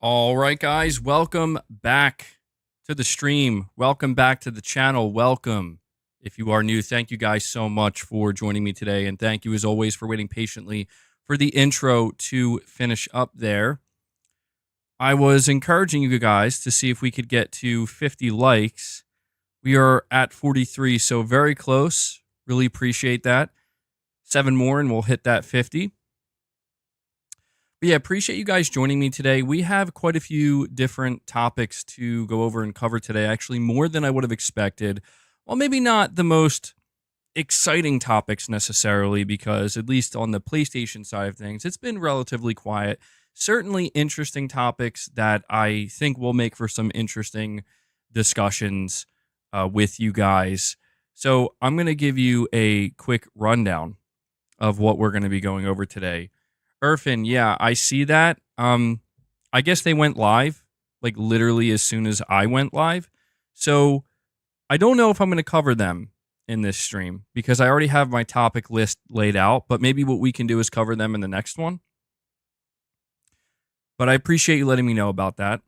All right, guys, welcome back to the stream. Welcome back to the channel. Welcome. If you are new, thank you guys so much for joining me today. And thank you, as always, for waiting patiently for the intro to finish up there. I was encouraging you guys to see if we could get to 50 likes. We are at 43, so very close. Really appreciate that. 7 more and we'll hit that 50. But yeah, appreciate you guys joining me today. We have quite a few different topics to go over and cover today, actually more than I would have expected. Well, maybe not the most exciting topics necessarily, because at least on the PlayStation side of things, it's been relatively quiet. Certainly interesting topics that I think will make for some interesting discussions with you guys. So I'm going to give you a quick rundown of what we're going to be going over today. Irfan, yeah, I see that. I guess they went live, like literally as soon as I went live. So I don't know if I'm going to cover them in this stream because I already have my topic list laid out, but maybe what we can do is cover them in the next one. But I appreciate you letting me know about that.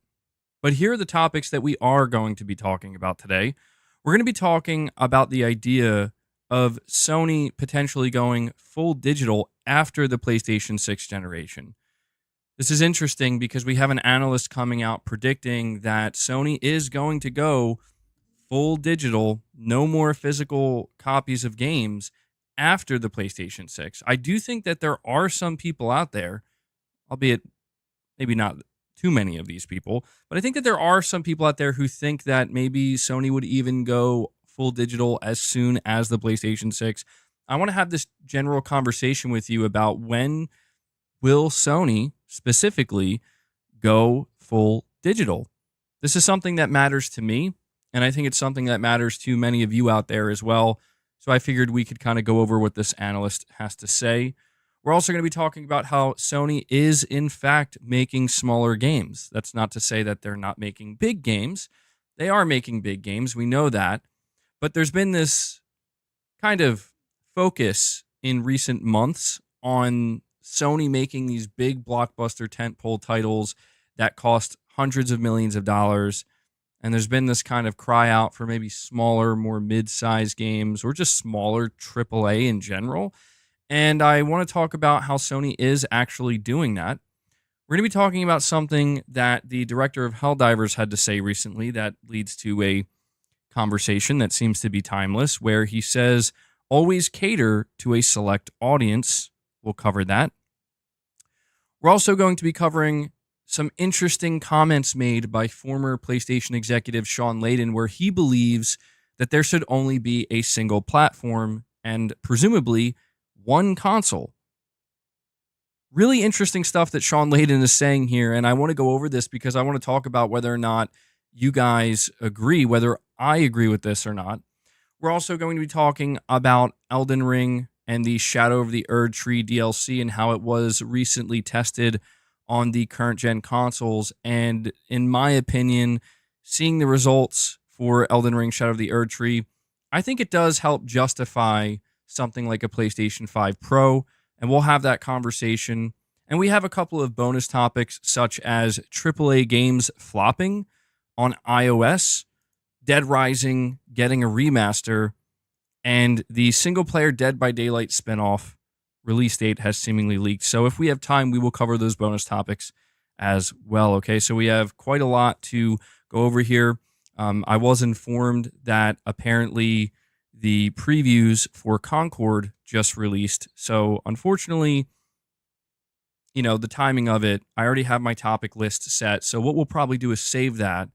But here are the topics that we are going to be talking about today. We're going to be talking about the idea of Sony potentially going full digital after the PlayStation 6 generation. This is interesting because we have an analyst coming out predicting that Sony is going to go full digital, no more physical copies of games after the PlayStation 6. I do think that there are some people out there, albeit maybe not too many of these people, but I think that there are some people out there who think that maybe Sony would even go full digital as soon as the PlayStation 6. I want to have this general conversation with you about when will Sony specifically go full digital. This is something that matters to me, and I think it's something that matters to many of you out there as well. So I figured we could kind of go over what this analyst has to say. We're also going to be talking about how Sony is, in fact, making smaller games. That's not to say that they're not making big games. They are making big games. We know that. But there's been this kind of focus in recent months on Sony making these big blockbuster tentpole titles that cost hundreds of millions of dollars. And there's been this kind of cry out for maybe smaller, more mid-sized games or just smaller AAA in general. And I want to talk about how Sony is actually doing that. We're going to be talking about something that the director of Helldivers had to say recently that leads to a conversation that seems to be timeless, where he says, always cater to a select audience. We'll cover that. We're also going to be covering some interesting comments made by former PlayStation executive Shawn Layden, where he believes that there should only be a single platform and presumably one console. Really interesting stuff that Shawn Layden is saying here, and I want to go over this because I want to talk about whether or not you guys agree, whether I agree with this or not. We're also going to be talking about Elden Ring and the Shadow of the Erdtree DLC and how it was recently tested on the current gen consoles. And in my opinion, seeing the results for Elden Ring Shadow of the Erdtree, I think it does help justify something like a PlayStation 5 Pro, and we'll have that conversation. And we have a couple of bonus topics such as AAA games flopping on iOS, Dead Rising getting a remaster, and the single-player Dead by Daylight spinoff release date has seemingly leaked. So if we have time, we will cover those bonus topics as well, okay? So we have quite a lot to go over here. I was informed that apparently the previews for Concord just released. So unfortunately, the timing of it, I already have my topic list set. So what we'll probably do is save that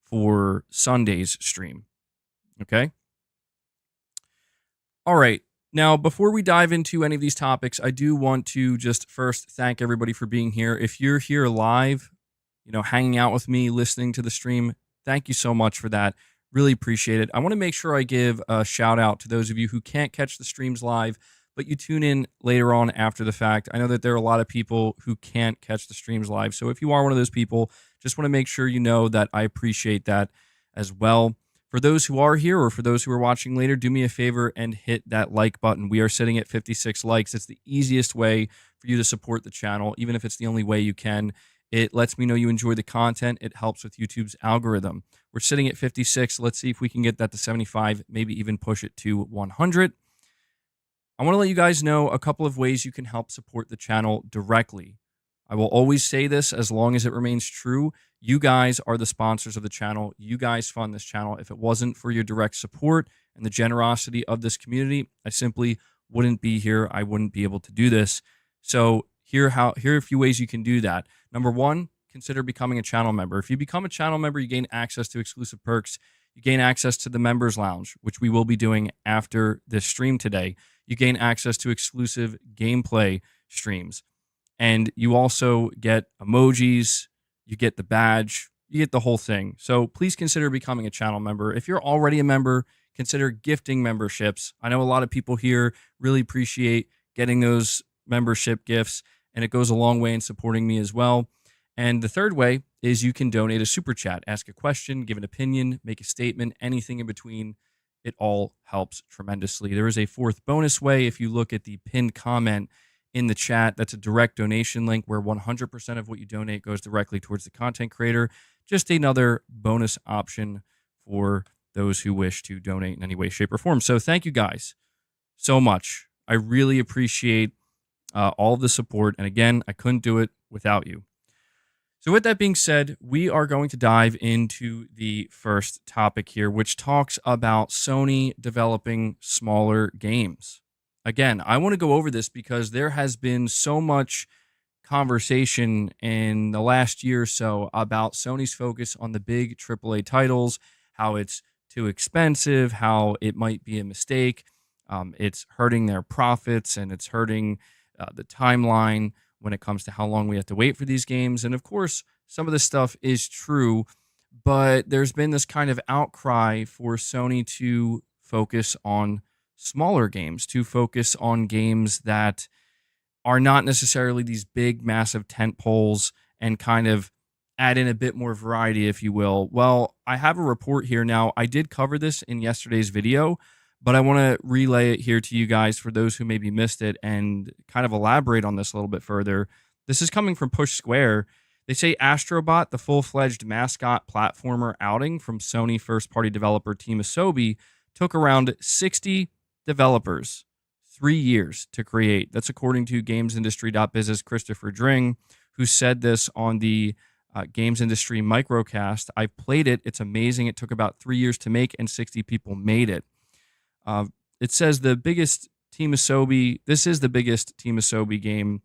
for Sunday's stream. Okay? All right. Now, before we dive into any of these topics, I do want to just first thank everybody for being here. If you're here live, hanging out with me, listening to the stream, thank you so much for that. Really appreciate it. I want to make sure I give a shout out to those of you who can't catch the streams live, but you tune in later on after the fact. I know that there are a lot of people who can't catch the streams live. So if you are one of those people, just want to make sure you know that I appreciate that as well. For those who are here or for those who are watching later, do me a favor and hit that like button. We are sitting at 56 likes. It's the easiest way for you to support the channel, even if it's the only way you can. It lets me know you enjoy the content. It helps with YouTube's algorithm. We're sitting at 56. Let's see if we can get that to 75, maybe even push it to 100. I want to let you guys know a couple of ways you can help support the channel directly. I will always say this as long as it remains true. You guys are the sponsors of the channel. You guys fund this channel. If it wasn't for your direct support and the generosity of this community, I simply wouldn't be here. I wouldn't be able to do this. So here are a few ways you can do that. Number one, consider becoming a channel member. If you become a channel member, you gain access to exclusive perks. You gain access to the members lounge, which we will be doing after this stream today. You gain access to exclusive gameplay streams. And you also get emojis, you get the badge, you get the whole thing. So please consider becoming a channel member. If you're already a member, consider gifting memberships. I know a lot of people here really appreciate getting those membership gifts, and it goes a long way in supporting me as well. And the third way is you can donate a super chat, ask a question, give an opinion, make a statement, anything in between. It all helps tremendously. There is a fourth bonus way. If you look at the pinned comment in the chat, that's a direct donation link where 100% of what you donate goes directly towards the content creator. Just another bonus option for those who wish to donate in any way, shape, or form. So thank you guys so much. I really appreciate all of the support. And again, I couldn't do it without you. So with that being said, we are going to dive into the first topic here, which talks about Sony developing smaller games. Again, I want to go over this because there has been so much conversation in the last year or so about Sony's focus on the big AAA titles, how it's too expensive, how it might be a mistake. It's hurting their profits and it's hurting the timeline when it comes to how long we have to wait for these games. And of course, some of this stuff is true, but there's been this kind of outcry for Sony to focus on smaller games, to focus on games that are not necessarily these big, massive tent poles and kind of add in a bit more variety, if you will. Well, I have a report here now. I did cover this in yesterday's video, but I want to relay it here to you guys for those who maybe missed it and kind of elaborate on this a little bit further. This is coming from Push Square. They say Astrobot, the full-fledged mascot platformer outing from Sony first-party developer Team Asobi, took around 60 developers 3 years to create. That's according to GamesIndustry.biz's Christopher Dring, who said this on the Games Industry Microcast. I played it. It's amazing. It took about 3 years to make, and 60 people made it. It says this is the biggest Team Asobi game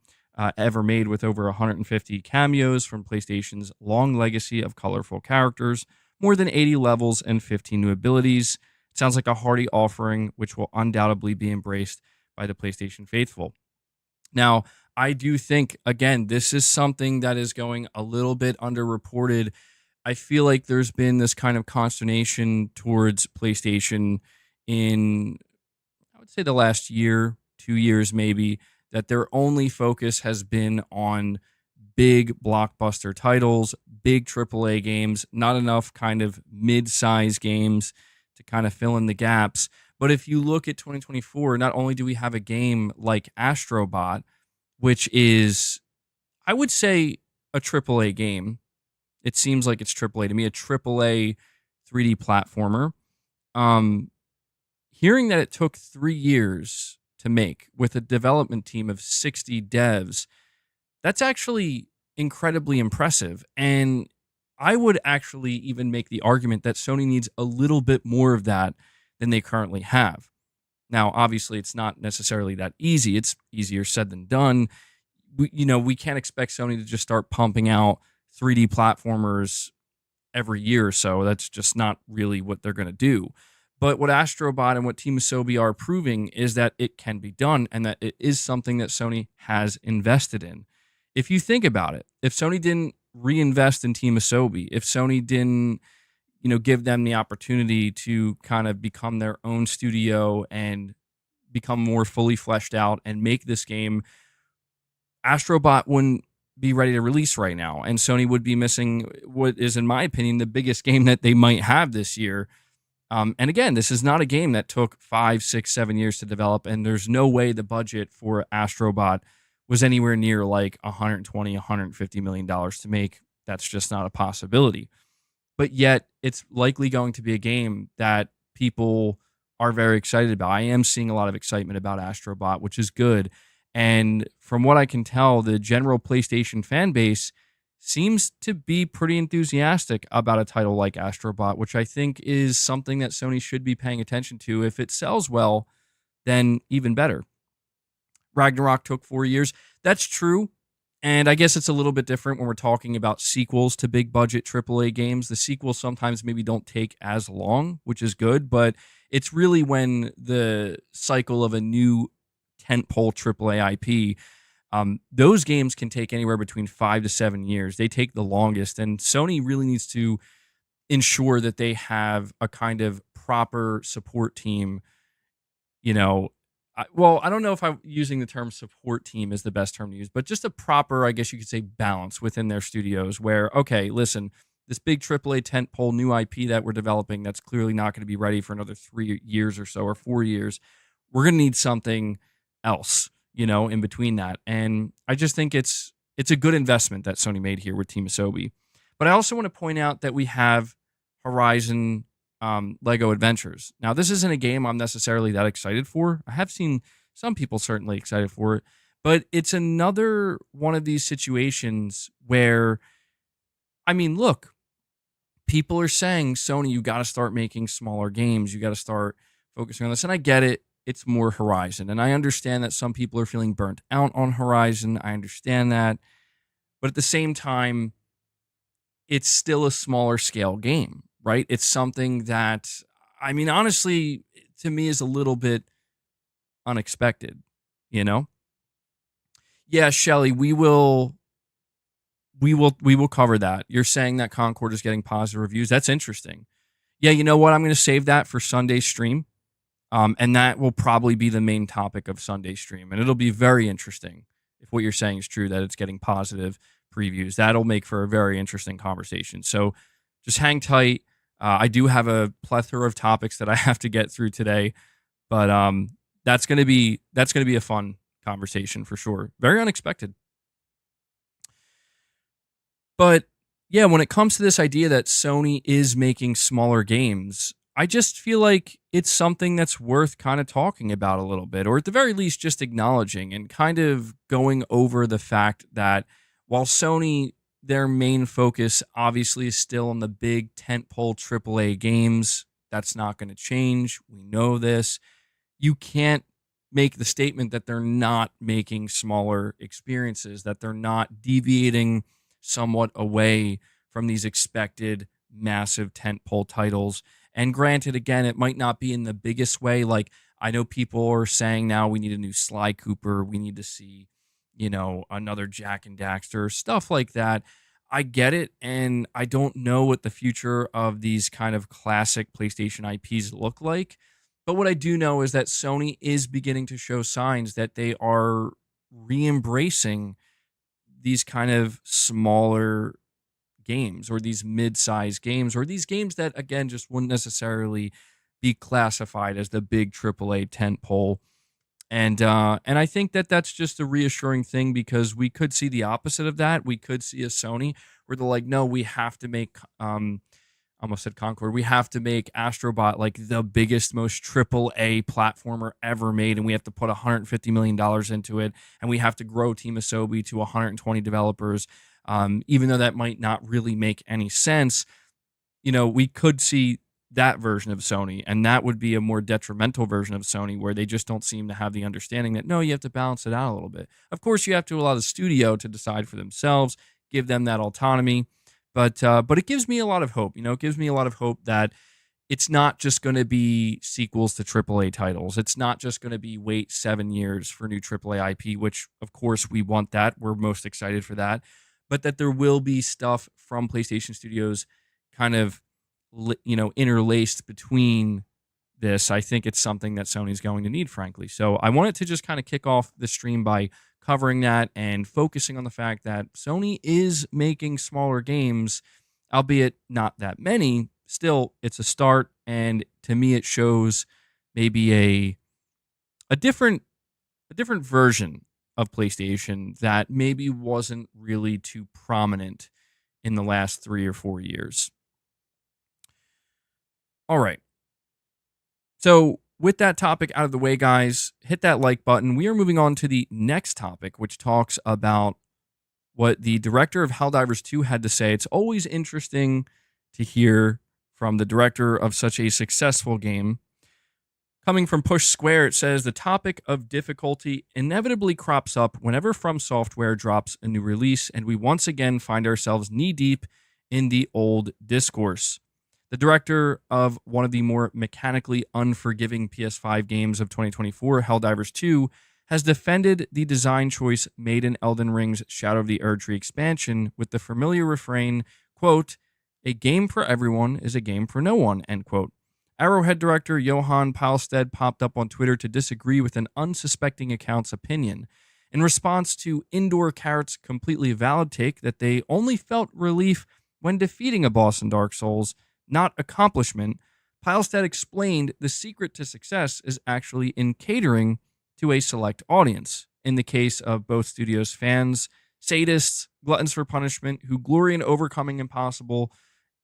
ever made, with over 150 cameos from PlayStation's long legacy of colorful characters, more than 80 levels, and 15 new abilities. It sounds like a hearty offering, which will undoubtedly be embraced by the PlayStation faithful. Now, I do think, again, this is something that is going a little bit underreported. I feel like there's been this kind of consternation towards PlayStation in, I would say, the last year, 2 years maybe, that their only focus has been on big blockbuster titles, big AAA games, not enough kind of mid-size games to kind of fill in the gaps. But if you look at 2024, not only do we have a game like Astrobot, which is, I would say, a AAA game. It seems like it's AAA to me, a AAA 3D platformer. Hearing that it took 3 years to make with a development team of 60 devs, that's actually incredibly impressive. And I would actually even make the argument that Sony needs a little bit more of that than they currently have. Now, obviously, it's not necessarily that easy. It's easier said than done. We can't expect Sony to just start pumping out 3D platformers every year or so. That's just not really what they're going to do. But what Astrobot and what Team Asobi are proving is that it can be done and that it is something that Sony has invested in. If you think about it, if Sony didn't reinvest in Team Asobi, if Sony didn't, give them the opportunity to kind of become their own studio and become more fully fleshed out and make this game, Astrobot wouldn't be ready to release right now. And Sony would be missing what is, in my opinion, the biggest game that they might have this year. And again, this is not a game that took 5, 6, 7 years to develop, and there's no way the budget for Astrobot was anywhere near like 120, 150 million dollars to make. That's just not a possibility. But yet, it's likely going to be a game that people are very excited about. I am seeing a lot of excitement about Astrobot, which is good. And from what I can tell, the general PlayStation fan base seems to be pretty enthusiastic about a title like Astrobot, which I think is something that Sony should be paying attention to. If it sells well, then even better. Ragnarok took 4 years. That's true. And I guess it's a little bit different when we're talking about sequels to big budget AAA games. The sequels sometimes maybe don't take as long, which is good, but it's really when the cycle of a new tentpole AAA IP, those games can take anywhere between 5 to 7 years. They take the longest, and Sony really needs to ensure that they have a kind of proper support team. You know, I don't know if I'm using the term support team is the best term to use, but just a proper, I guess you could say, balance within their studios where, okay, listen, this big AAA tentpole new IP that we're developing that's clearly not going to be ready for another 3 years or so, or 4 years. We're going to need something else, in between that. And I just think it's a good investment that Sony made here with Team Asobi. But I also want to point out that we have Horizon Lego Adventures. Now, this isn't a game I'm necessarily that excited for. I have seen some people certainly excited for it, but it's another one of these situations where, I mean, look, people are saying, Sony, you got to start making smaller games. You got to start focusing on this. And I get it. It's more Horizon. And I understand that some people are feeling burnt out on Horizon. I understand that. But at the same time, it's still a smaller scale game, right? It's something that, I mean, honestly, to me is a little bit unexpected, Yeah, Shelly, we will cover that. You're saying that Concord is getting positive reviews. That's interesting. Yeah, you know what? I'm going to save that for Sunday's stream. And that will probably be the main topic of Sunday's stream. And it'll be very interesting if what you're saying is true, that it's getting positive previews. That'll make for a very interesting conversation. So just hang tight. I do have a plethora of topics that I have to get through today, but that's going to be a fun conversation for sure. Very unexpected. But yeah, when it comes to this idea that Sony is making smaller games, I just feel like it's something that's worth kind of talking about a little bit, or at the very least, just acknowledging and kind of going over the fact that while Sony, their main focus obviously is still on the big tentpole AAA games, that's not going to change. We know this. You can't make the statement that they're not making smaller experiences, that they're not deviating somewhat away from these expected massive tentpole titles. And granted, again, it might not be in the biggest way. Like, I know people are saying now we need a new Sly Cooper. We need to see, another Jack and Daxter, stuff like that. I get it. And I don't know what the future of these kind of classic PlayStation IPs look like. But what I do know is that Sony is beginning to show signs that they are re-embracing these kind of smaller games, or these mid-sized games, or these games that, again, just wouldn't necessarily be classified as the big AAA tentpole. And I think that that's just a reassuring thing, because we could see the opposite of that. We could see a Sony where they're like, no, we have to make, almost said Concord, we have to make Astrobot like the biggest, most AAA platformer ever made, and we have to put $150 million into it, and we have to grow Team Asobi to 120 developers. Even though that might not really make any sense, we could see that version of Sony, and that would be a more detrimental version of Sony, where they just don't seem to have the understanding that, no, you have to balance it out a little bit. Of course, you have to allow the studio to decide for themselves, give them that autonomy, but it gives me a lot of hope. It gives me a lot of hope that it's not just going to be sequels to AAA titles. It's not just going to be wait 7 years for new AAA IP, which, of course, we want that. We're most excited for that. But that there will be stuff from PlayStation Studios kind of, interlaced between this. I think it's something that Sony's going to need, frankly. So I wanted to just kind of kick off the stream by covering that and focusing on the fact that Sony is making smaller games, albeit not that many. Still, it's a start, and to me, it shows maybe a different version of PlayStation that maybe wasn't really too prominent in the last 3 or 4 years. All right. So, with that topic out of the way, guys, hit that like button. We are moving on to the next topic, which talks about what the director of Helldivers 2 had to say. It's always interesting to hear from the director of such a successful game. Coming from Push Square, it says the topic of difficulty inevitably crops up whenever From Software drops a new release, and we once again find ourselves knee-deep in the old discourse. The director of one of the more mechanically unforgiving PS5 games of 2024, Helldivers 2, has defended the design choice made in Elden Ring's Shadow of the Erdtree expansion with the familiar refrain, quote, "A game for everyone is a game for no one," end quote. Arrowhead director Johan Palstead popped up on Twitter to disagree with an unsuspecting account's opinion. In response to Indoor Carrot's completely valid take that they only felt relief when defeating a boss in Dark Souls, not accomplishment, Palstead explained the secret to success is actually in catering to a select audience. In the case of both studios' fans, sadists, gluttons for punishment, who glory in overcoming impossible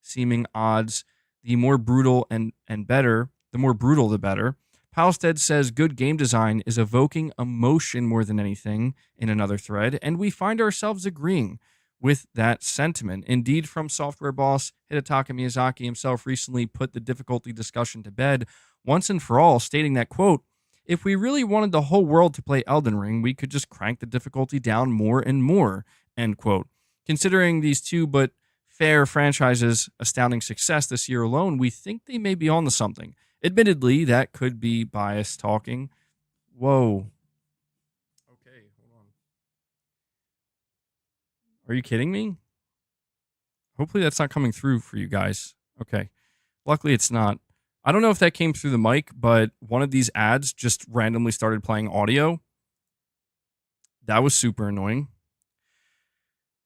seeming odds, the more brutal the better. Palstead says good game design is evoking emotion more than anything in another thread, and we find ourselves agreeing with that sentiment. Indeed, From Software boss Hidetaka Miyazaki himself recently put the difficulty discussion to bed once and for all, stating that, quote, "If we really wanted the whole world to play Elden Ring, we could just crank the difficulty down more and more," end quote. Considering these two but fair franchises' astounding success this year alone, we think they may be onto something. Admittedly, that could be bias talking. Whoa. Okay, hold on. Are you kidding me? Hopefully that's not coming through for you guys. Okay. Luckily it's not. I don't know if that came through the mic, but one of these ads just randomly started playing audio. That was super annoying.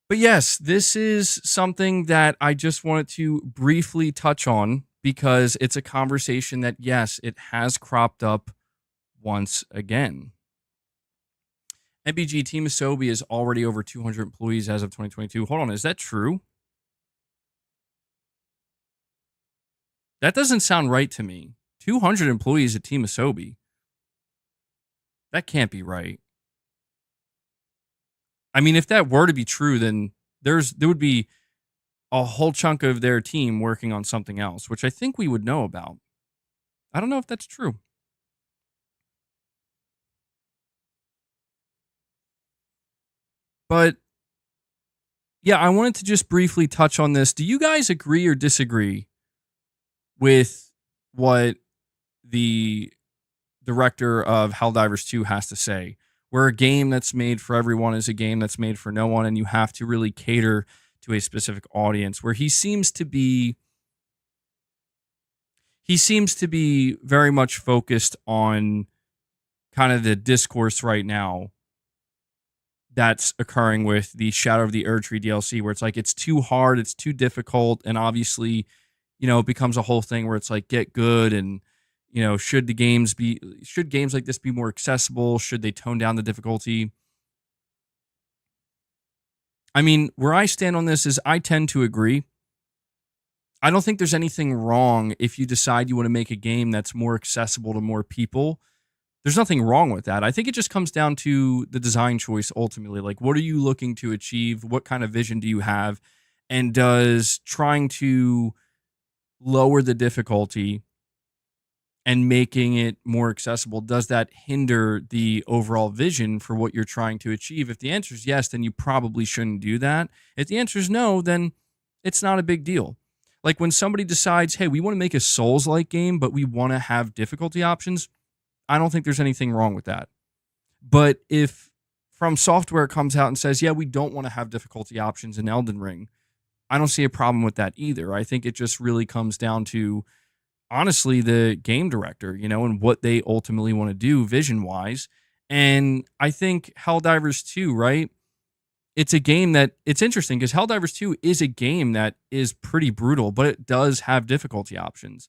But yes, this is something that I just wanted to briefly touch on because it's a conversation that, yes, it has cropped up once again. MBG Team Asobi is already over 200 employees as of 2022. Hold on, is that true? That doesn't sound right to me. 200 employees at Team Asobi. That can't be right. I mean, if that were to be true, then there would be a whole chunk of their team working on something else, which I think we would know about. I don't know if that's true. But yeah, I wanted to just briefly touch on this. Do you guys agree or disagree with what the director of Helldivers 2 has to say? Where a game that's made for everyone is a game that's made for no one, and you have to really cater to a specific audience. Where he seems to be very much focused on kind of the discourse right now that's occurring with the Shadow of the Erdtree DLC, where it's like it's too hard, it's too difficult, and obviously, it becomes a whole thing where it's like get good and should games like this be more accessible? Should they tone down the difficulty? I mean, where I stand on this is I tend to agree. I don't think there's anything wrong if you decide you want to make a game that's more accessible to more people. There's nothing wrong with that. I think it just comes down to the design choice ultimately. Like, what are you looking to achieve? What kind of vision do you have? And does trying to lower the difficulty and making it more accessible, does that hinder the overall vision for what you're trying to achieve? If the answer is yes, then you probably shouldn't do that. If the answer is no, then it's not a big deal. Like when somebody decides, hey, we want to make a Souls-like game, but we want to have difficulty options, I don't think there's anything wrong with that. But if From Software comes out and says, yeah, we don't want to have difficulty options in Elden Ring, I don't see a problem with that either. I think it just really comes down to, honestly, the game director, and what they ultimately want to do vision-wise. And I think Helldivers 2, right? It's a game that, it's interesting because Helldivers 2 is a game that is pretty brutal, but it does have difficulty options.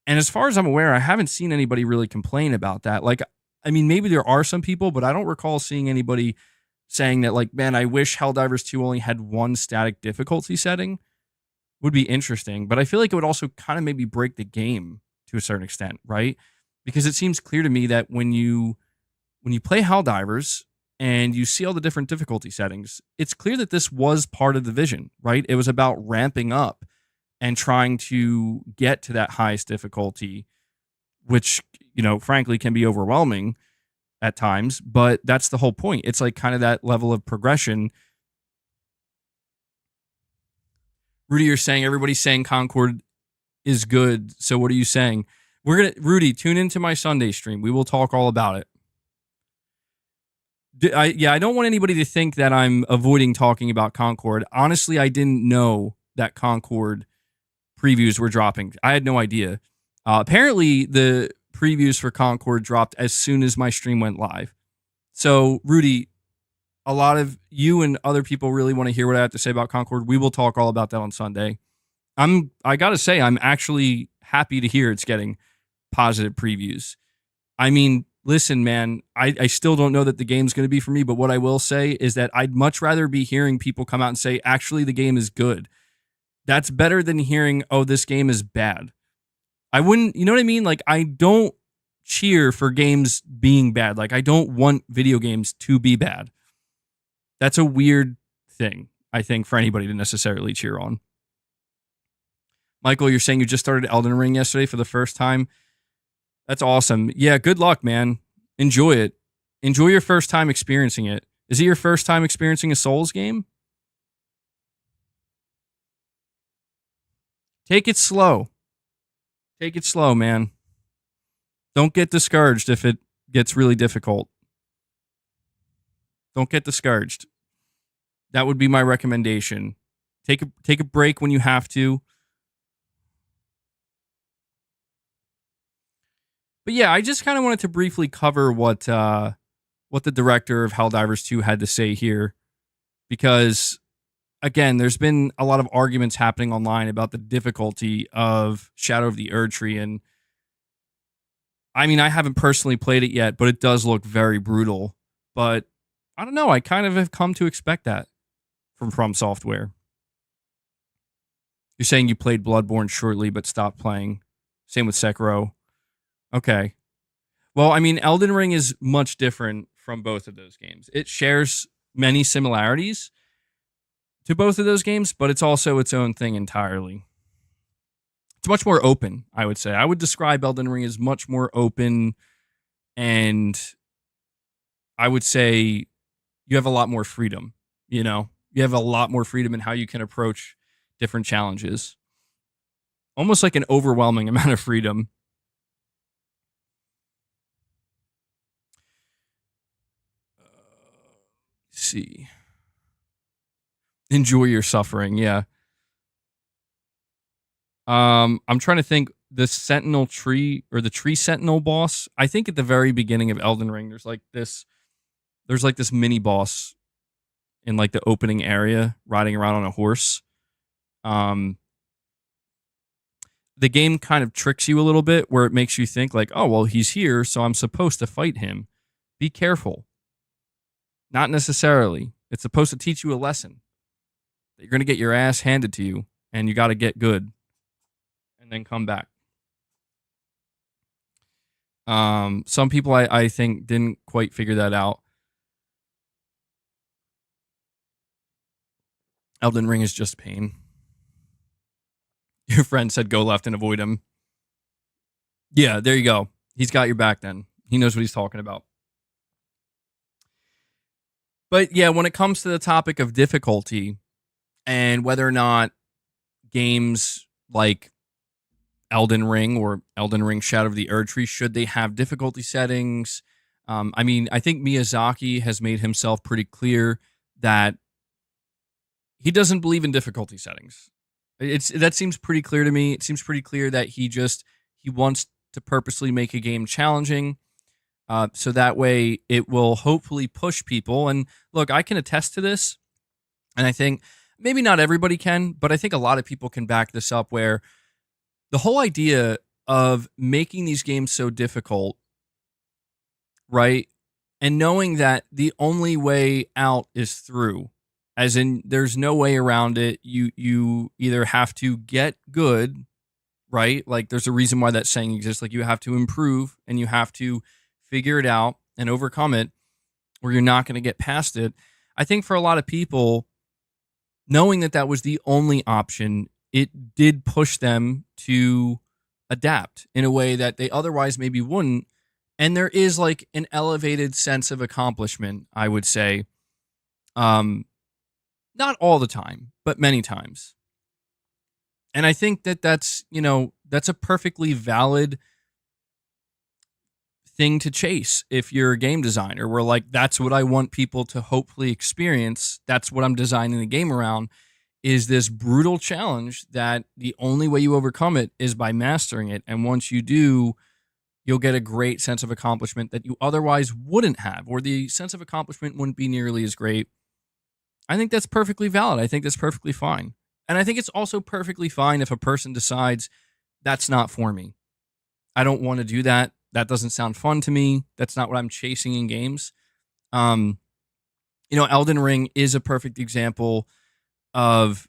And as far as I'm aware, I haven't seen anybody really complain about that. Like, I mean, maybe there are some people, but I don't recall seeing anybody saying that, like, man, I wish Helldivers 2 only had one static difficulty setting. Would be interesting, but I feel like it would also kind of maybe break the game to a certain extent, right? Because it seems clear to me that when you play Helldivers and you see all the different difficulty settings, it's clear that this was part of the vision, right? It was about ramping up and trying to get to that highest difficulty, which, frankly can be overwhelming at times, but that's the whole point. It's like kind of that level of progression. Rudy, you're saying everybody's saying Concord is good. So what are you saying? Rudy, tune into my Sunday stream. We will talk all about it. I don't want anybody to think that I'm avoiding talking about Concord. Honestly, I didn't know that Concord previews were dropping. I had no idea. Apparently, the previews for Concord dropped as soon as my stream went live. So, Rudy, a lot of you and other people really want to hear what I have to say about Concord. We will talk all about that on Sunday. I gotta say, I'm actually happy to hear it's getting positive previews. I mean, listen, man, I still don't know that the game's going to be for me, but what I will say is that I'd much rather be hearing people come out and say, actually, the game is good. That's better than hearing, oh, this game is bad. I wouldn't, you know what I mean? Like, I don't cheer for games being bad. Like, I don't want video games to be bad. That's a weird thing, I think, for anybody to necessarily cheer on. Michael, you're saying you just started Elden Ring yesterday for the first time. That's awesome. Yeah, good luck, man. Enjoy it. Enjoy your first time experiencing it. Is it your first time experiencing a Souls game? Take it slow. Take it slow, man. Don't get discouraged if it gets really difficult. Don't get discouraged. That would be my recommendation. Take a break when you have to. But yeah, I just kind of wanted to briefly cover what the director of Helldivers 2 had to say here, because again, there's been a lot of arguments happening online about the difficulty of Shadow of the Erdtree, and I mean, I haven't personally played it yet, but it does look very brutal. But I don't know, I kind of have come to expect that from Software. You're saying you played Bloodborne shortly but stopped playing. Same with Sekiro. Okay. Well, I mean, Elden Ring is much different from both of those games. It shares many similarities to both of those games, but it's also its own thing entirely. It's much more open, I would say. I would describe Elden Ring as much more open, and I would say you have a lot more freedom, you know? You have a lot more freedom in how you can approach different challenges. Almost like an overwhelming amount of freedom. See. Enjoy your suffering, yeah. I'm trying to think, the Sentinel Tree, or the Tree Sentinel boss, I think at the very beginning of Elden Ring, there's like this mini boss in like the opening area, riding around on a horse. The game kind of tricks you a little bit, where it makes you think like, oh, well, he's here, so I'm supposed to fight him. Be careful. Not necessarily. It's supposed to teach you a lesson. That you're going to get your ass handed to you, and you got to get good. And then come back. Some people, I think, didn't quite figure that out. Elden Ring is just pain. Your friend said go left and avoid him. Yeah, there you go. He's got your back then. He knows what he's talking about. But yeah, when it comes to the topic of difficulty and whether or not games like Elden Ring or Elden Ring Shadow of the Erdtree, should they have difficulty settings? I mean, I think Miyazaki has made himself pretty clear that he doesn't believe in difficulty settings. That seems pretty clear to me. It seems pretty clear that he wants to purposely make a game challenging. So that way it will hopefully push people. And look, I can attest to this. And I think maybe not everybody can, but I think a lot of people can back this up, where the whole idea of making these games so difficult right? And knowing that the only way out is through, as in there's no way around it. You either have to get good, right? Like there's a reason why that saying exists. Like you have to improve and you have to figure it out and overcome it, or you're not going to get past it. I think for a lot of people, knowing that that was the only option, it did push them to adapt in a way that they otherwise maybe wouldn't. And there is like an elevated sense of accomplishment, I would say. Um, Not all the time, but many times. And I think that that's a perfectly valid thing to chase if you're a game designer, where like that's what I want people to hopefully experience. That's what I'm designing the game around, is this brutal challenge that the only way you overcome it is by mastering it. And once you do, you'll get a great sense of accomplishment that you otherwise wouldn't have, or the sense of accomplishment wouldn't be nearly as great. I think that's perfectly valid. I think that's perfectly fine. And I think it's also perfectly fine if a person decides that's not for me. I don't want to do that. That doesn't sound fun to me. That's not what I'm chasing in games. Um, Elden Ring is a perfect example of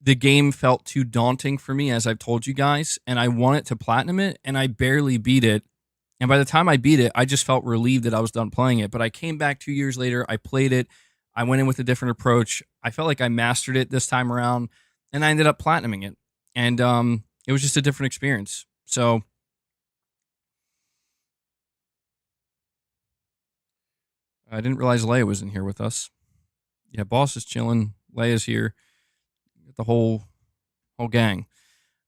the game felt too daunting for me, as I've told you guys, and I wanted to platinum it, and I barely beat it. And by the time I beat it, I just felt relieved that I was done playing it. But I came back 2 years later, I played it, I went in with a different approach. I felt like I mastered it this time around, and I ended up platinuming it. And it was just a different experience. So I didn't realize Leia was in here with us. Yeah, boss is chilling. Leia's here. Got the whole gang.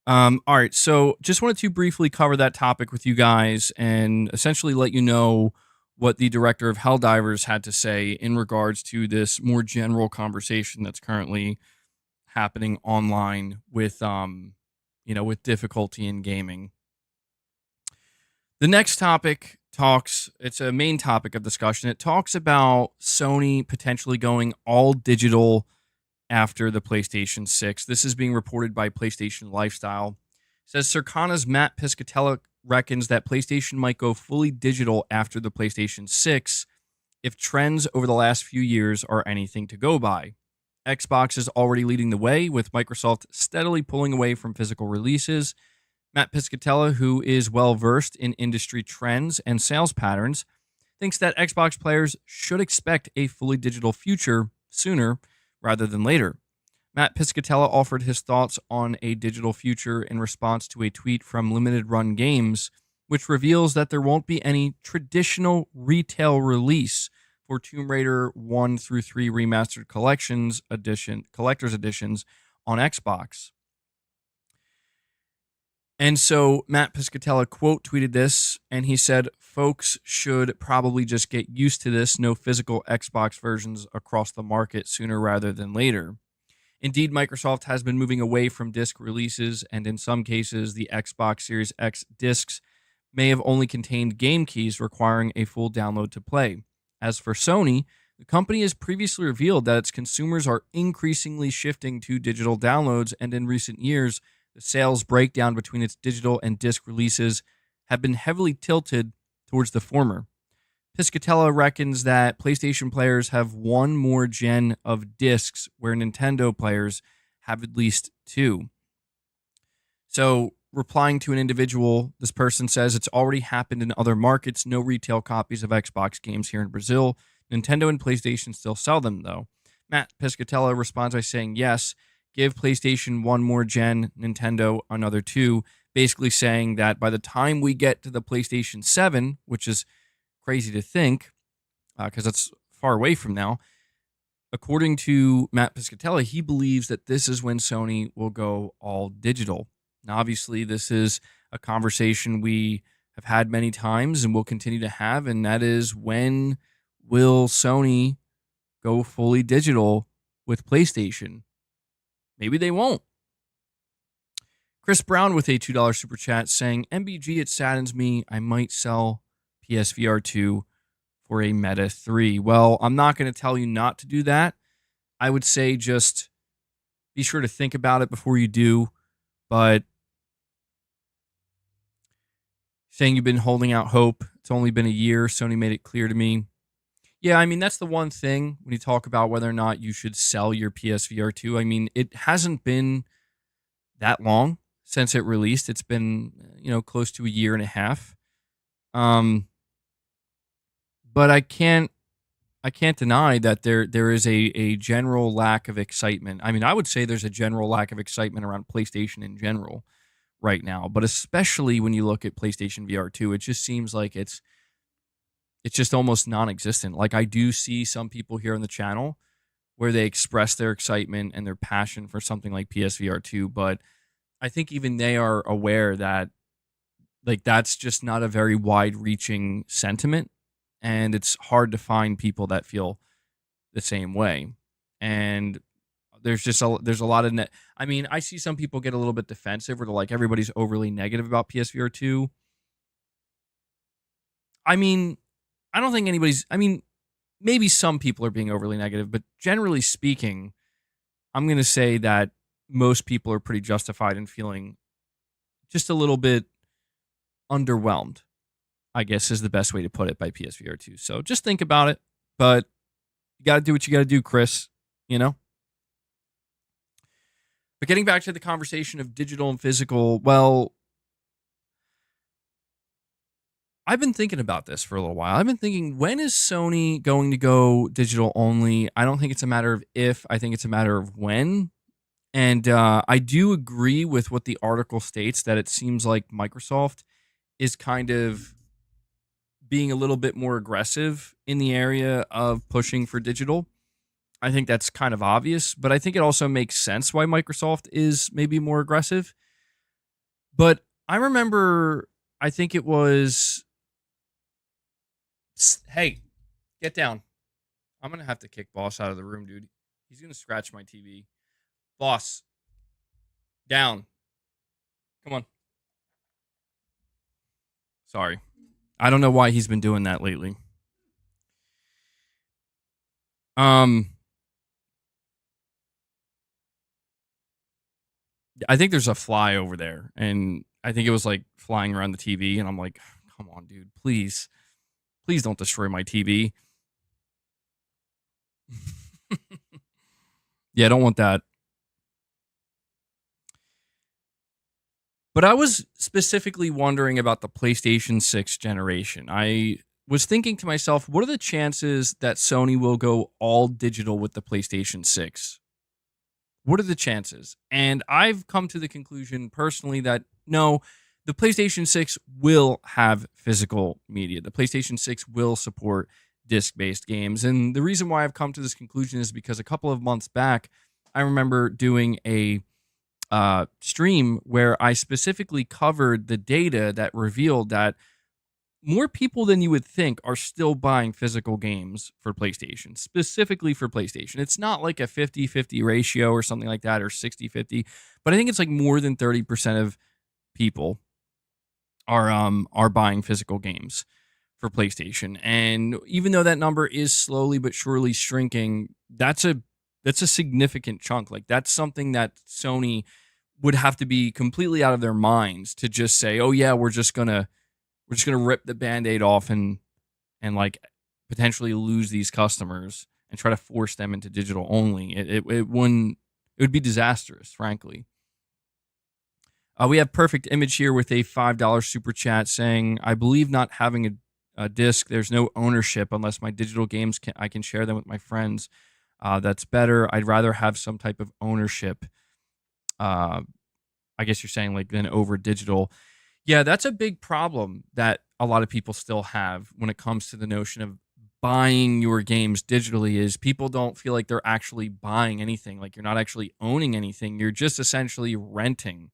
All right, so just wanted to briefly cover that topic with you guys and essentially let you know what the director of Helldivers had to say in regards to this more general conversation that's currently happening online with with difficulty in gaming. The next topic it's a main topic of discussion. It talks about Sony potentially going all digital after the PlayStation 6. This is being reported by PlayStation Lifestyle. It says Circana's Matt Piscatella reckons that PlayStation might go fully digital after the PlayStation 6 if trends over the last few years are anything to go by. Xbox is already leading the way, with Microsoft steadily pulling away from physical releases. Matt Piscatella, who is well versed in industry trends and sales patterns, thinks that Xbox players should expect a fully digital future sooner rather than later. Matt Piscatella offered his thoughts on a digital future in response to a tweet from Limited Run Games, which reveals that there won't be any traditional retail release for Tomb Raider 1 through 3 Remastered Collector's Editions on Xbox. And so Matt Piscatella quote tweeted this, and he said, "Folks should probably just get used to this. No physical Xbox versions across the market sooner rather than later." Indeed, Microsoft has been moving away from disc releases, and in some cases, the Xbox Series X discs may have only contained game keys requiring a full download to play. As for Sony, the company has previously revealed that its consumers are increasingly shifting to digital downloads, and in recent years, the sales breakdown between its digital and disc releases have been heavily tilted towards the former. Piscatella reckons that PlayStation players have one more gen of discs, where Nintendo players have at least two. So, replying to an individual, this person says it's already happened in other markets. No retail copies of Xbox games here in Brazil. Nintendo and PlayStation still sell them, though. Matt Piscatella responds by saying, yes, give PlayStation one more gen, Nintendo another two, basically saying that by the time we get to the PlayStation 7, which is crazy to think, because that's far away from now, according to Matt Piscatella, he believes that this is when Sony will go all digital. Now, obviously, this is a conversation we have had many times and will continue to have, and that is, when will Sony go fully digital with PlayStation? Maybe they won't. Chris Brown with a $2 super chat saying, MBG, it saddens me. I might sell PSVR 2 for a Meta 3. Well, I'm not going to tell you not to do that. I would say just be sure to think about it before you do. But saying you've been holding out hope. It's only been a year. Sony made it clear to me. Yeah, I mean, that's the one thing when you talk about whether or not you should sell your PSVR 2. I mean, it hasn't been that long since it released. It's been, close to a year and a half. But I can't deny that there is a general lack of excitement. I mean, I would say there's a general lack of excitement around PlayStation in general right now, but especially when you look at PlayStation VR 2, it just seems like it's just almost non-existent. Like, I do see some people here on the channel where they express their excitement and their passion for something like PSVR 2, but I think even they are aware that, like, that's just not a very wide-reaching sentiment, and it's hard to find people that feel the same way. And there's a lot of I mean, I see some people get a little bit defensive where they're like, everybody's overly negative about PSVR 2. I mean, I don't think anybody's. I mean, maybe some people are being overly negative, but generally speaking, I'm going to say that most people are pretty justified in feeling just a little bit underwhelmed, I guess is the best way to put it, by PSVR 2. So just think about it, but you got to do what you got to do, Chris, you know? But getting back to the conversation of digital and physical, well, I've been thinking about this for a little while. I've been thinking, when is Sony going to go digital only? I don't think it's a matter of if, I think it's a matter of when. And I do agree with what the article states, that it seems like Microsoft is kind of being a little bit more aggressive in the area of pushing for digital. I think that's kind of obvious, but I think it also makes sense why Microsoft is maybe more aggressive. But I remember, I think it was, hey, get down. I'm going to have to kick Boss out of the room, dude. He's going to scratch my TV. Boss, down. Come on. Sorry. I don't know why he's been doing that lately. I think there's a fly over there, and I think it was like flying around the TV, and I'm like, come on, dude, please don't destroy my TV. Yeah, I don't want that. But I was specifically wondering about the PlayStation 6 generation. I was thinking to myself, what are the chances that Sony will go all digital with the PlayStation 6? What are the chances? And I've come to the conclusion personally that no, the PlayStation 6 will have physical media. The PlayStation 6 will support disc-based games. And the reason why I've come to this conclusion is because a couple of months back, I remember doing a stream where I specifically covered the data that revealed that more people than you would think are still buying physical games for PlayStation, specifically for PlayStation. It's not like a 50-50 ratio or something like that, or 60-50, but I think it's like more than 30% of people are buying physical games for PlayStation. And even though that number is slowly but surely shrinking, that's a significant chunk. Like, that's something that Sony would have to be completely out of their minds to just say, "Oh yeah, we're just gonna rip the Band-Aid off and like potentially lose these customers and try to force them into digital only." It would be disastrous, frankly. We have Perfect Image here with a $5 super chat saying, "I believe not having a disc, there's no ownership unless my digital games I can share them with my friends. That's better. I'd rather have some type of ownership." I guess you're saying like then over digital. Yeah, that's a big problem that a lot of people still have when it comes to the notion of buying your games digitally, is people don't feel like they're actually buying anything. Like, you're not actually owning anything. You're just essentially renting.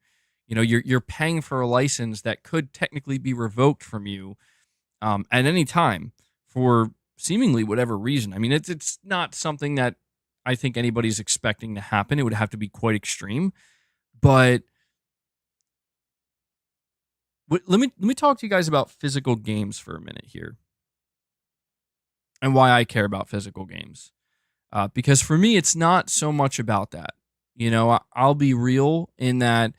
You're paying for a license that could technically be revoked from you at any time for seemingly whatever reason. I mean, it's not something that I think anybody's expecting to happen. It would have to be quite extreme. But let me talk to you guys about physical games for a minute here, and why I care about physical games. Because for me, it's not so much about that. I'll be real in that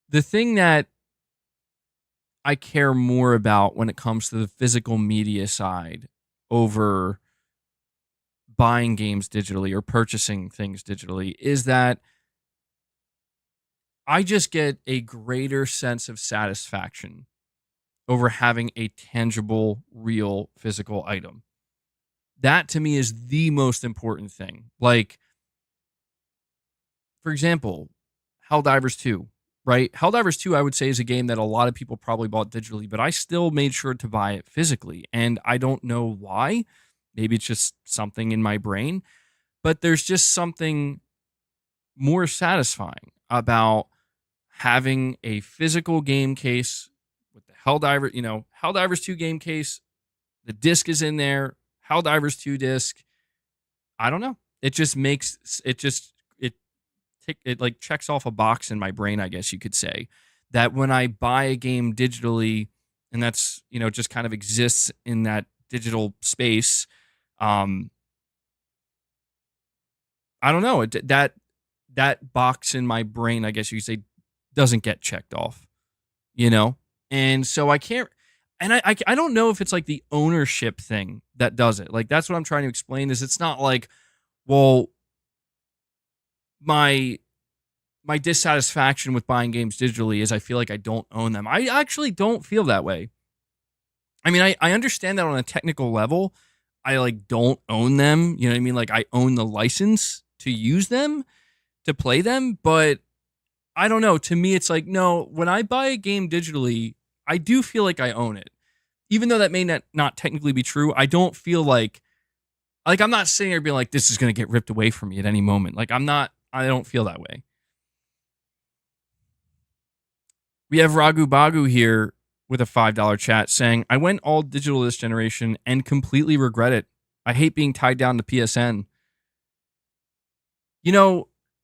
the thing that I care more about when it comes to the physical media side over buying games digitally or purchasing things digitally is that I just get a greater sense of satisfaction over having a tangible, real physical item. That to me is the most important thing. Like, for example, Helldivers 2, right? Helldivers 2, I would say, is a game that a lot of people probably bought digitally, but I still made sure to buy it physically. And I don't know why. Maybe it's just something in my brain, but there's just something more satisfying about having a physical game case with the Helldivers 2 game case. The disc is in there, Helldivers 2 disc. I don't know. It just makes it like checks off a box in my brain, I guess you could say, that when I buy a game digitally and that's, just kind of exists in that digital space, I don't know, that box in my brain, I guess you could say, doesn't get checked off, And so I can't, and I don't know if it's like the ownership thing that does it. Like, that's what I'm trying to explain is it's not like, well, my dissatisfaction with buying games digitally is I feel like I don't own them. I actually don't feel that way. I mean, I understand that on a technical level. I like don't own them. You know what I mean? Like I own the license to use them, to play them, but I don't know. To me, it's like, no, when I buy a game digitally, I do feel like I own it. Even though that may not technically be true, I don't feel like I'm not sitting there being like, this is going to get ripped away from me at any moment. Like I don't feel that way. We have Ragu Bagu here with a $5 chat saying, I went all digital this generation and completely regret it. I hate being tied down to PSN.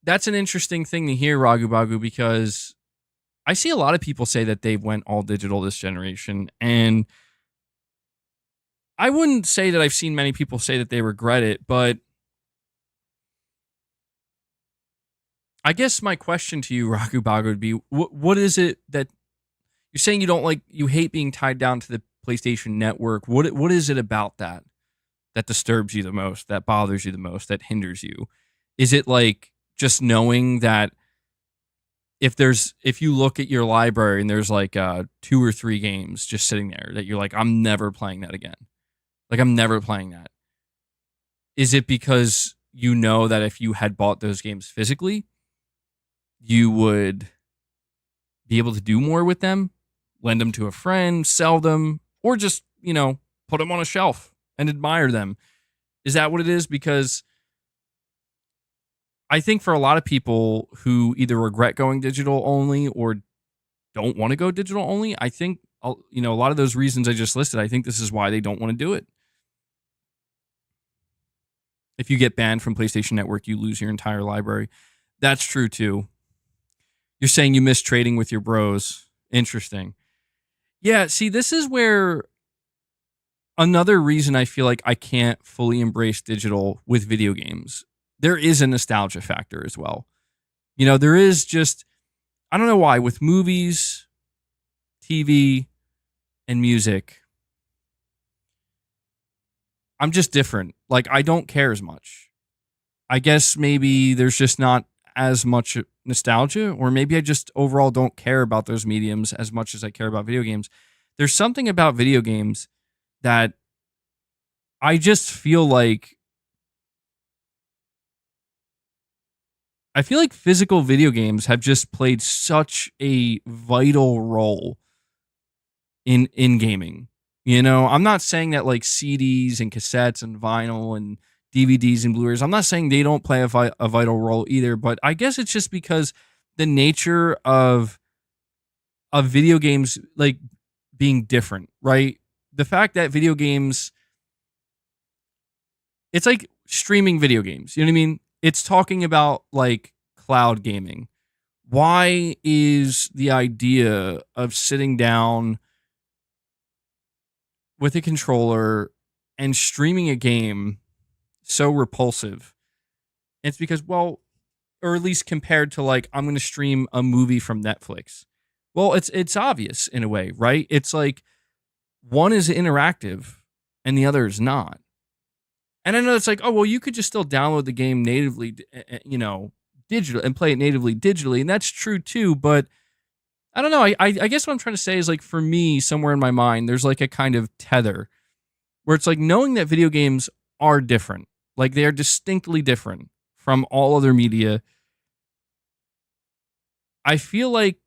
That's an interesting thing to hear, Ragu Bagu, because I see a lot of people say that they went all digital this generation, and I wouldn't say that I've seen many people say that they regret it, but I guess my question to you, Ragu Bagu, would be, what is it that you're saying you don't like, you hate being tied down to the PlayStation Network? What is it about that disturbs you the most, that bothers you the most, that hinders you? Is it like just knowing that if you look at your library and there's like 2 or 3 games just sitting there that you're like, I'm never playing that again. Like I'm never playing that. Is it because you know that if you had bought those games physically, you would be able to do more with them, lend them to a friend, sell them, or just, put them on a shelf and admire them? Is that what it is? Because I think for a lot of people who either regret going digital only or don't want to go digital only, I think, a lot of those reasons I just listed, I think this is why they don't want to do it. If you get banned from PlayStation Network, you lose your entire library. That's true too. You're saying you miss trading with your bros. Interesting. Yeah, see, this is where another reason I feel like I can't fully embrace digital with video games. There is a nostalgia factor as well. There is just, I don't know why, with movies, TV, and music, I'm just different. Like, I don't care as much. I guess maybe there's just not as much nostalgia, or maybe I just overall don't care about those mediums as much as I care about video games. There's something about video games that I just feel like physical video games have just played such a vital role in gaming. I'm not saying that like CDs and cassettes and vinyl and DVDs and Blu-rays, I'm not saying they don't play a vital role either, but I guess it's just because the nature of video games like being different, right? The fact that video games, it's like streaming video games, you know what I mean? It's talking about like cloud gaming. Why is the idea of sitting down with a controller and streaming a game so repulsive? It's because, well, or at least compared to like, I'm going to stream a movie from Netflix. Well, it's obvious in a way, right? It's like one is interactive and the other is not. And I know it's like, oh, well, you could just still download the game natively, digital and play it natively digitally. And that's true too. But I don't know. I guess what I'm trying to say is like for me, somewhere in my mind, there's like a kind of tether where it's like knowing that video games are different, like they are distinctly different from all other media. I feel like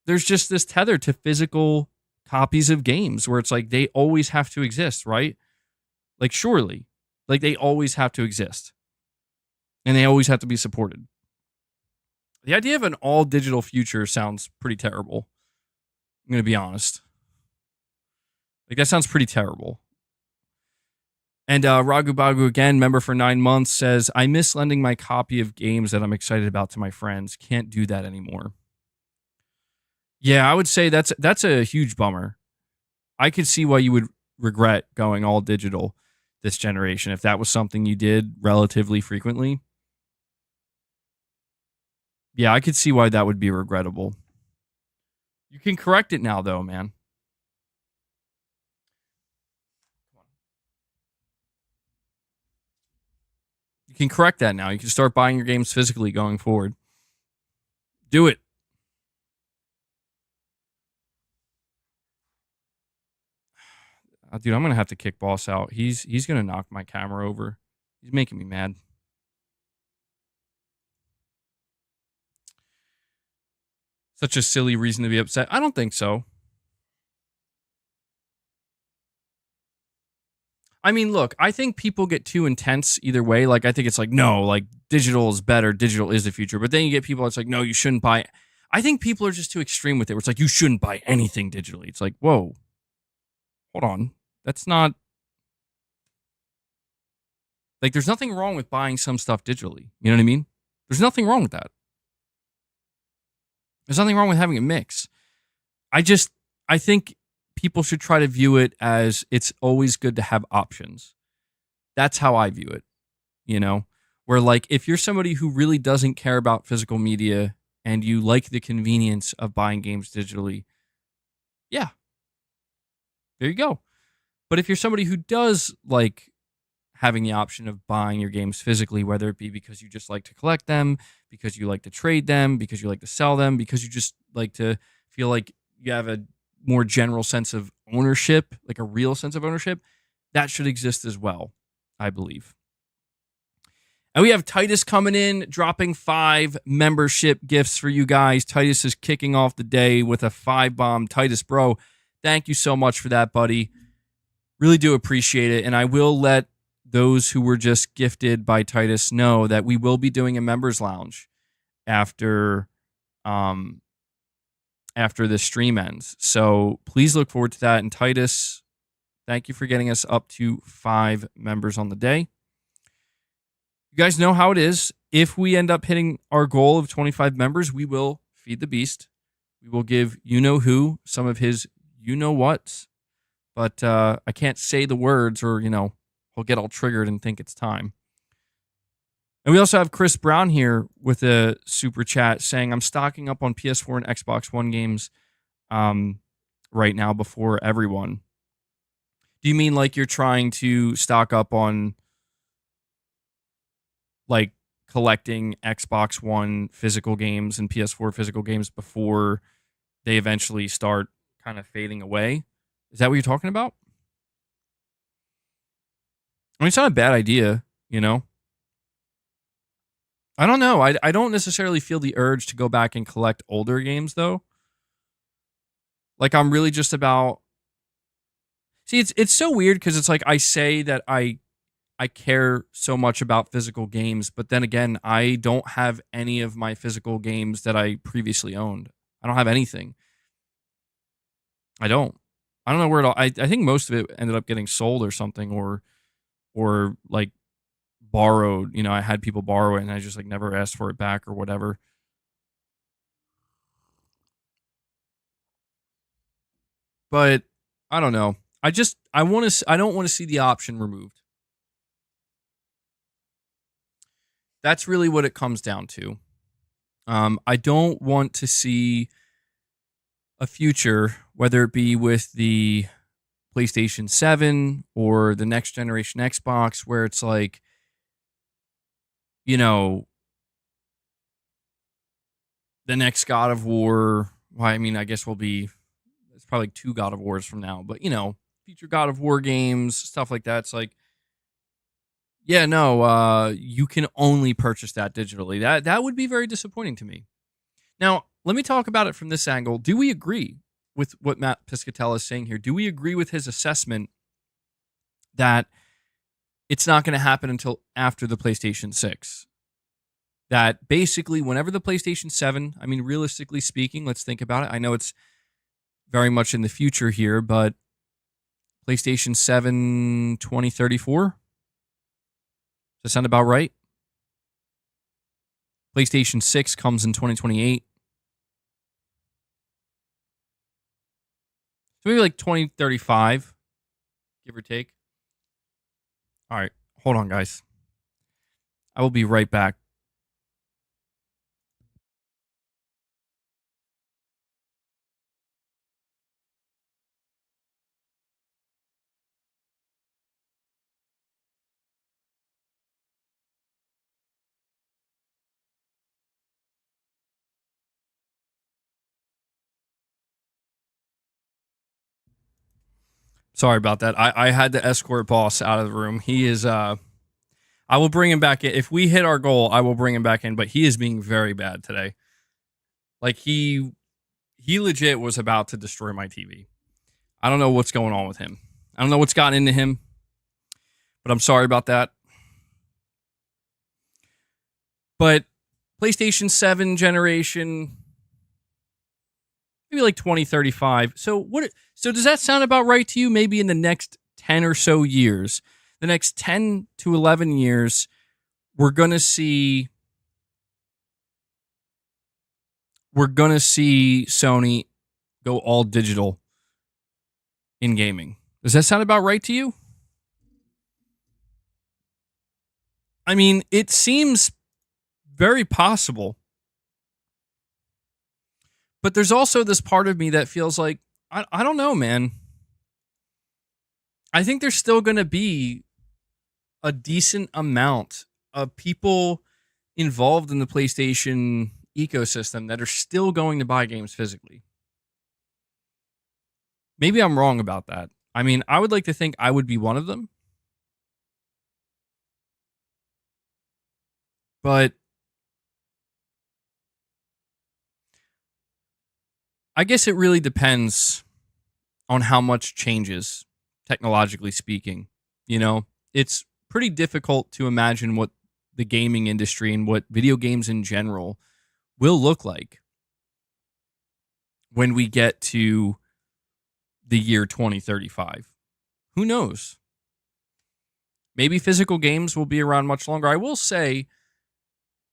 there's just this tether to physical copies of games where it's like they always have to exist, right? Like, surely, like they always have to exist and they always have to be supported. The idea of an all digital future sounds pretty terrible. I'm going to be honest. Like, that sounds pretty terrible. And Ragu Bagu, again, member for 9 months, says, I miss lending my copy of games that I'm excited about to my friends. Can't do that anymore. Yeah, I would say that's a huge bummer. I could see why you would regret going all digital this generation if that was something you did relatively frequently. Yeah, I could see why that would be regrettable. You can correct it now, though, man. You can correct that now. You can start buying your games physically going forward. Do it. Dude, I'm gonna have to kick Boss out. He's gonna knock my camera over. He's making me mad. Such a silly reason to be upset. I don't think so. I mean, look, I think people get too intense either way. Like, I think it's like, no, like digital is better. Digital is the future. But then you get people that's like, no, you shouldn't buy. I think people are just too extreme with it. Where it's like, you shouldn't buy anything digitally. It's like, whoa, hold on. That's not like, there's nothing wrong with buying some stuff digitally. You know what I mean? There's nothing wrong with that. There's nothing wrong with having a mix. I think people should try to view it as it's always good to have options. That's how I view it, you know? Where like if you're somebody who really doesn't care about physical media and you like the convenience of buying games digitally, yeah, there you go. But if you're somebody who does like having the option of buying your games physically, whether it be because you just like to collect them, because you like to trade them, because you like to sell them, because you just like to feel like you have a more general sense of ownership, like a real sense of ownership, that should exist as well, I believe. And we have Titus coming in, dropping 5 membership gifts for you guys. Titus is kicking off the day with a 5-bomb. Titus, bro, thank you so much for that, buddy. Really do appreciate it. And I will let those who were just gifted by Titus know that we will be doing a members lounge after this stream ends. So please look forward to that. And Titus, thank you for getting us up to 5 members on the day. You guys know how it is. If we end up hitting our goal of 25 members, we will feed the beast. We will give you-know-who some of his you-know-whats. But I can't say the words or, he'll get all triggered and think it's time. And we also have Chris Brown here with a super chat saying, I'm stocking up on PS4 and Xbox One games right now before everyone. Do you mean like you're trying to stock up on like collecting Xbox One physical games and PS4 physical games before they eventually start kind of fading away? Is that what you're talking about? I mean, it's not a bad idea, I don't know. I don't necessarily feel the urge to go back and collect older games, though. Like, I'm really just about... See, it's so weird because it's like I say that I care so much about physical games, but then again, I don't have any of my physical games that I previously owned. I don't have anything. I don't know where it all... I think most of it ended up getting sold or something, or like borrowed. I had people borrow it and I just like never asked for it back or whatever. But I don't know. I don't want to see the option removed. That's really what it comes down to. I don't want to see a future, whether it be with the PlayStation 7 or the next generation Xbox, where it's like, you know, the next God of War. Well, I mean, I guess it's probably like 2 God of Wars from now, but future God of War games, stuff like that. It's like, yeah, no, you can only purchase that digitally. That would be very disappointing to me. Now, let me talk about it from this angle. Do we agree with what Matt Piscatella is saying here? Do we agree with his assessment that it's not going to happen until after the PlayStation 6? That basically, whenever the PlayStation 7, I mean, realistically speaking, let's think about it. I know it's very much in the future here, but PlayStation 7 2034? Does that sound about right? PlayStation 6 comes in 2028. So maybe like 2035, give or take. All right, hold on, guys. I will be right back. Sorry about that. I had to escort boss out of the room. He is I will bring him back in. If we hit our goal, I will bring him back in, but he is being very bad today. Like he legit was about to destroy my TV. I don't know what's going on with him. I don't know what's gotten into him, but I'm sorry about that. But PlayStation 7 generation, maybe like 2035. So does that sound about right to you? Maybe in the next 10 or so years, the next 10 to 11 years, we're going to see Sony go all digital in gaming. Does that sound about right to you? I mean, it seems very possible. But there's also this part of me that feels like, I don't know, man. I think there's still going to be a decent amount of people involved in the PlayStation ecosystem that are still going to buy games physically. Maybe I'm wrong about that. I mean, I would like to think I would be one of them. But I guess it really depends on how much changes, technologically speaking. It's pretty difficult to imagine what the gaming industry and what video games in general will look like when we get to the year 2035. Who knows? Maybe physical games will be around much longer. I will say,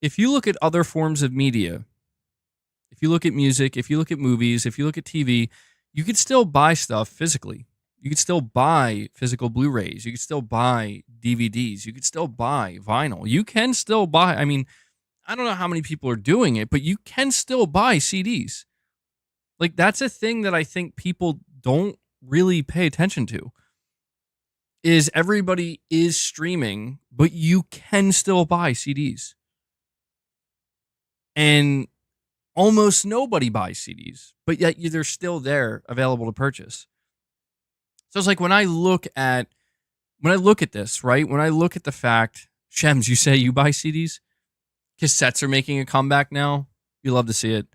if you look at other forms of media, if you look at music, if you look at movies, if you look at TV, you could still buy stuff physically. You could still buy physical Blu-rays. You could still buy DVDs. You could still buy vinyl. You can still buy, I mean, I don't know how many people are doing it, but you can still buy CDs. Like, that's a thing that I think people don't really pay attention to. Is everybody is streaming, but you can still buy CDs. And almost nobody buys CDs, but yet they're still there, available to purchase. So it's like when I look at this, right? When I look at the fact, Shems, you say you buy CDs? Cassettes are making a comeback now. You love to see it.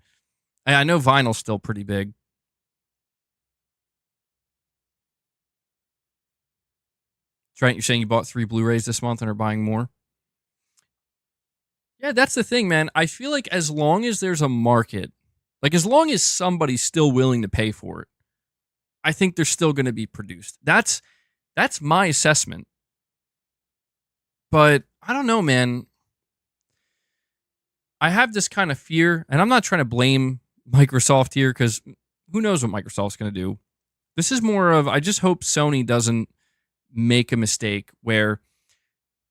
I know vinyl's still pretty big. Trent, you're saying you bought 3 Blu-rays this month and are buying more? Yeah, that's the thing, man. I feel like as long as there's a market, like as long as somebody's still willing to pay for it, I think they're still going to be produced. That's my assessment. But I don't know, man. I have this kind of fear, and I'm not trying to blame Microsoft here because who knows what Microsoft's going to do. This is more of, I just hope Sony doesn't make a mistake where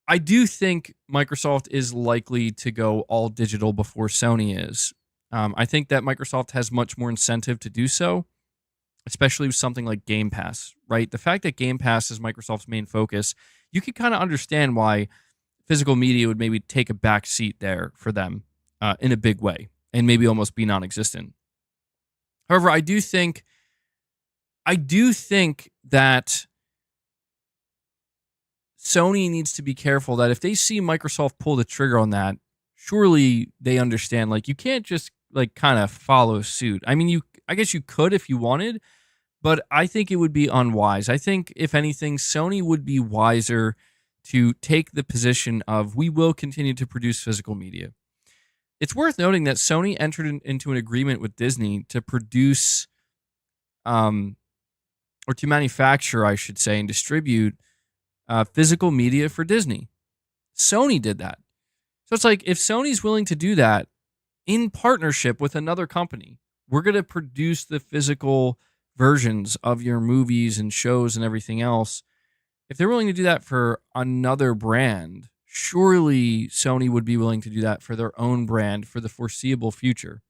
I do think Microsoft is likely to go all digital before Sony is. I think that Microsoft has much more incentive to do so, especially with something like Game Pass, right? The fact that Game Pass is Microsoft's main focus, you can kind of understand why physical media would maybe take a back seat there for them in a big way and maybe almost be non-existent. However, I do think that Sony needs to be careful that if they see Microsoft pull the trigger on that, surely they understand, like, you can't just like kind of follow suit. I mean, I guess you could if you wanted, but I think it would be unwise. I think if anything, Sony would be wiser to take the position of, we will continue to produce physical media. It's worth noting that Sony entered into an agreement with Disney to produce, or to manufacture, I should say, and distribute physical media for Disney. Sony did that. So it's like, if Sony's willing to do that in partnership with another company, we're going to produce the physical versions of your movies and shows and everything else. If they're willing to do that for another brand, surely Sony would be willing to do that for their own brand for the foreseeable future.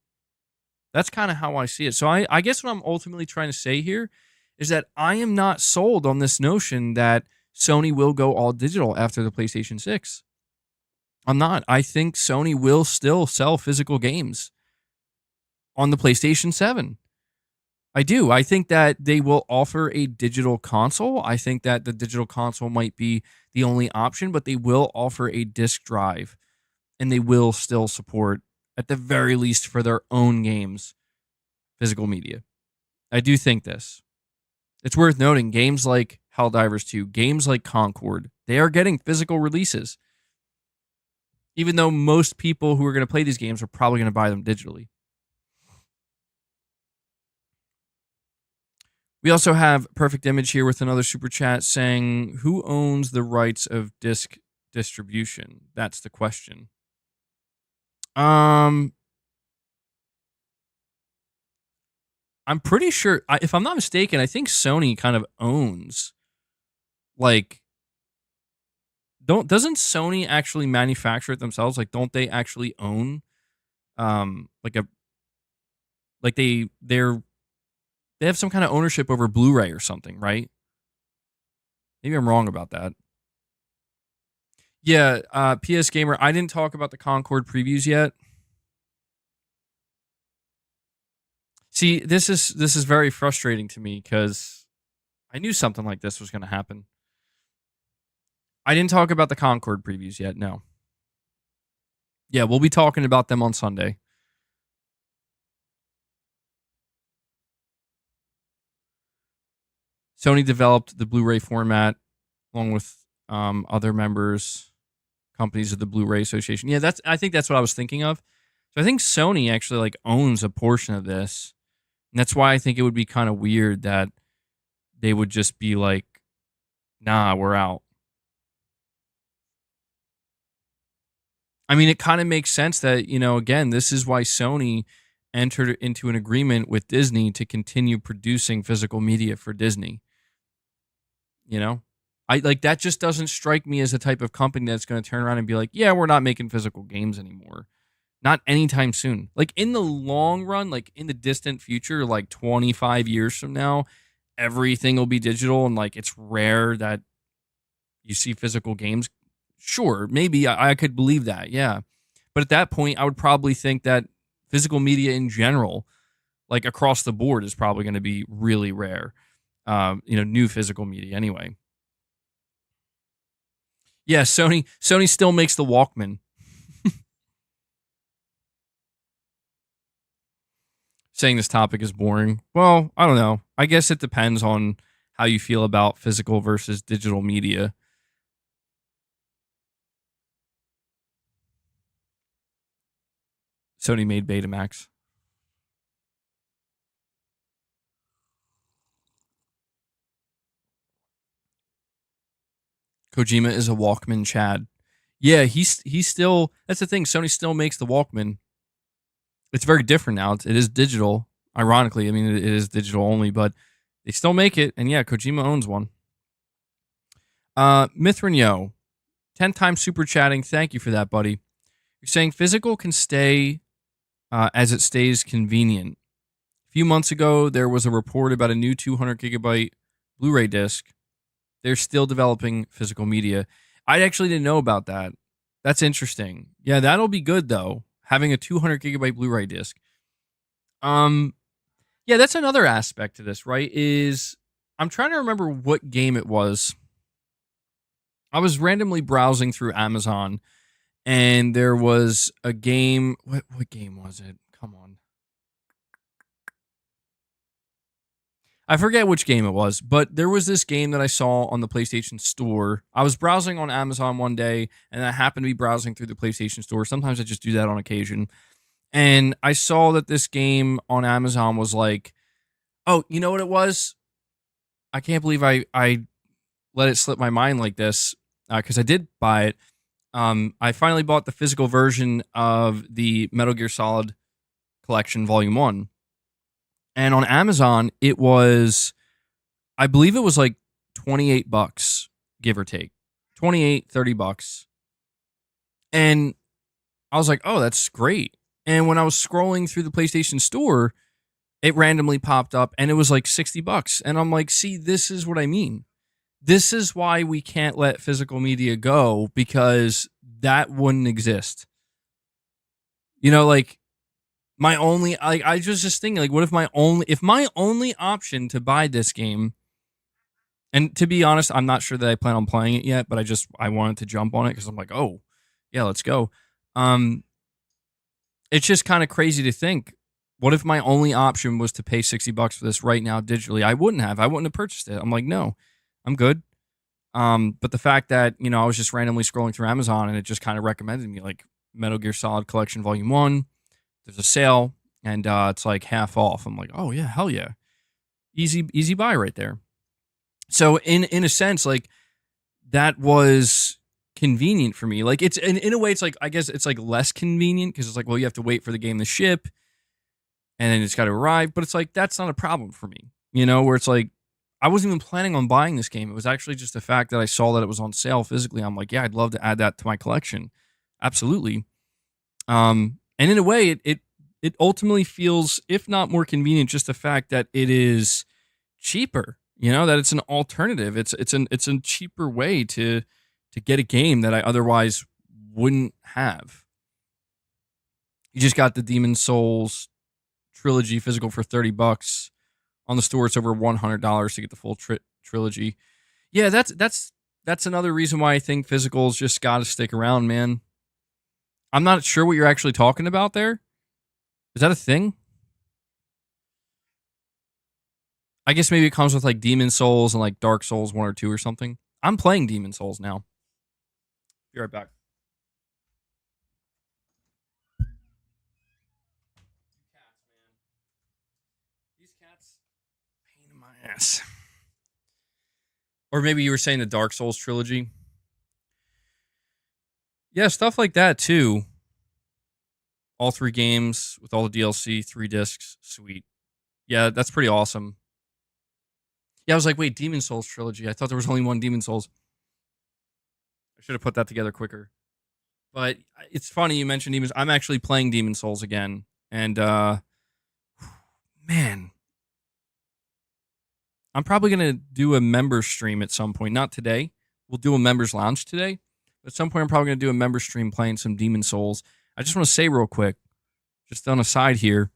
That's kind of how I see it. So I guess what I'm ultimately trying to say here is that I am not sold on this notion that Sony will go all digital after the PlayStation 6. I'm not. I think Sony will still sell physical games on the PlayStation 7. I do. I think that they will offer a digital console. I think that the digital console might be the only option, but they will offer a disc drive, and they will still support, at the very least for their own games, physical media. I do think this. It's worth noting, games like Helldivers 2, games like Concord, they are getting physical releases, even though most people who are going to play these games are probably going to buy them digitally. We also have Perfect Image here with another super chat saying, who owns the rights of disc distribution? That's the question. I'm pretty sure, if I'm not mistaken, I think Sony kind of owns, like, doesn't Sony actually manufacture it themselves? Like, don't they actually own, they have some kind of ownership over Blu-ray or something, right? Maybe I'm wrong about that. Yeah, PS Gamer, I didn't talk about the Concord previews yet. See, this is very frustrating to me because I knew something like this was going to happen. I didn't talk about the Concord previews yet, no. Yeah, we'll be talking about them on Sunday. Sony developed the Blu-ray format along with other companies of the Blu-ray Association. Yeah, I think that's what I was thinking of. So I think Sony actually like owns a portion of this. And that's why I think it would be kind of weird that they would just be like, nah, we're out. I mean, it kind of makes sense that, again, this is why Sony entered into an agreement with Disney to continue producing physical media for Disney. That just doesn't strike me as a type of company that's going to turn around and be like, yeah, we're not making physical games anymore. Not anytime soon. Like, in the long run, like in the distant future, like 25 years from now, everything will be digital, and like it's rare that you see physical games. Sure, maybe I could believe that, yeah. But at that point, I would probably think that physical media in general, like across the board, is probably going to be really rare. New physical media anyway. Yeah, Sony still makes the Walkman. Saying this topic is boring. Well, I don't know. I guess it depends on how you feel about physical versus digital media. Sony made Betamax. Kojima is a Walkman Chad. Yeah, he's still, that's the thing, Sony still makes the Walkman. It's very different now. It is digital. Ironically, I mean, it is digital only, but they still make it, and yeah, Kojima owns one. Mithrin Yo, 10 times super chatting. Thank you for that, buddy. You're saying physical can stay as it stays convenient. A few months ago, there was a report about a new 200 gigabyte Blu-ray disc. They're still developing physical media. I actually didn't know about that. That's interesting. Yeah, that'll be good though. Having a 200 gigabyte Blu-ray disc. Yeah, that's another aspect to this, right? Is I'm trying to remember what game it was. I was randomly browsing through Amazon, and there was a game. What game was it? Come on. I forget which game it was, but there was this game that I saw on the PlayStation Store. I was browsing on Amazon one day, and I happened to be browsing through the PlayStation Store. Sometimes I just do that on occasion. And I saw that this game on Amazon was like, oh, you know what it was? I can't believe I let it slip my mind like this, because I did buy it. I finally bought the physical version of the Metal Gear Solid Collection Volume 1. And on Amazon, it was, I believe it was like $28, give or take. 28, $30. And I was like, oh, that's great. And when I was scrolling through the PlayStation Store, it randomly popped up and it was like $60. And I'm like, see, this is what I mean. This is why we can't let physical media go, because that wouldn't exist. You know, like, my only, like, I was just thinking, like, what if my only option to buy this game, and to be honest, I'm not sure that I plan on playing it yet, but I wanted to jump on it because I'm like, oh, yeah, let's go. It's just kind of crazy to think, what if my only option was to pay $60 for this right now digitally? I wouldn't have purchased it. I'm like, no, I'm good. But the fact that, you know, I was just randomly scrolling through Amazon and it just kind of recommended me like Metal Gear Solid Collection Volume 1. There's a sale and it's like half off. I'm like, oh yeah, hell yeah. Easy buy right there. So in a sense, like, that was convenient for me. Like, it's in a way, it's like, I guess it's like less convenient because it's like, well, you have to wait for the game to ship and then it's got to arrive. But it's like, that's not a problem for me, you know, where it's like, I wasn't even planning on buying this game. It was actually just the fact that I saw that it was on sale physically. I'm like, yeah, I'd love to add that to my collection. Absolutely. And in a way, it ultimately feels, if not more convenient, just the fact that it is cheaper. You know, that it's an alternative. It's a cheaper way to get a game that I otherwise wouldn't have. You just got the Demon Souls trilogy physical for $30. On the store, it's over $100 to get the full trilogy. Yeah, that's another reason why I think physicals just got to stick around, man. I'm not sure what you're actually talking about there. Is that a thing? I guess maybe it comes with like Demon Souls and like Dark Souls 1 or 2 or something. I'm playing Demon Souls now. Be right back. Cats, man. These cats, pain in my ass. Or maybe you were saying the Dark Souls trilogy. Yeah, stuff like that too. All 3 games with all the DLC, 3 discs, sweet. Yeah, that's pretty awesome. Yeah, I was like, wait, Demon Souls trilogy. I thought there was only one Demon Souls. I should have put that together quicker. But it's funny you mentioned Demons. I'm actually playing Demon Souls again. And, man. I'm probably going to do a member stream at some point. Not today. We'll do a members lounge today. But at some point, I'm probably going to do a member stream playing some Demon Souls. I just want to say real quick, just on a side here,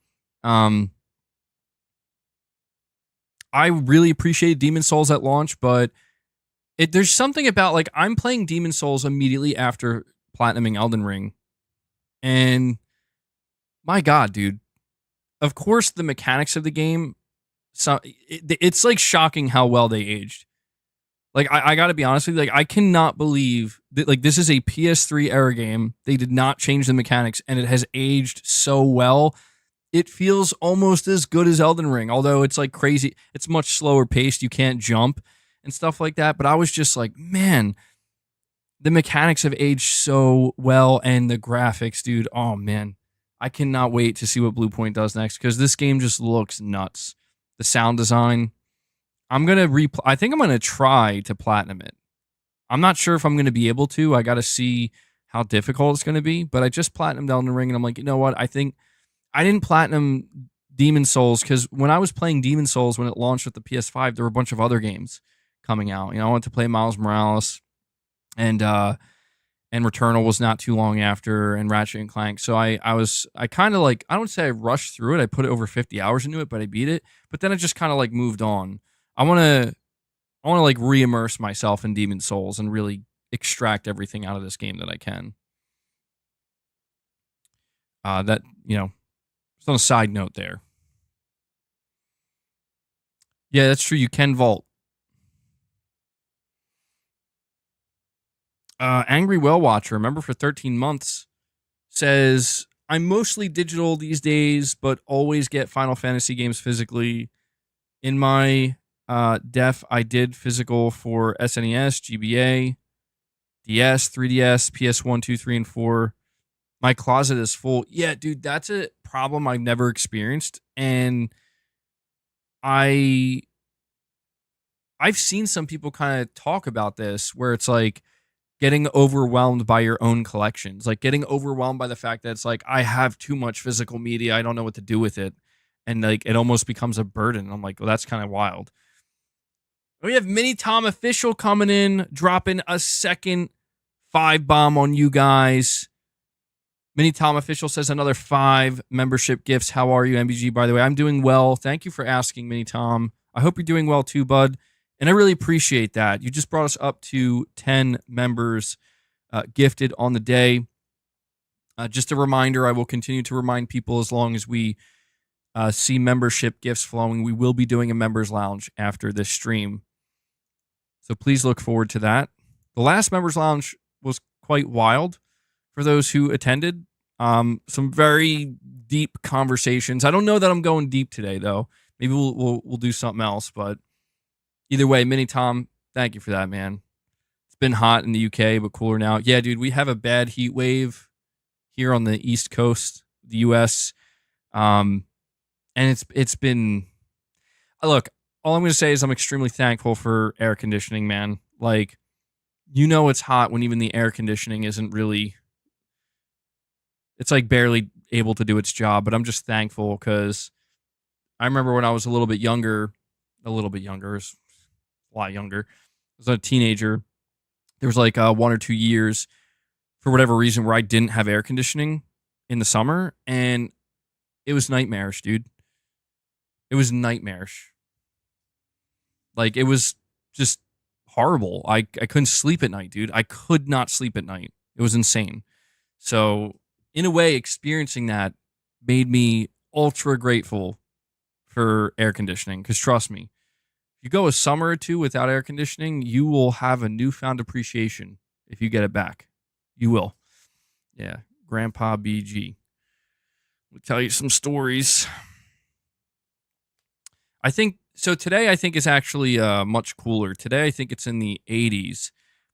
I really appreciated Demon Souls at launch, but there's something about, like, I'm playing Demon Souls immediately after platinuming Elden Ring. And my God, dude. Of course, the mechanics of the game, so it's like shocking how well they aged. Like, I got to be honest with you, like, I cannot believe that, like, this is a PS3 era game. They did not change the mechanics, and it has aged so well. It feels almost as good as Elden Ring, although it's like crazy. It's much slower paced. You can't jump and stuff like that. But I was just like, man, the mechanics have aged so well, and the graphics, dude. Oh man, I cannot wait to see what Blue Point does next, because this game just looks nuts. The sound design. I think I'm gonna try to platinum it. I'm not sure if I'm gonna be able to. I got to see how difficult it's gonna be. But I just platinumed Elden Ring, and I'm like, you know what? I think I didn't platinum Demon Souls because when I was playing Demon Souls when it launched with the PS5, there were a bunch of other games coming out. You know, I wanted to play Miles Morales, and Returnal was not too long after, and Ratchet and Clank. So I kind of like, I don't say I rushed through it. I put over 50 hours into it, but I beat it. But then I just kind of like moved on. I want to like re-immerse myself in Demon Souls and really extract everything out of this game that I can. That, you know, just on a side note there. Yeah, that's true. You can vault. Angry Whale Watcher, remember for 13 months, says, I'm mostly digital these days, but always get Final Fantasy games physically. In my def, I did physical for SNES, GBA, DS, 3DS, PS1, 2, 3, and 4. My closet is full. Yeah, dude, that's a problem I've never experienced. And I've seen some people kind of talk about this where it's like getting overwhelmed by your own collections, like getting overwhelmed by the fact that it's like, I have too much physical media. I don't know what to do with it. And like, it almost becomes a burden. I'm like, well, that's kind of wild. We have Mini Tom Official coming in, dropping a second 5-bomb on you guys. Mini Tom Official says another 5 membership gifts. How are you, MBG? By the way, I'm doing well. Thank you for asking, Mini Tom. I hope you're doing well too, bud. And I really appreciate that. You just brought us up to 10 members gifted on the day. Just a reminder, I will continue to remind people as long as we see membership gifts flowing. We will be doing a members lounge after this stream. So please look forward to that. The last members lounge was quite wild for those who attended. Some very deep conversations. I don't know that I'm going deep today, though. Maybe we'll do something else, but either way, Mini Tom, thank you for that, man. It's been hot in the UK, but cooler now. Yeah, dude, we have a bad heat wave here on the East Coast, the US. And it's been, look, all I'm going to say is I'm extremely thankful for air conditioning, man. Like, you know, it's hot when even the air conditioning isn't really, it's like barely able to do its job, but I'm just thankful because I remember when I was a little bit younger, a lot younger. I was a teenager. There was like 1 or 2 years, for whatever reason, where I didn't have air conditioning in the summer, and it was nightmarish, dude. It was nightmarish. Like, it was just horrible. I couldn't sleep at night, dude. I could not sleep at night. It was insane. So, in a way, experiencing that made me ultra grateful for air conditioning, because trust me, you go a summer or two without air conditioning, you will have a newfound appreciation if you get it back. You will. Yeah. Grandpa BG. We'll tell you some stories. I think, so today I think is actually much cooler. Today I think it's in the 80s,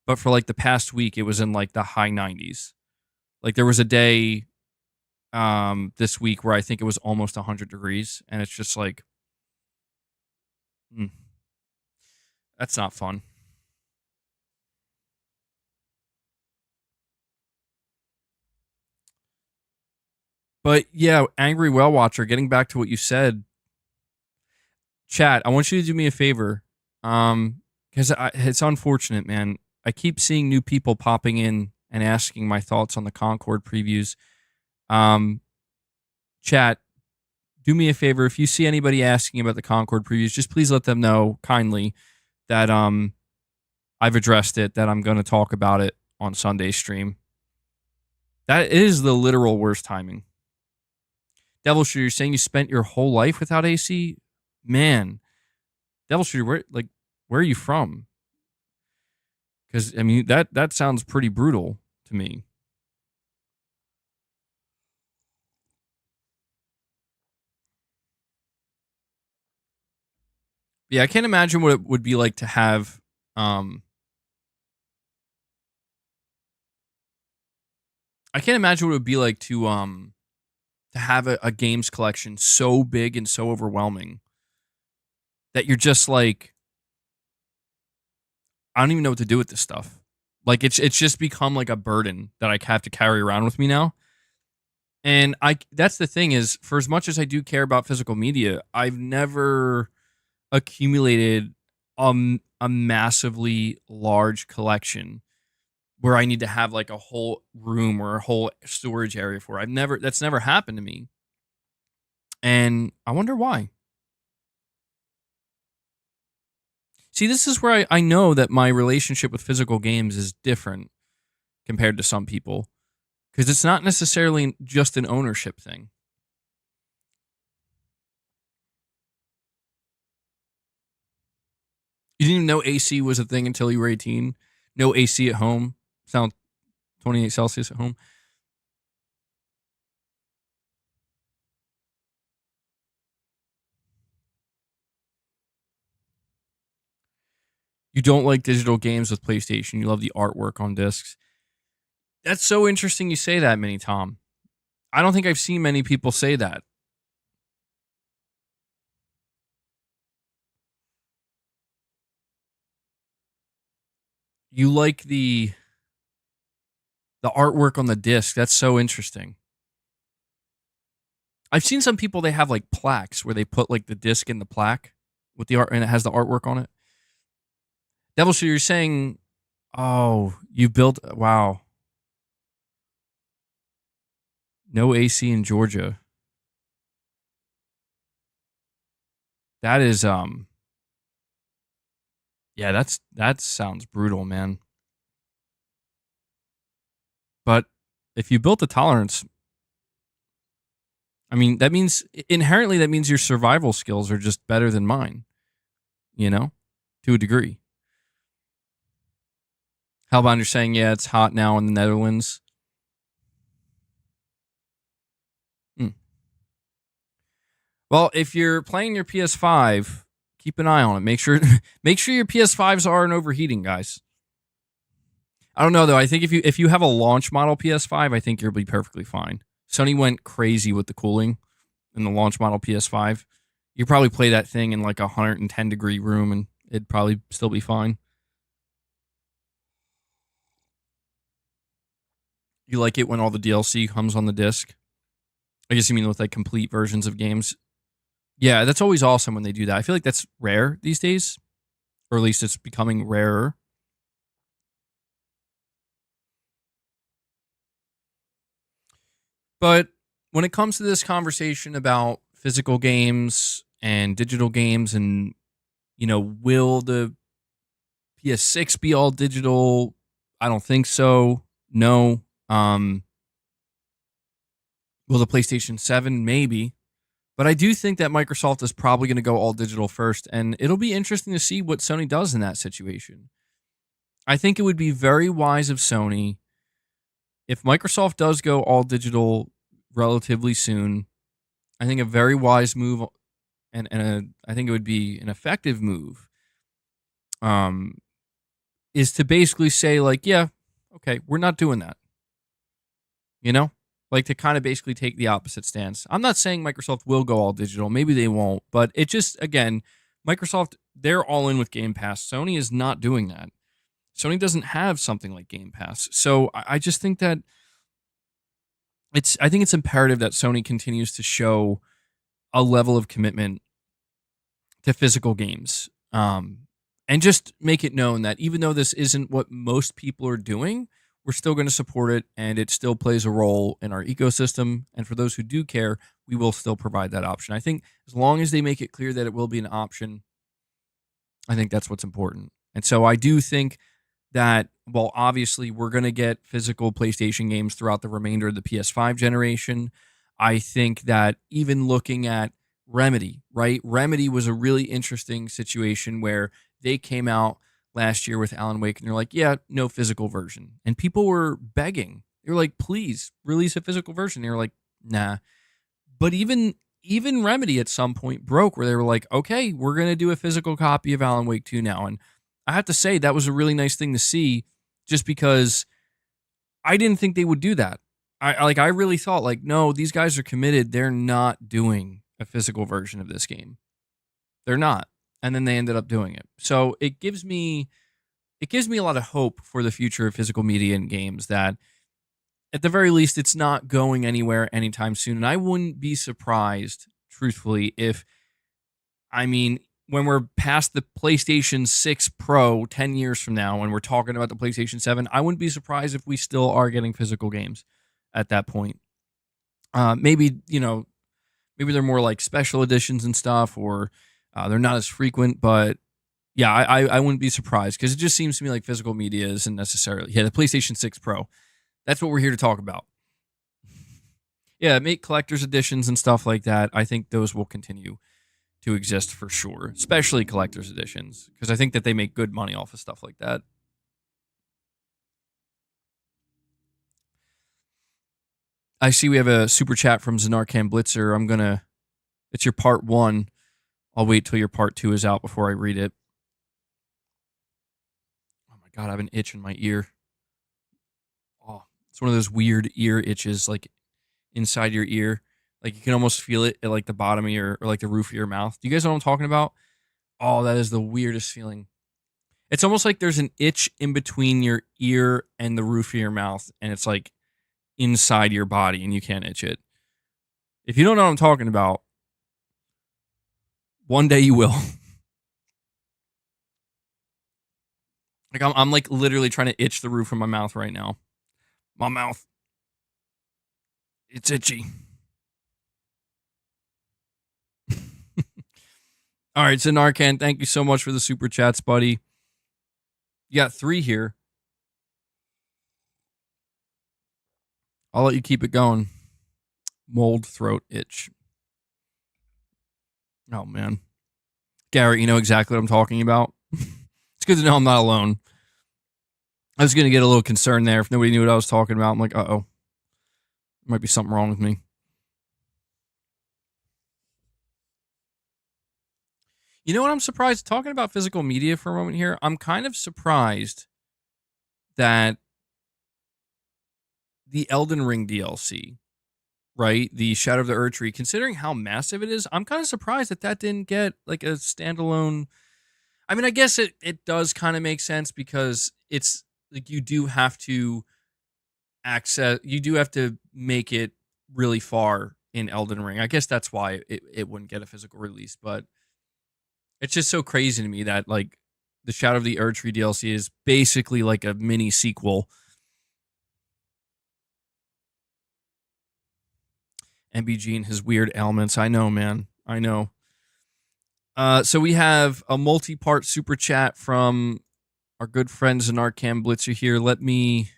but for like the past week, it was in like the high 90s. Like there was a day this week where I think it was almost 100 degrees, and it's just like, that's not fun. But yeah, Angry Whale Watcher, getting back to what you said, chat, I want you to do me a favor, because it's unfortunate, man. I keep seeing new people popping in and asking my thoughts on the Concord previews. Chat, do me a favor. If you see anybody asking about the Concord previews, just please let them know kindly that I've addressed it, that I'm going to talk about it on Sunday's stream. That is the literal worst timing. Devil Shooter, you're saying you spent your whole life without AC? Man, Devil Shooter, where are you from? Because, I mean, that sounds pretty brutal to me. Yeah, I can't imagine what it would be like to have, I can't imagine what it would be like to have a games collection so big and so overwhelming that you're just like, I don't even know what to do with this stuff. Like it's just become like a burden that I have to carry around with me now. And that's the thing is, for as much as I do care about physical media, I've never accumulated a massively large collection where I need to have like a whole room or a whole storage area for. That's never happened to me. And I wonder why. See, this is where I know that my relationship with physical games is different compared to some people, because it's not necessarily just an ownership thing. You didn't even know AC was a thing until you were 18. No AC at home. Sound 28 Celsius at home. You don't like digital games with PlayStation. You love the artwork on discs. That's so interesting you say that, Mini Tom. I don't think I've seen many people say that. You like the artwork on the disc. That's so interesting. I've seen some people, they have like plaques where they put like the disc in the plaque with the art and it has the artwork on it. Devil, so you're saying, oh, you built, wow, no AC in Georgia. That is, yeah, that sounds brutal, man. But if you built a tolerance, I mean, that means inherently that means your survival skills are just better than mine, you know, to a degree. How about you're saying, yeah, it's hot now in the Netherlands? Hmm. Well, if you're playing your PS5, keep an eye on it. Make sure make sure your PS5s aren't overheating, guys. I don't know though. I think if you have a launch model PS5, I think you'll be perfectly fine. Sony went crazy with the cooling in the launch model PS5. You probably play that thing in like a 110-degree room and it'd probably still be fine. You like it when all the DLC comes on the disc? I guess you mean with like complete versions of games. Yeah, that's always awesome when they do that. I feel like that's rare these days, or at least it's becoming rarer. But when it comes to this conversation about physical games and digital games and, will the PS6 be all digital? I don't think so. No. Will the PlayStation 7? Maybe. But I do think that Microsoft is probably going to go all digital first, and it'll be interesting to see what Sony does in that situation. I think it would be very wise of Sony if Microsoft does go all digital relatively soon. I think a very wise move, and I think it would be an effective move, um, is to basically say like, yeah, okay, we're not doing that. You know, like to kind of basically take the opposite stance. I'm not saying Microsoft will go all digital. Maybe they won't, but it just again, Microsoft, they're all in with Game Pass. Sony is not doing that. Sony doesn't have something like Game Pass. So I just think that I think it's imperative that Sony continues to show a level of commitment to physical games. And just make it known that even though this isn't what most people are doing, we're still going to support it and it still plays a role in our ecosystem. And for those who do care, we will still provide that option. I think as long as they make it clear that it will be an option, I think that's what's important. And so I do think that, well, obviously we're going to get physical PlayStation games throughout the remainder of the PS5 generation. I think that even looking at Remedy, right? Remedy was a really interesting situation where they came out last year with Alan Wake and they're like, yeah, no physical version. And people were begging. They were like, please release a physical version. They were like, nah. But even Remedy at some point broke where they were like, okay, we're going to do a physical copy of Alan Wake 2 now. And I have to say that was a really nice thing to see just because I didn't think they would do that. I really thought like, no, these guys are committed. They're not doing a physical version of this game. They're not. And then they ended up doing it. So it gives me a lot of hope for the future of physical media and games that at the very least, it's not going anywhere anytime soon. And I wouldn't be surprised, truthfully, if, I mean, when we're past the PlayStation 6 Pro 10 years from now, when we're talking about the PlayStation 7, I wouldn't be surprised if we still are getting physical games at that point. Maybe, maybe they're more like special editions and stuff, or they're not as frequent, but yeah, I wouldn't be surprised because it just seems to me like physical media isn't necessarily. Yeah, the PlayStation 6 Pro. That's what we're here to talk about. Yeah, make collector's editions and stuff like that. I think those will continue to exist for sure, especially collector's editions, because I think that they make good money off of stuff like that. I see we have a super chat from Zanarkhan Blitzer. It's your part 1. I'll wait till your part 2 is out before I read it. Oh my God, I have an itch in my ear. Oh, it's one of those weird ear itches, like inside your ear. Like you can almost feel it at like the bottom of your, or like the roof of your mouth. Do you guys know what I'm talking about? Oh, that is the weirdest feeling. It's almost like there's an itch in between your ear and the roof of your mouth, and it's like inside your body, and you can't itch it. If you don't know what I'm talking about, one day you will. Like I'm like literally trying to itch the roof of my mouth right now. My mouth. It's itchy. All right, so Narcan, thank you so much for the super chats, buddy. You got 3 here. I'll let you keep it going. Mold throat itch. Oh, man. Garrett, you know exactly what I'm talking about. It's good to know I'm not alone. I was going to get a little concerned there if nobody knew what I was talking about. I'm like, uh-oh. Might be something wrong with me. You know what I'm surprised? Talking about physical media for a moment here, I'm kind of surprised that the Elden Ring DLC, right? The Shadow of the Erdtree, considering how massive it is, I'm kind of surprised that didn't get like a standalone. I mean, I guess it does kind of make sense because it's like you do have to make it really far in Elden Ring. I guess that's why it wouldn't get a physical release, but it's just so crazy to me that like the Shadow of the Erdtree DLC is basically like a mini sequel. MBG and his weird ailments. I know, man. I know. So we have a multi-part super chat from our good friend Zanarkhan Blitzer here. Let me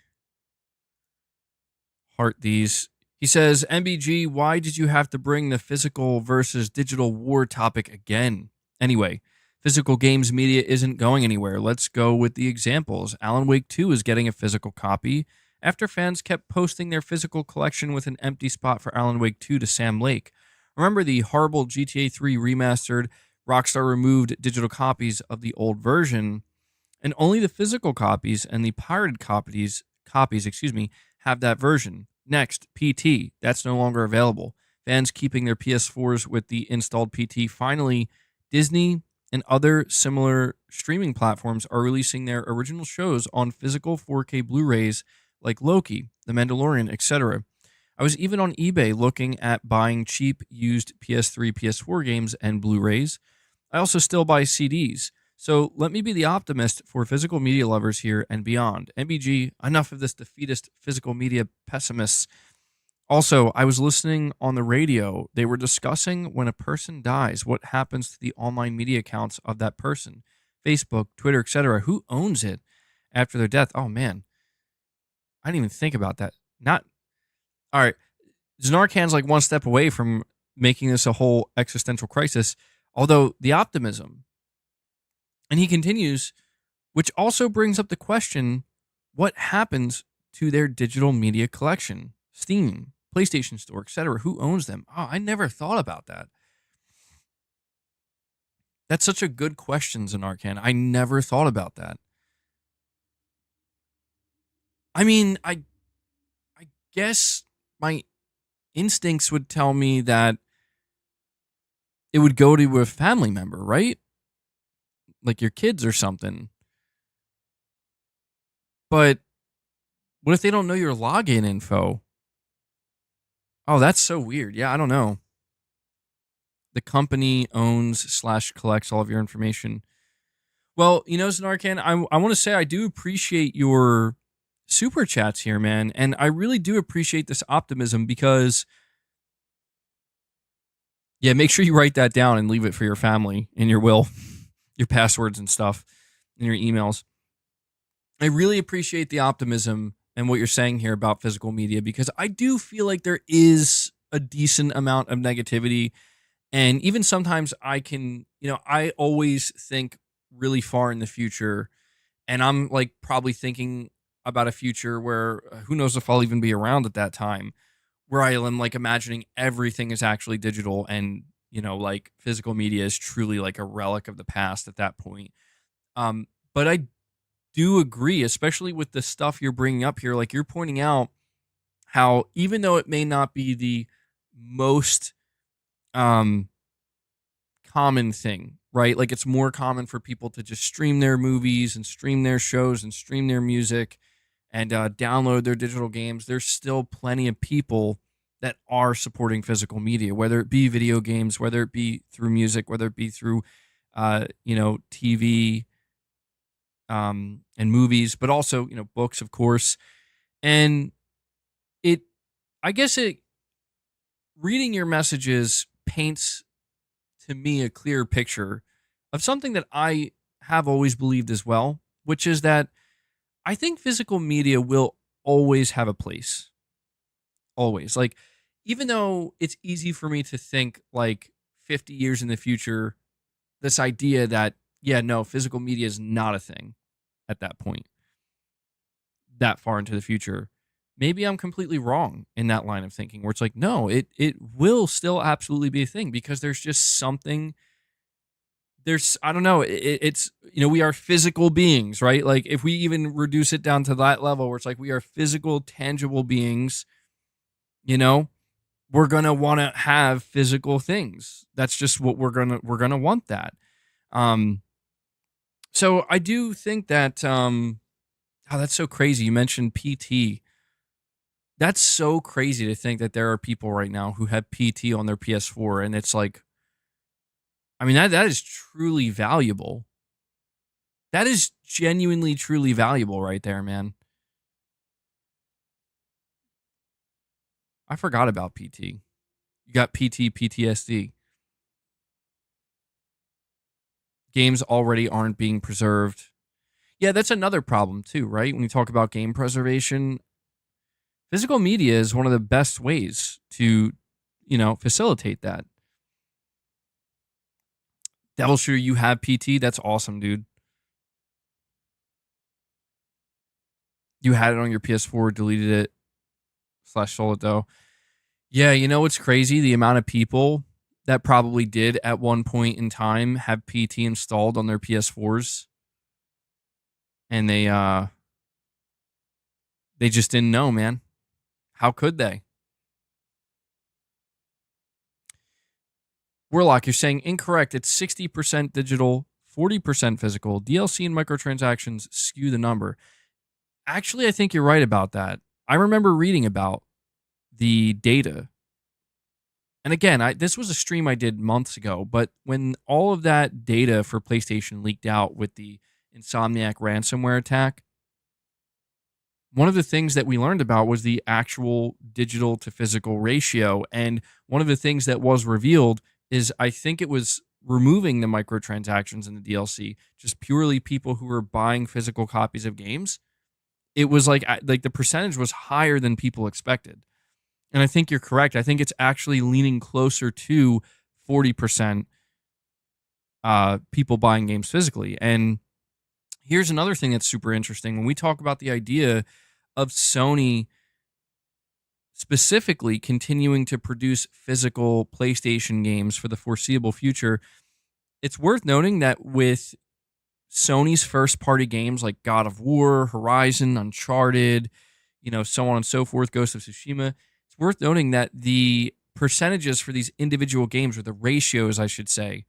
heart these. He says, MBG, why did you have to bring the physical versus digital war topic again? Anyway, physical games media isn't going anywhere. Let's go with the examples. Alan Wake 2 is getting a physical copy after fans kept posting their physical collection with an empty spot for Alan Wake 2 to Sam Lake. Remember the horrible GTA 3 remastered? Rockstar removed digital copies of the old version, and only the physical copies and the pirated copies, have that version. Next, PT. That's no longer available. Fans keeping their PS4s with the installed PT. Finally, Disney and other similar streaming platforms are releasing their original shows on physical 4K Blu-rays like Loki, The Mandalorian, etc. I was even on eBay looking at buying cheap used PS3, PS4 games and Blu-rays. I also still buy CDs. So let me be the optimist for physical media lovers here and beyond. MBG, enough of this defeatist physical media pessimists. Also, I was listening on the radio. They were discussing when a person dies, what happens to the online media accounts of that person? Facebook, Twitter, etc. Who owns it after their death? Oh, man. I didn't even think about that. All right. Zanarkhan's like one step away from making this a whole existential crisis, although the optimism. And he continues, which also brings up the question, what happens to their digital media collection? Steam, PlayStation Store, etc. Who owns them? Oh, I never thought about that. That's such a good question, Zanarkhan. I never thought about that. I mean, I guess my instincts would tell me that it would go to a family member, right? Like your kids or something. But What if they don't know your login info? Oh, that's so weird. Yeah, I don't know. The company owns slash collects all of your information. Well, Zanarkand, I want to say I do appreciate your super chats here, man. And I really do appreciate this optimism because, yeah, make sure you write that down and leave it for your family in your will, your passwords and stuff, and your emails. I really appreciate the optimism and what you're saying here about physical media because I do feel like there is a decent amount of negativity. And even sometimes I can, I always think really far in the future. And I'm like probably thinking about a future where who knows if I'll even be around at that time, where I am like imagining everything is actually digital and, like physical media is truly like a relic of the past at that point. But I do agree, especially with the stuff you're bringing up here. Like you're pointing out how even though it may not be the most common thing, right? Like it's more common for people to just stream their movies and stream their shows and stream their music and download their digital games. There's still plenty of people that are supporting physical media, whether it be video games, whether it be through music, whether it be through, TV and movies, but also, books, of course. And it, I guess reading your messages paints to me a clear picture of something that I have always believed as well, which is that I think physical media will always have a place. Always. Like, even though it's easy for me to think like 50 years in the future, this idea that, yeah, no, physical media is not a thing at that point, that far into the future. Maybe I'm completely wrong in that line of thinking where it's like, no, it will still absolutely be a thing because there's just something I don't know, it's we are physical beings, right? Like if we even reduce it down to that level where it's like we are physical tangible beings, we're going to want to have physical things. That's just what we're going to want that. So I do think that oh, that's so crazy. You mentioned PT. That's so crazy to think that there are people right now who have PT on their PS4 and it's like, I mean, that is truly valuable. That is genuinely, truly valuable right there, man. I forgot about PT. You got PTSD. Games already aren't being preserved. Yeah, that's another problem too, right? When you talk about game preservation, physical media is one of the best ways to, facilitate that. Devil Shooter, you have PT. That's awesome, dude. You had it on your PS4, deleted it, / sold it though. Yeah, what's crazy? The amount of people that probably did at one point in time have PT installed on their PS4s, and they just didn't know, man. How could they? Warlock, you're saying incorrect. It's 60% digital, 40% physical. DLC and microtransactions skew the number. Actually, I think you're right about that. I remember reading about the data. And again, this was a stream I did months ago, but when all of that data for PlayStation leaked out with the Insomniac ransomware attack, one of the things that we learned about was the actual digital to physical ratio. And one of the things that was revealed is I think it was removing the microtransactions in the DLC, just purely people who were buying physical copies of games. It was like the percentage was higher than people expected. And I think you're correct. I think it's actually leaning closer to 40% people buying games physically. And here's another thing that's super interesting. When we talk about the idea of Sony specifically continuing to produce physical PlayStation games for the foreseeable future, it's worth noting that with Sony's first party games like God of War, Horizon, Uncharted, so on and so forth, Ghost of Tsushima, it's worth noting that the percentages for these individual games, or the ratios, I should say,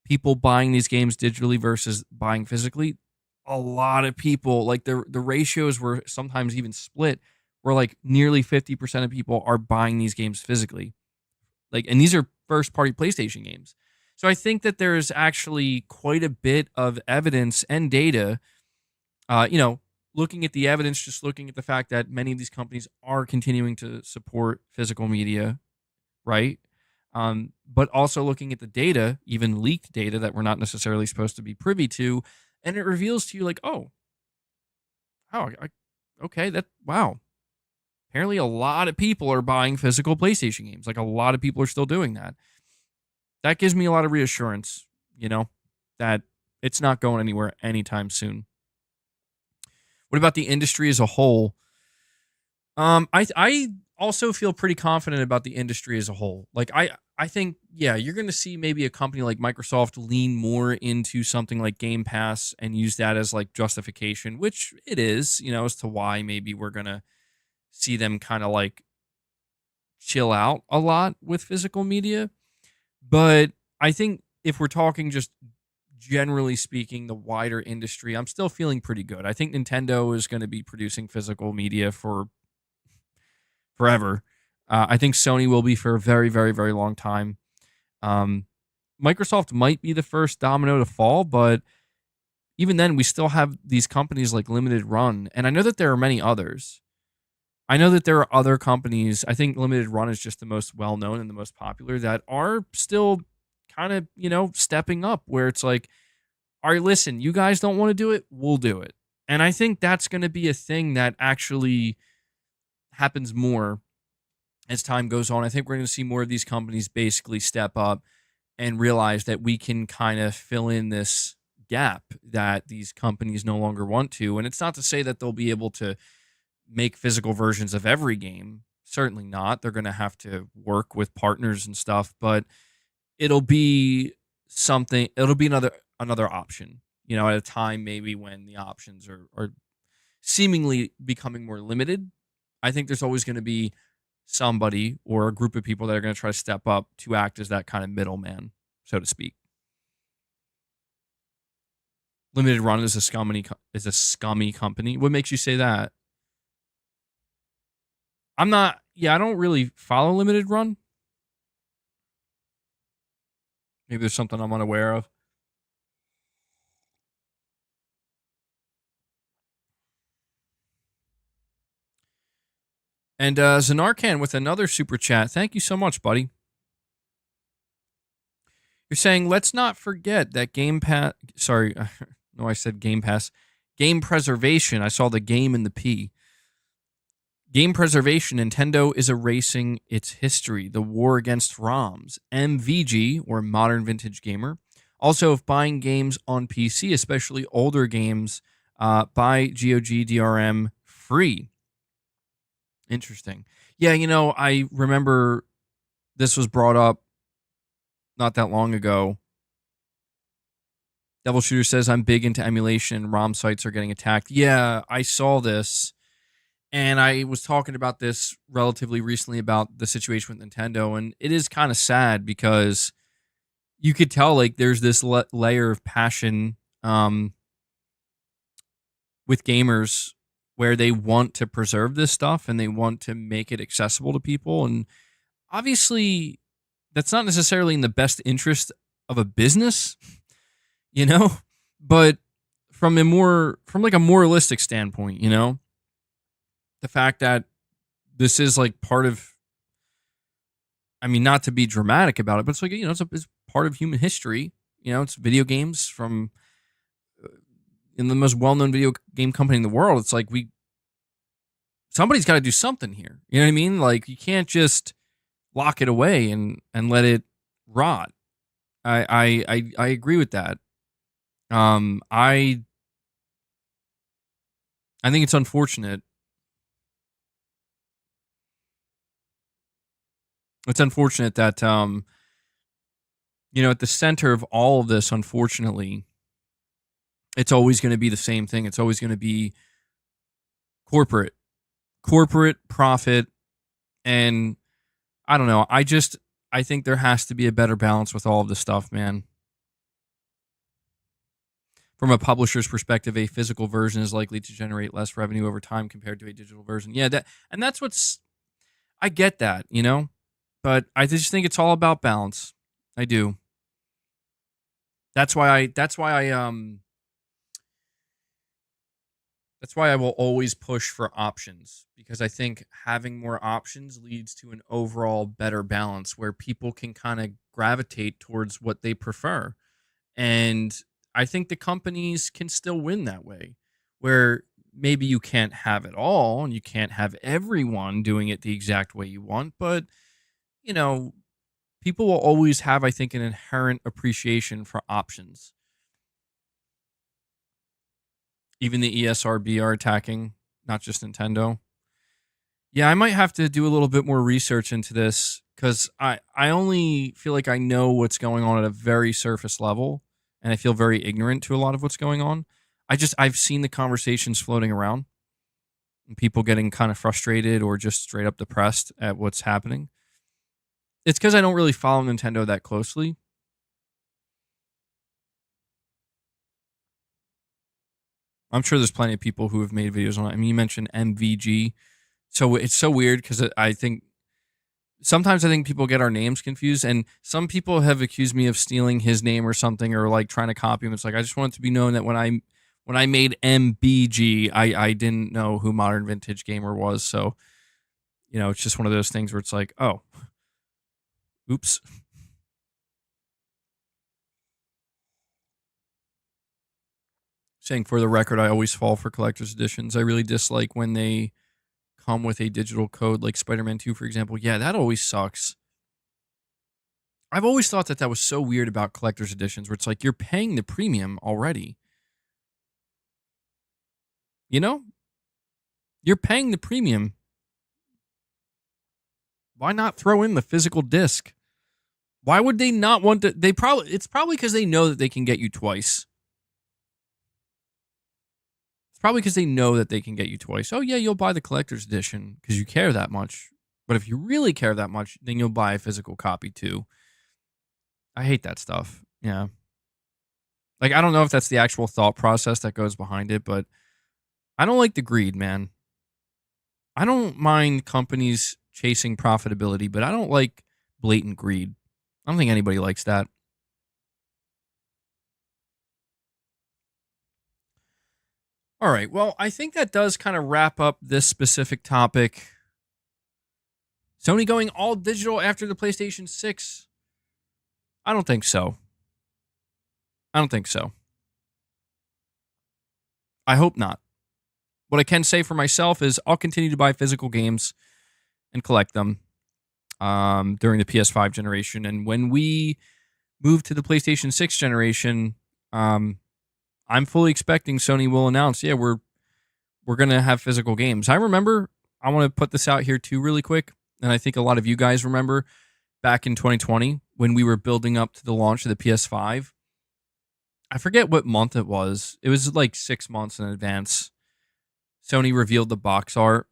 people buying these games digitally versus buying physically, a lot of people, like the ratios were sometimes even split, where like nearly 50% of people are buying these games physically. Like, and these are first party PlayStation games. So I think that there's actually quite a bit of evidence and data, you know, looking at the evidence, just looking at the fact that many of these companies are continuing to support physical media, right? But also looking at the data, even leaked data that we're not necessarily supposed to be privy to, and it reveals to you like, oh, okay, that wow. Apparently, a lot of people are buying physical PlayStation games. Like a lot of people are still doing that. That gives me a lot of reassurance, you know, that it's not going anywhere anytime soon. What about the industry as a whole? I also feel pretty confident about the industry as a whole. Like I think yeah, you're going to see maybe a company like Microsoft lean more into something like Game Pass and use that as like justification, which it is, you know, as to why maybe we're going to see them kind of like chill out a lot with physical media. But I think if we're talking just generally speaking, the wider industry, I'm still feeling pretty good. I think Nintendo is going to be producing physical media for forever. I think Sony will be for a very, very, very long time. Um, Microsoft might be the first domino to fall, but even then, we still have these companies like Limited Run, and I know that there are many others. I know that there are other companies. I think Limited Run is just the most well known and the most popular that are still kind of, you know, stepping up where it's like, all right, listen, you guys don't want to do it, we'll do it. And I think that's going to be a thing that actually happens more as time goes on. I think we're going to see more of these companies basically step up and realize that we can kind of fill in this gap that these companies no longer want to. And it's not to say that they'll be able to make physical versions of every game. Certainly not. They're going to have to work with partners and stuff, but it'll be something, it'll be another option, you know, at a time maybe when the options are seemingly becoming more limited. I think there's always going to be somebody or a group of people that are going to try to step up to act as that kind of middleman, so to speak. Limited Run is a scummy company. What makes you say that? I'm not. Yeah, I don't really follow Limited Run. Maybe there's something I'm unaware of. And Zanarkan with another super chat. Thank you so much, buddy. You're saying let's not forget that Game Pass. Sorry, no, I said Game Pass. Game preservation. I saw the game in the P. Game preservation. Nintendo is erasing its history. The war against ROMs. MVG, or Modern Vintage Gamer. Also, if buying games on PC, especially older games, buy GOG DRM free. Interesting. Yeah, you know, I remember this was brought up not that long ago. Devil Shooter says, I'm big into emulation. ROM sites are getting attacked. Yeah, I saw this. And I was talking about this relatively recently about the situation with Nintendo. And it is kind of sad because you could tell like there's this layer of passion with gamers where they want to preserve this stuff and they want to make it accessible to people. And obviously, that's not necessarily in the best interest of a business, you know, but from like a moralistic standpoint, you know, the fact that this is like part of, I mean, not to be dramatic about it, but it's like, you know, it's part of human history. You know, it's video games from in the most well-known video game company in the world. It's like somebody's got to do something here. You know what I mean? Like you can't just lock it away and let it rot. I agree with that. I think it's unfortunate. It's unfortunate that you know, at the center of all of this, unfortunately, it's always going to be the same thing. It's always going to be corporate, corporate profit, and I don't know. I think there has to be a better balance with all of this stuff, man. from a publisher's perspective, a physical version is likely to generate less revenue over time compared to a digital version. Yeah, that's what's I get that, but I just think it's all about balance. I do. That's why I will always push for options, because I think having more options leads to an overall better balance where people can kind of gravitate towards what they prefer. And I think the companies can still win that way, where maybe you can't have it all and you can't have everyone doing it the exact way you want, but you know, people will always have, I think, an inherent appreciation for options. Even the ESRB are attacking, not just Nintendo. Yeah, I might have to do a little bit more research into this because I only feel like I know what's going on at a very surface level, and I feel very ignorant to a lot of what's going on. I've seen the conversations floating around and people getting kind of frustrated or just straight up depressed at what's happening. It's because I don't really follow Nintendo that closely. I'm sure there's plenty of people who have made videos on it. I mean, you mentioned MVG. So it's so weird because I think sometimes I think people get our names confused, and some people have accused me of stealing his name or something, or like trying to copy him. It's like I just want it to be known that when I made MBG, I didn't know who Modern Vintage Gamer was. So it's just one of those things where it's like, oh, oops. Saying for the record, I always fall for collector's editions. I really dislike when they come with a digital code, like Spider-Man 2, for example. Yeah, that always sucks. I've always thought that was so weird about collector's editions, where it's like you're paying the premium already. You're paying the premium. Why not throw in the physical disc? Why would they not want to? It's probably because they know that they can get you twice. It's probably because they know that they can get you twice. Oh yeah, you'll buy the collector's edition because you care that much. But if you really care that much, then you'll buy a physical copy too. I hate that stuff. Yeah. Like, I don't know if that's the actual thought process that goes behind it, but I don't like the greed, man. I don't mind companies chasing profitability, but I don't like blatant greed. I don't think anybody likes that. All right. Well, I think that does kind of wrap up this specific topic. Sony going all digital after the PlayStation 6? I don't think so. I don't think so. I hope not. What I can say for myself is I'll continue to buy physical games and collect them during the PS5 generation. And when we move to the PlayStation 6 generation, I'm fully expecting Sony will announce, yeah, we're going to have physical games. I remember, I want to put this out here too really quick, and I think a lot of you guys remember back in 2020 when we were building up to the launch of the PS5. I forget what month it was. It was like 6 months in advance. Sony revealed the box art,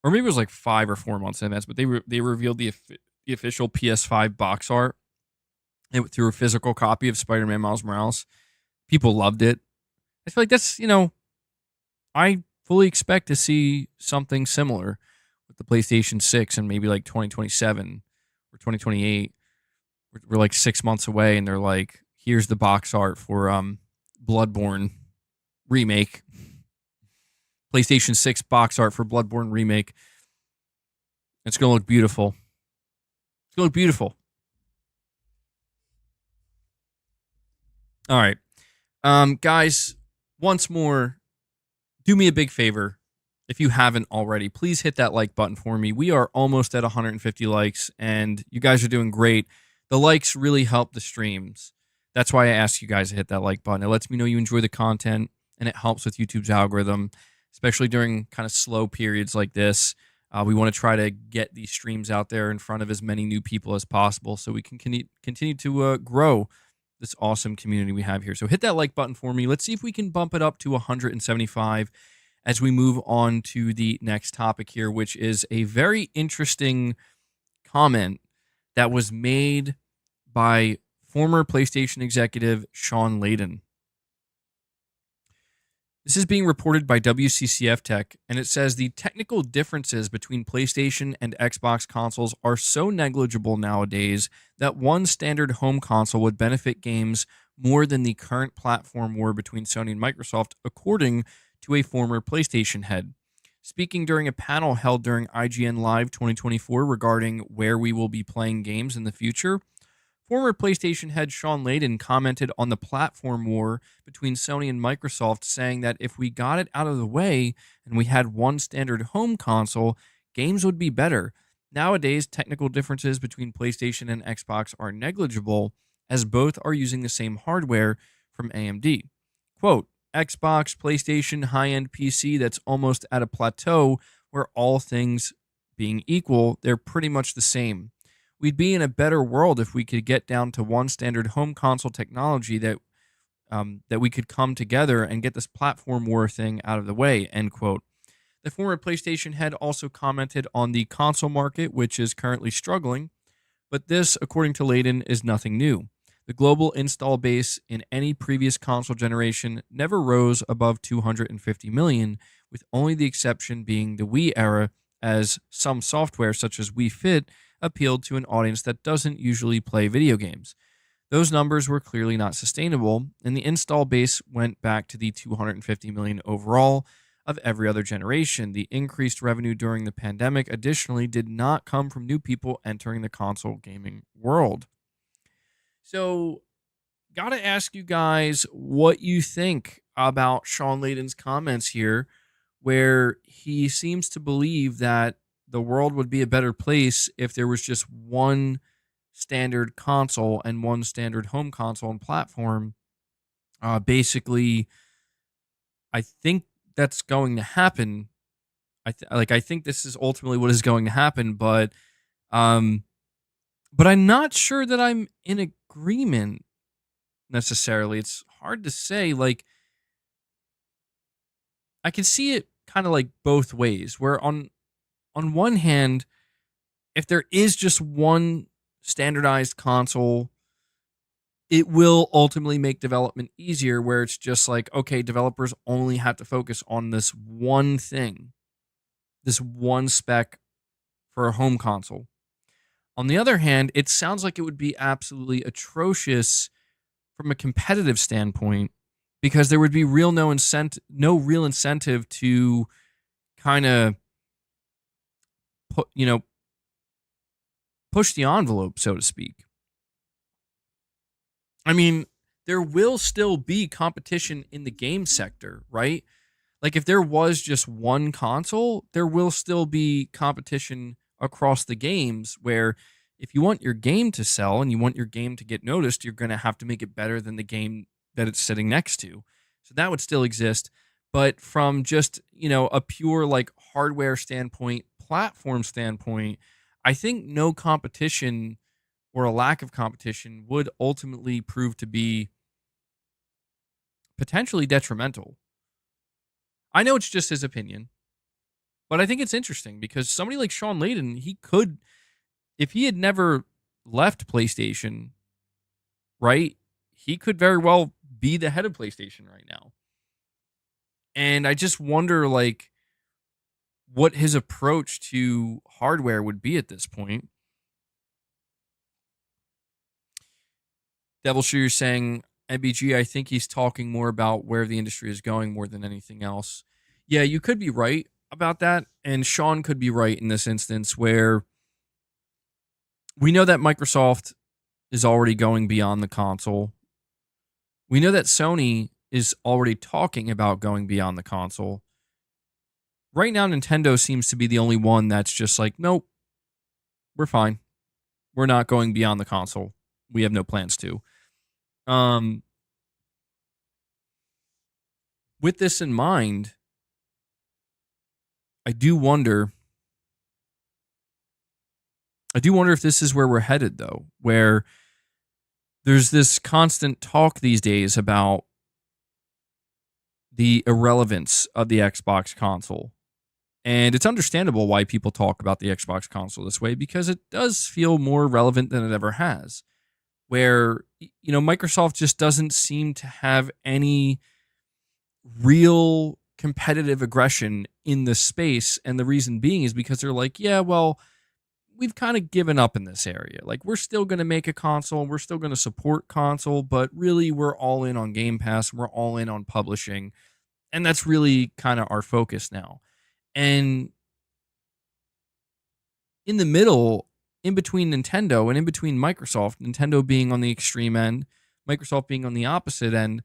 or maybe it was like 5 or 4 months in advance, but they revealed the official PS5 box art through a physical copy of Spider-Man Miles Morales. People loved it. I feel like that's, I fully expect to see something similar with the PlayStation 6 and maybe like 2027 or 2028. We're like 6 months away, and they're like, here's the box art for Bloodborne Remake. PlayStation 6 box art for Bloodborne Remake. It's going to look beautiful. It's going to look beautiful. All right. Guys, once more, do me a big favor. If you haven't already, please hit that like button for me. We are almost at 150 likes, and you guys are doing great. The likes really help the streams. That's why I ask you guys to hit that like button. It lets me know you enjoy the content, and it helps with YouTube's algorithm, especially during kind of slow periods like this. We want to try to get these streams out there in front of as many new people as possible so we can continue to grow this awesome community we have here. So hit that like button for me. Let's see if we can bump it up to 175 as we move on to the next topic here, which is a very interesting comment that was made by former PlayStation executive Shawn Layden. This is being reported by WCCF Tech, and it says the technical differences between PlayStation and Xbox consoles are so negligible nowadays that one standard home console would benefit games more than the current platform war between Sony and Microsoft, according to a former PlayStation head. Speaking during a panel held during IGN Live 2024 regarding where we will be playing games in the future, former PlayStation head Shawn Layden commented on the platform war between Sony and Microsoft, saying that if we got it out of the way and we had one standard home console, games would be better. Nowadays, technical differences between PlayStation and Xbox are negligible, as both are using the same hardware from AMD. Quote, Xbox, PlayStation, high-end PC that's almost at a plateau where all things being equal, they're pretty much the same. We'd be in a better world if we could get down to one standard home console technology that we could come together and get this platform war thing out of the way, end quote. The former PlayStation head also commented on the console market, which is currently struggling, but this, according to Layden, is nothing new. The global install base in any previous console generation never rose above 250 million, with only the exception being the Wii era, as some software such as Wii Fit appealed to an audience that doesn't usually play video games. Those numbers were clearly not sustainable, and the install base went back to the 250 million overall of every other generation. The increased revenue during the pandemic, additionally, did not come from new people entering the console gaming world. So, gotta ask you guys what you think about Shawn Layden's comments here, where he seems to believe that the world would be a better place if there was just one standard console and one standard home console and platform. Basically, I think that's going to happen. I think this is ultimately what is going to happen, but I'm not sure that I'm in agreement necessarily. It's hard to say. Like, I can see it kind of like both ways, where on one hand, if there is just one standardized console, it will ultimately make development easier, where it's just like, okay, developers only have to focus on this one thing, this one spec for a home console. On the other hand, it sounds like it would be absolutely atrocious from a competitive standpoint, because there would be no real incentive to kind of push the envelope, so to speak. I mean, there will still be competition in the game sector, right? Like, if there was just one console, there will still be competition across the games, where if you want your game to sell and you want your game to get noticed, you're going to have to make it better than the game that it's sitting next to. So that would still exist. But from just, a pure like hardware standpoint, platform standpoint, I think no competition or a lack of competition would ultimately prove to be potentially detrimental. I know it's just his opinion, but I think it's interesting because somebody like Shawn Layden, he could, if he had never left PlayStation, right, he could very well be the head of PlayStation right now. And I just wonder, like, what his approach to hardware would be at this point. Devil Shooter saying, MBG, I think he's talking more about where the industry is going more than anything else. Yeah, you could be right about that. And Shawn could be right in this instance, where we know that Microsoft is already going beyond the console. We know that Sony is already talking about going beyond the console. Right now, Nintendo seems to be the only one that's just like, nope, we're fine. We're not going beyond the console. We have no plans to. With this in mind, I do wonder if this is where we're headed, though, where there's this constant talk these days about the irrelevance of the Xbox console. And it's understandable why people talk about the Xbox console this way, because it does feel more relevant than it ever has. Where, Microsoft just doesn't seem to have any real competitive aggression in the space. And the reason being is because they're like, yeah, well, we've kind of given up in this area. Like, we're still going to make a console, we're still going to support console, but really we're all in on Game Pass, we're all in on publishing, and that's really kind of our focus now. And in the middle, in between Nintendo and in between Microsoft, Nintendo being on the extreme end, Microsoft being on the opposite end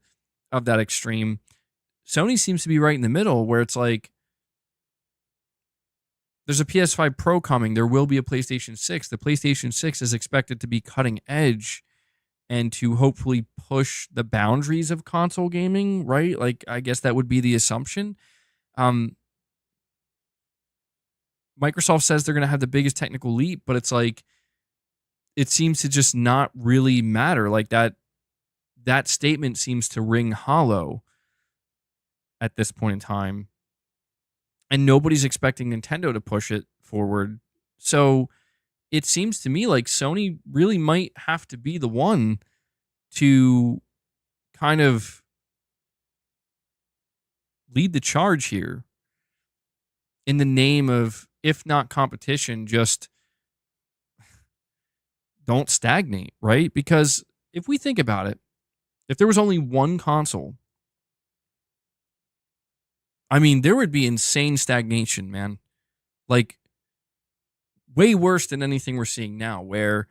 of that extreme, Sony seems to be right in the middle, where it's like, there's a PS5 Pro coming. There will be a PlayStation 6. The PlayStation 6 is expected to be cutting edge and to hopefully push the boundaries of console gaming, right? Like, I guess that would be the assumption. Microsoft says they're going to have the biggest technical leap, but it's like, it seems to just not really matter. Like, that statement seems to ring hollow at this point in time. And nobody's expecting Nintendo to push it forward. So it seems to me like Sony really might have to be the one to kind of lead the charge here in the name of, if not competition, just don't stagnate, right? Because if we think about it, if there was only one console, I mean, there would be insane stagnation, man. Like, way worse than anything we're seeing now, where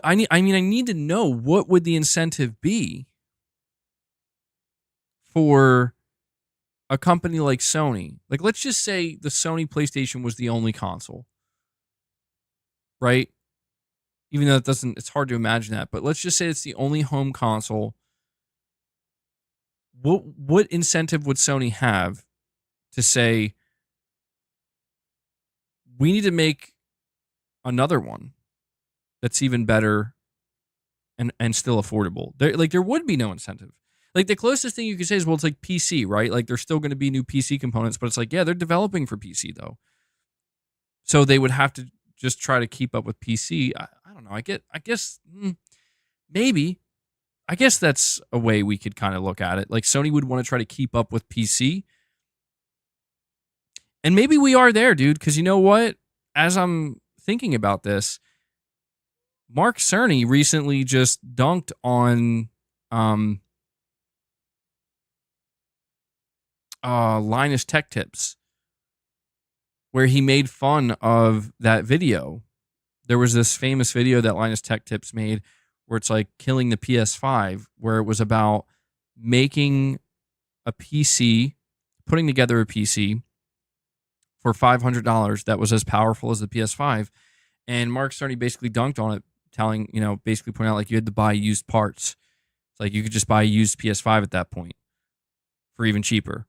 I need to know, what would the incentive be for a company like Sony? Like, let's just say the Sony PlayStation was the only console, right? Even though it's hard to imagine that, but let's just say it's the only home console. What incentive would Sony have to say, we need to make another one that's even better and still affordable? There would be no incentive. Like, the closest thing you could say is, well, it's like PC, right? Like, there's still going to be new PC components, but it's like, yeah, they're developing for PC though, so they would have to just try to keep up with PC. I don't know. I guess maybe. I guess that's a way we could kind of look at it. Like, Sony would want to try to keep up with PC. And maybe we are there, dude, because you know what? As I'm thinking about this, Mark Cerny recently just dunked on Linus Tech Tips, where he made fun of that video. There was this famous video that Linus Tech Tips made where it's like killing the PS5, where it was about making a PC, putting together a PC for $500 that was as powerful as the PS5. And Mark Cerny basically dunked on it, basically pointing out, like, you had to buy used parts. It's like, you could just buy a used PS5 at that point for even cheaper.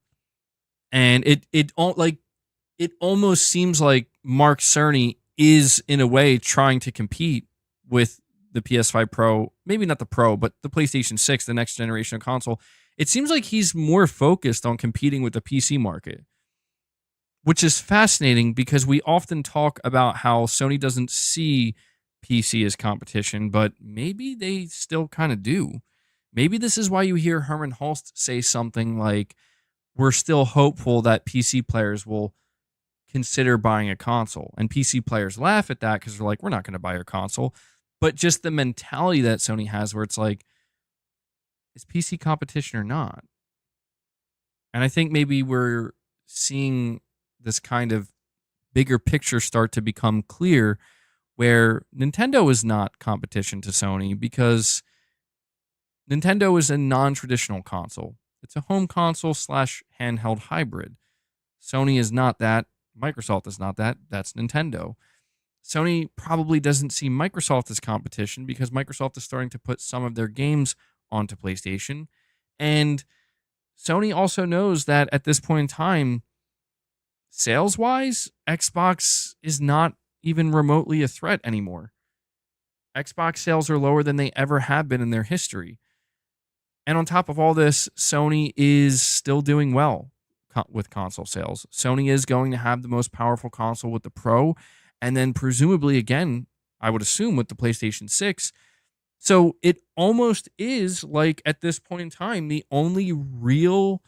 And it almost seems like Mark Cerny is, in a way, trying to compete with the PS5 Pro, maybe not the Pro, but the PlayStation 6, the next generation of console. It seems like he's more focused on competing with the PC market, which is fascinating, because we often talk about how Sony doesn't see PC as competition, but maybe they still kind of do. Maybe this is why you hear Herman Hulst say something like, we're still hopeful that PC players will consider buying a console. And PC players laugh at that because they're like, we're not going to buy your console. But just the mentality that Sony has, where it's like, is PC competition or not? And I think maybe we're seeing this kind of bigger picture start to become clear, where Nintendo is not competition to Sony, because Nintendo is a non-traditional console. It's a home console / handheld hybrid. Sony is not that. Microsoft is not that. That's Nintendo. Sony probably doesn't see Microsoft as competition, because Microsoft is starting to put some of their games onto PlayStation. And Sony also knows that at this point in time, sales-wise, Xbox is not even remotely a threat anymore. Xbox sales are lower than they ever have been in their history. And on top of all this, Sony is still doing well with console sales. Sony is going to have the most powerful console with the Pro, and then presumably, again, I would assume, with the PlayStation 6. So it almost is like, at this point in time, the only real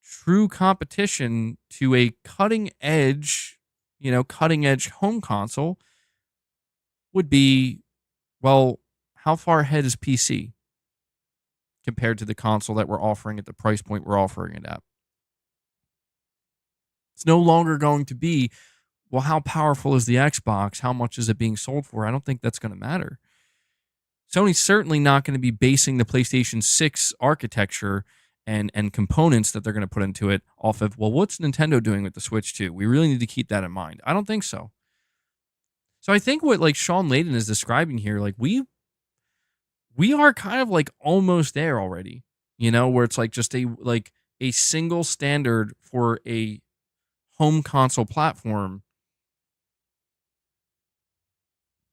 true competition to a cutting edge home console would be, well, how far ahead is PC compared to the console that we're offering at the price point we're offering it at? It's no longer going to be, well, how powerful is the Xbox? How much is it being sold for? I don't think that's going to matter. Sony's certainly not going to be basing the PlayStation 6 architecture and components that they're going to put into it off of, well, what's Nintendo doing with the Switch 2? We really need to keep that in mind. I don't think so. So I think what like Shawn Layden is describing here, like we are kind of like almost there already, where it's like just a single standard for a home console platform.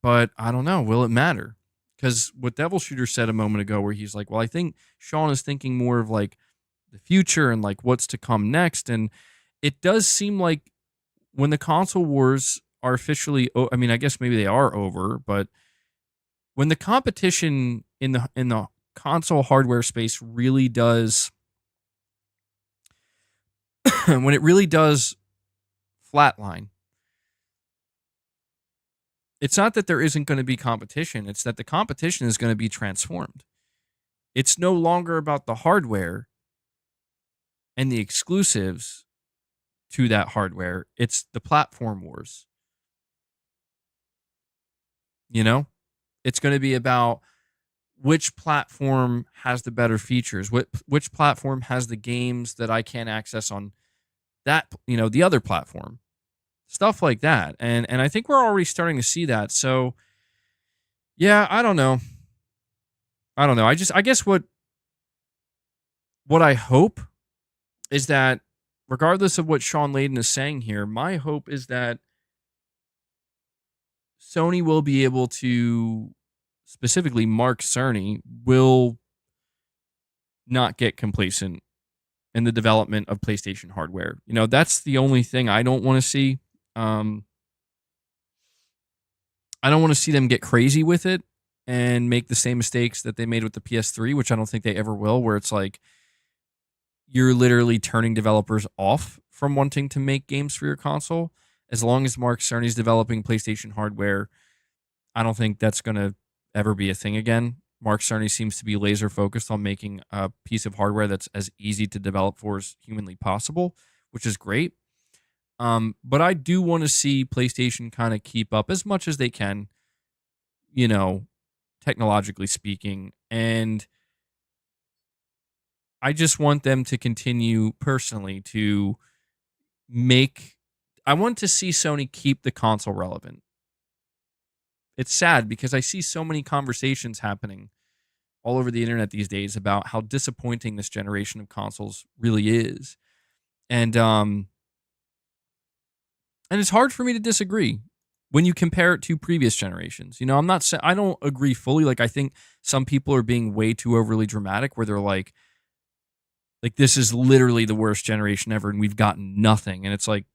But I don't know, will it matter? Because what Devil Shooter said a moment ago, where he's like, well, I think Shawn is thinking more of like the future and like what's to come next. And it does seem like when the console wars are officially, I mean, I guess maybe they are over, but when the competition in the console hardware space really does, when it really does flatline, it's not that there isn't going to be competition. It's that the competition is going to be transformed. It's no longer about the hardware and the exclusives to that hardware. It's the platform wars. It's going to be about which platform has the better features, which platform has the games that I can't access on that, the other platform. Stuff like that. And I think we're already starting to see that. So yeah, I don't know. I guess what I hope is that regardless of what Shawn Layden is saying here, my hope is that Sony will be able to, specifically Mark Cerny, will not get complacent in the development of PlayStation hardware. That's the only thing I don't want to see. I don't want to see them get crazy with it and make the same mistakes that they made with the PS3, which I don't think they ever will, where it's like you're literally turning developers off from wanting to make games for your console. As long as Mark Cerny's developing PlayStation hardware, I don't think that's going to ever be a thing again. Mark Cerny seems to be laser focused on making a piece of hardware that's as easy to develop for as humanly possible, which is great. But I do want to see PlayStation kind of keep up as much as they can, technologically speaking. And I just want them to continue personally to I want to see Sony keep the console relevant. It's sad because I see so many conversations happening all over the internet these days about how disappointing this generation of consoles really is. And it's hard for me to disagree when you compare it to previous generations. I'm not saying I don't agree fully. Like, I think some people are being way too overly dramatic where they're like this is literally the worst generation ever and we've gotten nothing. And it's like,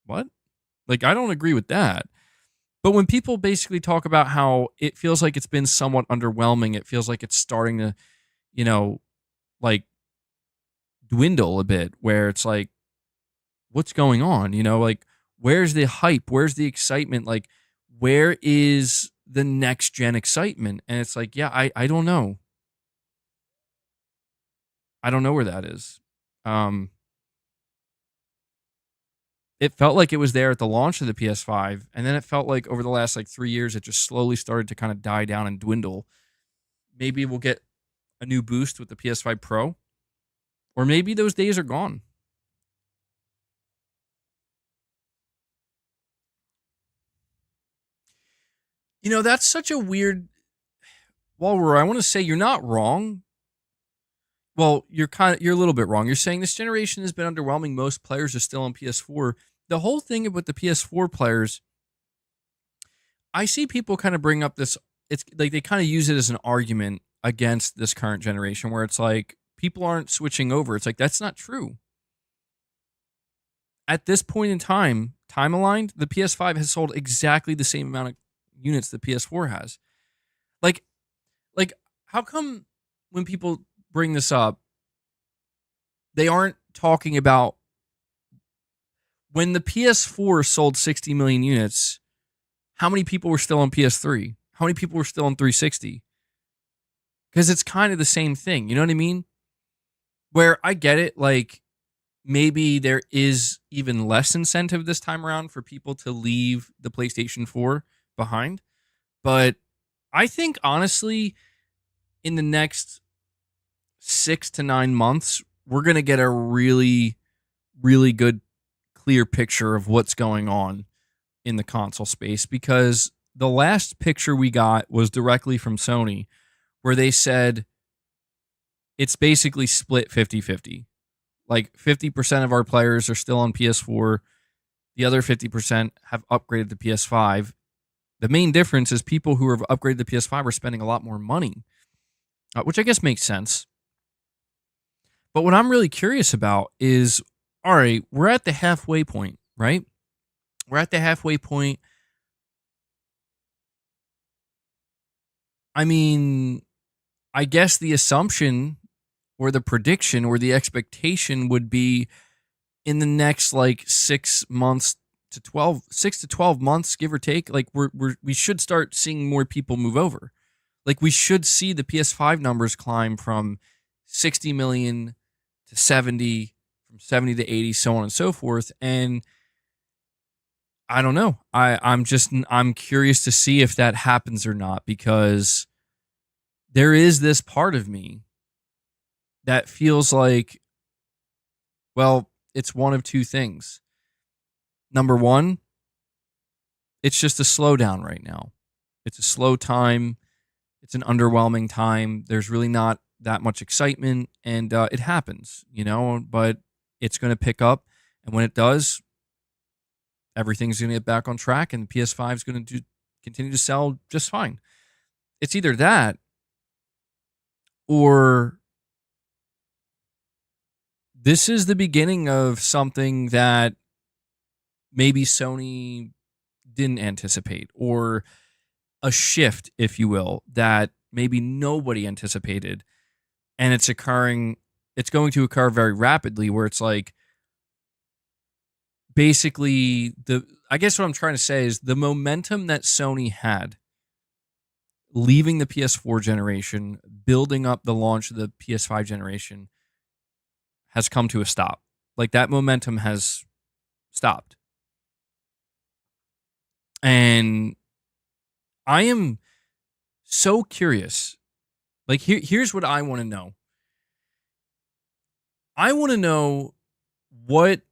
what? Like, I don't agree with that. But when people basically talk about how it feels like it's been somewhat underwhelming, it feels like it's starting to, like dwindle a bit, where it's like, what's going on? Like, where's the hype? Where's the excitement? Like, where is the next gen excitement? And it's like, yeah, I don't know. I don't know where that is. It felt like it was there at the launch of the PS5, and then it felt like over the last 3 years, it just slowly started to kind of die down and dwindle. Maybe we'll get a new boost with the PS5 Pro, or maybe those days are gone. That's such a weird. Walroy, I want to say you're not wrong. Well, you're a little bit wrong. You're saying this generation has been underwhelming. Most players are still on PS4. The whole thing with the PS4 players, I see people kind of bring up this. It's like they kind of use it as an argument against this current generation, where it's like people aren't switching over. It's like that's not true. At this point in time aligned, the PS5 has sold exactly the same amount of units the PS4 has. Like, how come when people bring this up, they aren't talking about when the PS4 sold 60 million units, how many people were still on PS3? How many people were still on 360? Because it's kind of the same thing. You know what I mean? Where I get it, like maybe there is even less incentive this time around for people to leave the PlayStation 4 behind. But I think honestly, in the next 6 to 9 months, we're going to get a really, really good, clear picture of what's going on in the console space, because the last picture we got was directly from Sony, where they said it's basically split 50-50. Like 50% of our players are still on PS4. The other 50% have upgraded to PS5. The main difference is people who have upgraded to PS5 are spending a lot more money, which I guess makes sense. But what I'm really curious about is, all right, we're at the halfway point, right? We're at the halfway point. I mean, I guess the assumption or the prediction or the expectation would be in the next like 6 months to 12 months, give or take, like we should start seeing more people move over. Like we should see the PS5 numbers climb from 60 million to 70, from 70 to 80, so on and so forth. And I don't know. I'm curious to see if that happens or not, because there is this part of me that feels like, well, it's one of two things. Number one, it's just a slowdown right now. It's a slow time. It's an underwhelming time. There's really not that much excitement, and it happens, but it's going to pick up. And when it does, everything's going to get back on track, and the PS5 is going to continue to sell just fine. It's either that, or this is the beginning of something that maybe Sony didn't anticipate, or a shift, if you will, that maybe nobody anticipated. And it's going to occur very rapidly, where it's like, basically, I guess what I'm trying to say is the momentum that Sony had leaving the PS4 generation, building up the launch of the PS5 generation, has come to a stop. Like that momentum has stopped. And I am so curious. Like here's what I want to know. I want to know what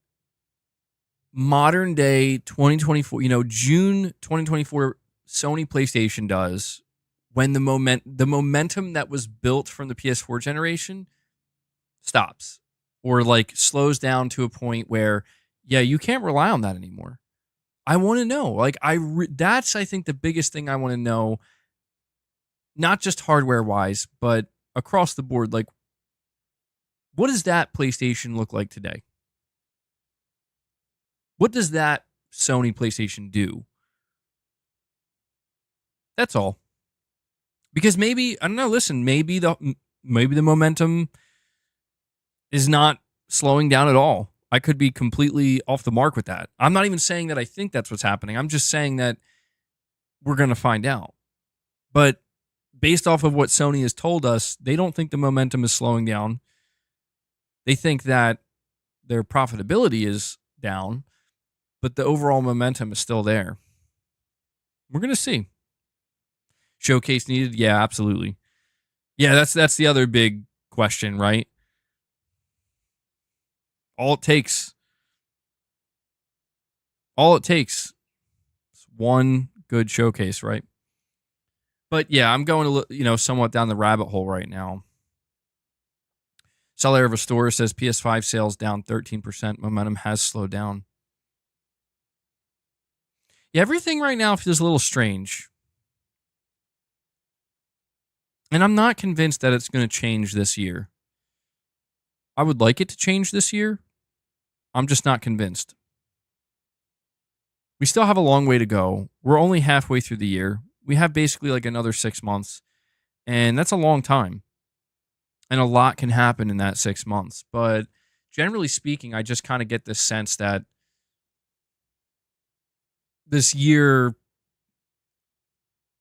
modern day 2024, June 2024 Sony PlayStation does when the momentum that was built from the PS4 generation stops, or like slows down to a point where, yeah, you can't rely on that anymore. I want to know. Like that's, I think, the biggest thing I want to know, not just hardware wise, but across the board. Like, what does that PlayStation look like today? What does that Sony PlayStation do? That's all. Because maybe, I don't know, listen, maybe the momentum is not slowing down at all. I could be completely off the mark with that. I'm not even saying that I think that's what's happening. I'm just saying that we're going to find out. But based off of what Sony has told us, they don't think the momentum is slowing down. They think that their profitability is down, but the overall momentum is still there. We're going to see. Showcase needed? Yeah, absolutely. Yeah, that's the other big question, right? All it takes is one good showcase, right? But yeah, I'm going to, somewhat down the rabbit hole right now. Seller of a Store says PS5 sales down 13%. Momentum has slowed down. Yeah, everything right now feels a little strange. And I'm not convinced that it's going to change this year. I would like it to change this year. I'm just not convinced. We still have a long way to go. We're only halfway through the year. We have basically like another 6 months. And that's a long time. And a lot can happen in that 6 months. But generally speaking, I just kind of get this sense that this year,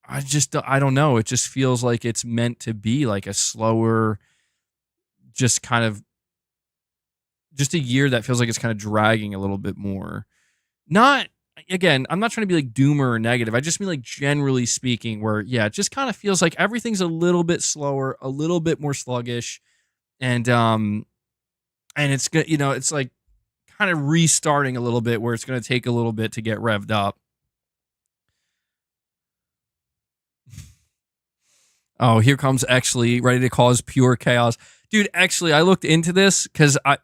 I don't know. It just feels like it's meant to be like a slower, just kind of, just a year that feels like it's kind of dragging a little bit more. Not, again, I'm not trying to be like doomer or negative. I just mean like generally speaking, where, yeah, it just kind of feels like everything's a little bit slower, a little bit more sluggish. And it's good, it's like kind of restarting a little bit where it's going to take a little bit to get revved up. Oh, here comes Exley, ready to cause pure chaos. Dude, Exley, I looked into this because I'm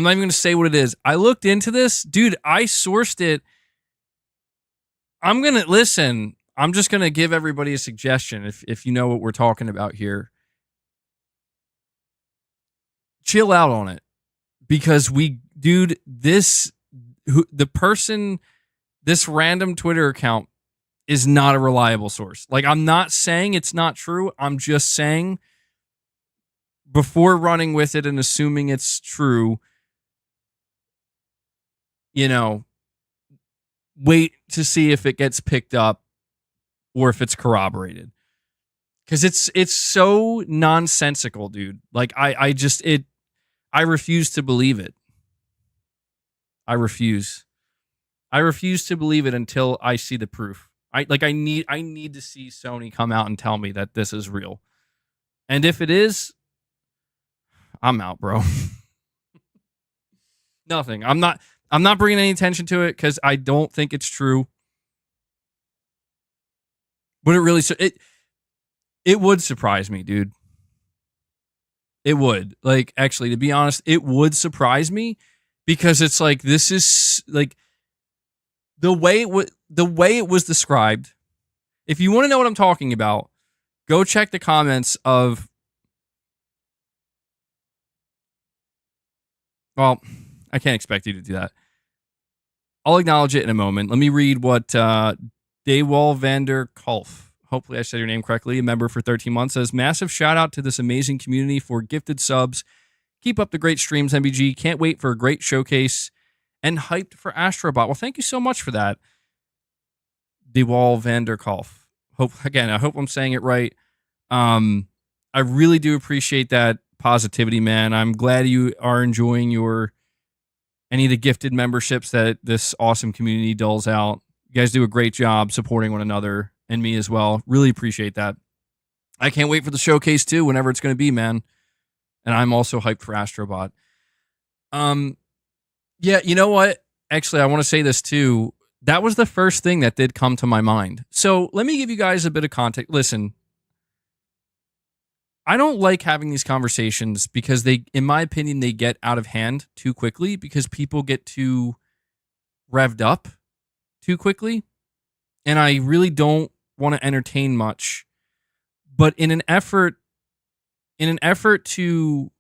not even going to say what it is. I looked into this. Dude, I sourced it. I'm just going to give everybody a suggestion if you know what we're talking about here. Chill out on it. Because this random Twitter account is not a reliable source. Like, I'm not saying it's not true. I'm just saying, before running with it and assuming it's true, wait to see if it gets picked up or if it's corroborated. Because it's so nonsensical, dude. Like, I refuse to believe it. I refuse to believe it until I see the proof. I need to see Sony come out and tell me that this is real. And if it is, I'm out, bro. Nothing. I'm not bringing any attention to it because I don't think it's true. But it would surprise me, dude. It would. Like, actually, to be honest, it would surprise me because it's like, this is like the way it was described. If you want to know what I'm talking about, go check the comments of, well, I can't expect you to do that. I'll acknowledge it in a moment. Let me read what Daywall Vander Kolf, hopefully I said your name correctly, a member for 13 months, says, massive shout out to this amazing community for gifted subs. Keep up the great streams, MBG. Can't wait for a great showcase and hyped for Astrobot. Well, thank you so much for that, Daywall Vander Kolf. I hope I'm saying it right. I really do appreciate that positivity, man. I'm glad you are enjoying any of the gifted memberships that this awesome community doles out. You guys do a great job supporting one another and me as well. Really appreciate that. I can't wait for the showcase too, whenever it's going to be, man. And I'm also hyped for Astrobot. Yeah, you know what? Actually, I want to say this too. That was the first thing that did come to my mind. So let me give you guys a bit of context. Listen, I don't like having these conversations because in my opinion, they get out of hand too quickly because people get too revved up too quickly. And I really don't want to entertain much. But in an effort to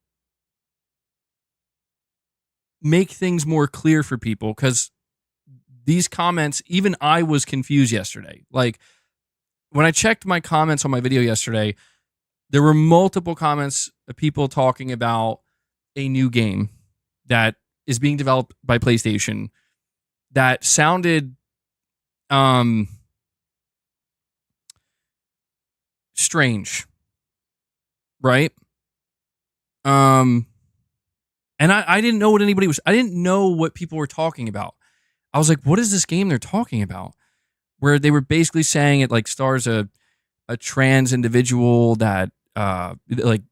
make things more clear for people, because these comments, even I was confused yesterday. Like, when I checked my comments on my video yesterday, there were multiple comments of people talking about a new game that is being developed by PlayStation that sounded strange, right? And I didn't know what I didn't know what people were talking about. I was like, what is this game they're talking about? Where they were basically saying it like stars a trans individual that like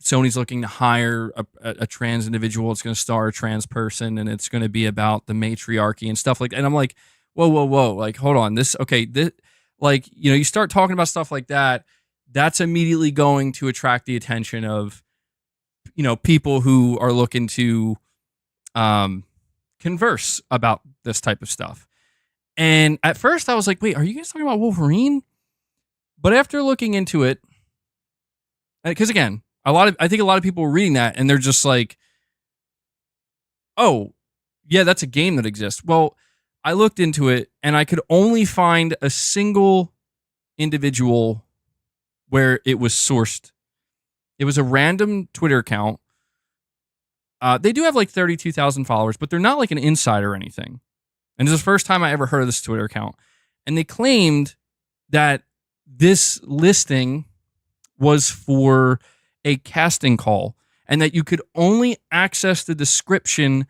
Sony's looking to hire a trans individual. It's going to star a trans person, and it's going to be about the matriarchy and stuff like that. And I'm like, whoa. Like, hold on. Like, you start talking about stuff like that, that's immediately going to attract the attention of, people who are looking to converse about this type of stuff. And at first I was like, wait, are you guys talking about Wolverine? But after looking into it, because again, I think a lot of people were reading that and they're just like, oh, yeah, that's a game that exists. Well, I looked into it and I could only find a single individual where it was sourced. It was a random Twitter account They do have like 32,000 followers, but they're not like an insider or anything. And this is the first time I ever heard of this Twitter account. And they claimed that this listing was for a casting call and that you could only access the description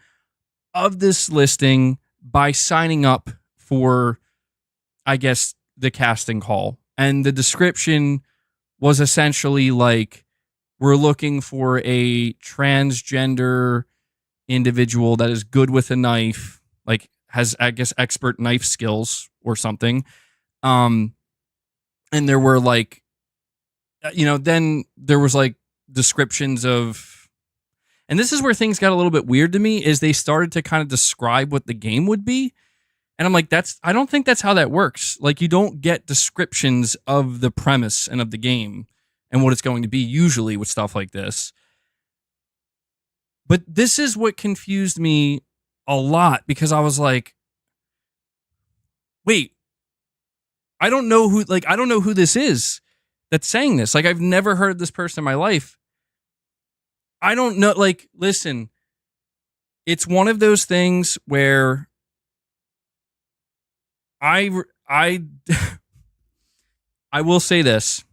of this listing by signing up for, I guess, the casting call. And the description was essentially like, we're looking for a transgender individual that is good with a knife, like has, I guess, expert knife skills or something. And there were like, then there was like descriptions of, and this is where things got a little bit weird to me, is they started to kind of describe what the game would be. And I'm like, I don't think that's how that works. Like, you don't get descriptions of the premise and of the game and what it's going to be usually with stuff like this. But this is what confused me a lot, because I was like, wait, I don't know who this is that's saying this. Like, I've never heard of this person in my life. I don't know. Like, listen, it's one of those things where I will say this.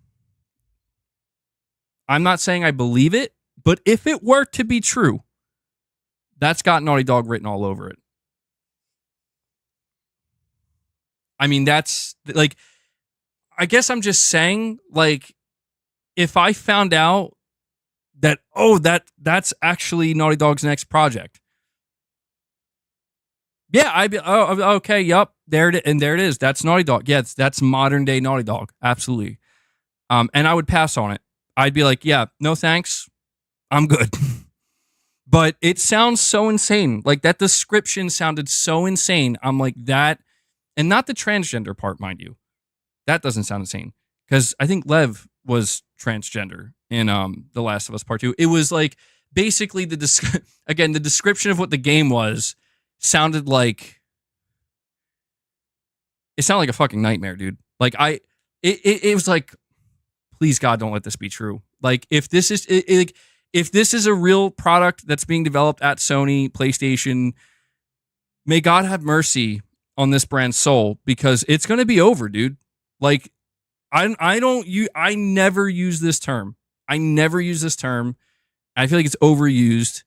I'm not saying I believe it, but if it were to be true, that's got Naughty Dog written all over it. I mean, that's like, I guess I'm just saying, like, if I found out that, that's actually Naughty Dog's next project. Yeah, I'd be, okay, yep, there it is. That's Naughty Dog. Yeah, that's modern day Naughty Dog. Absolutely. And I would pass on it. I'd be like, yeah, no thanks. I'm good. But it sounds so insane. Like, that description sounded so insane. I'm like, that, and not the transgender part, mind you. That doesn't sound insane. Because I think Lev was transgender in The Last of Us Part 2. It was like, basically, the description of what the game was sounded like, it sounded like a fucking nightmare, dude. Like, it was like, please God, don't let this be true. Like, if this is if this is a real product that's being developed at Sony, PlayStation, may God have mercy on this brand's soul, because it's going to be over, dude. Like, I never use this term. I never use this term. I feel like it's overused,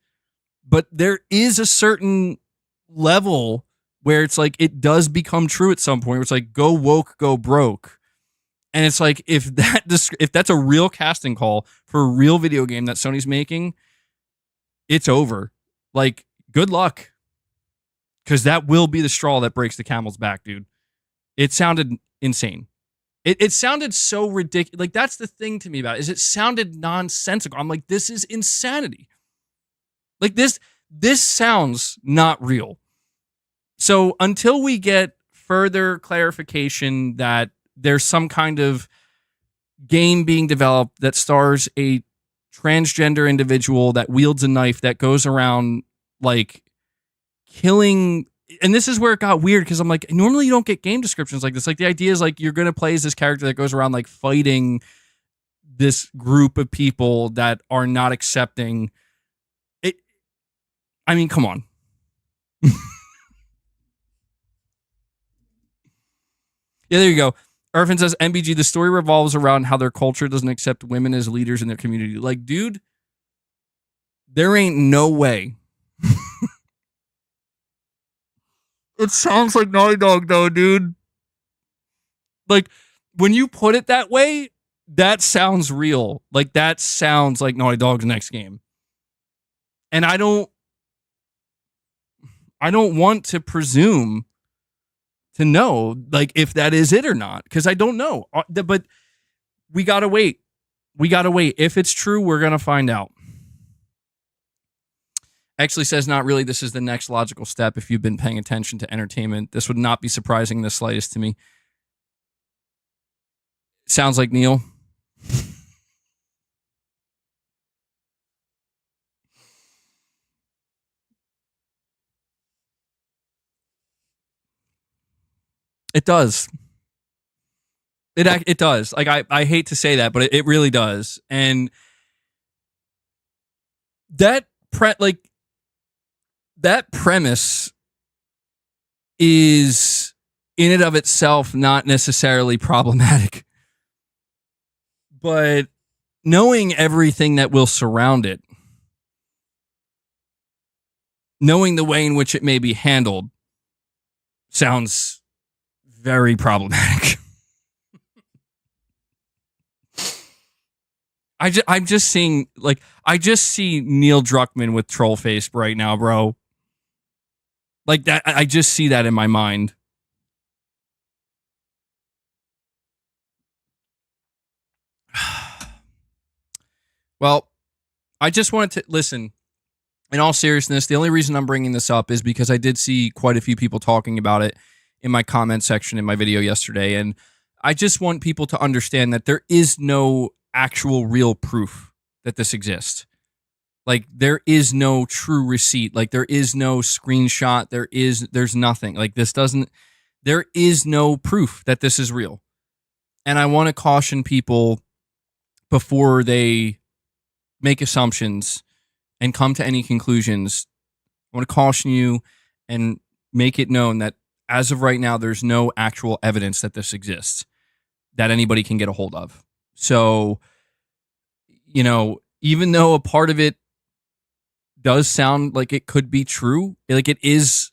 but there is a certain level where it's like, it does become true at some point, where it's like, go woke, go broke. And it's like, if that's a real casting call for a real video game that Sony's making, it's over. Like, good luck. Because that will be the straw that breaks the camel's back, dude. It sounded insane. It sounded so ridiculous. Like, that's the thing to me about it, is it sounded nonsensical. I'm like, this is insanity. Like, this sounds not real. So until we get further clarification that there's some kind of game being developed that stars a transgender individual that wields a knife that goes around, like, killing, and this is where it got weird, because I'm like, normally you don't get game descriptions like this. Like, the idea is like, you're going to play as this character that goes around, like, fighting this group of people that are not accepting it. I mean, come on. Yeah, there you go. Irvin says, MBG, the story revolves around how their culture doesn't accept women as leaders in their community. Like, dude, there ain't no way. It sounds like Naughty Dog, though, dude. Like, when you put it that way, that sounds real. Like, that sounds like Naughty Dog's next game. And I don't want to presume to know, like, if that is it or not, because I don't know. But we gotta wait. If it's true, we're gonna find out. Actually says, not really. This is the next logical step if you've been paying attention to entertainment. This would not be surprising in the slightest to me. Sounds like Neil. It does. It does. Like, I hate to say that, but it really does. And that like, that premise is in and of itself not necessarily problematic. But knowing everything that will surround it, knowing the way in which it may be handled, sounds very problematic. I'm just seeing, like, I just see Neil Druckmann with troll face right now, bro. Like that, I just see that in my mind. Well, I just wanted to listen. In all seriousness, the only reason I'm bringing this up is because I did see quite a few people talking about it in my comment section in my video yesterday, and I just want people to understand that there is no actual real proof that this exists. Like, there is no true receipt. Like, there is no screenshot. There's nothing. Like, there is no proof that this is real. And I want to caution people before they make assumptions and come to any conclusions. I want to caution you and make it known that as of right now, there's no actual evidence that this exists that anybody can get a hold of. So, you know, even though a part of it does sound like it could be true, like it is,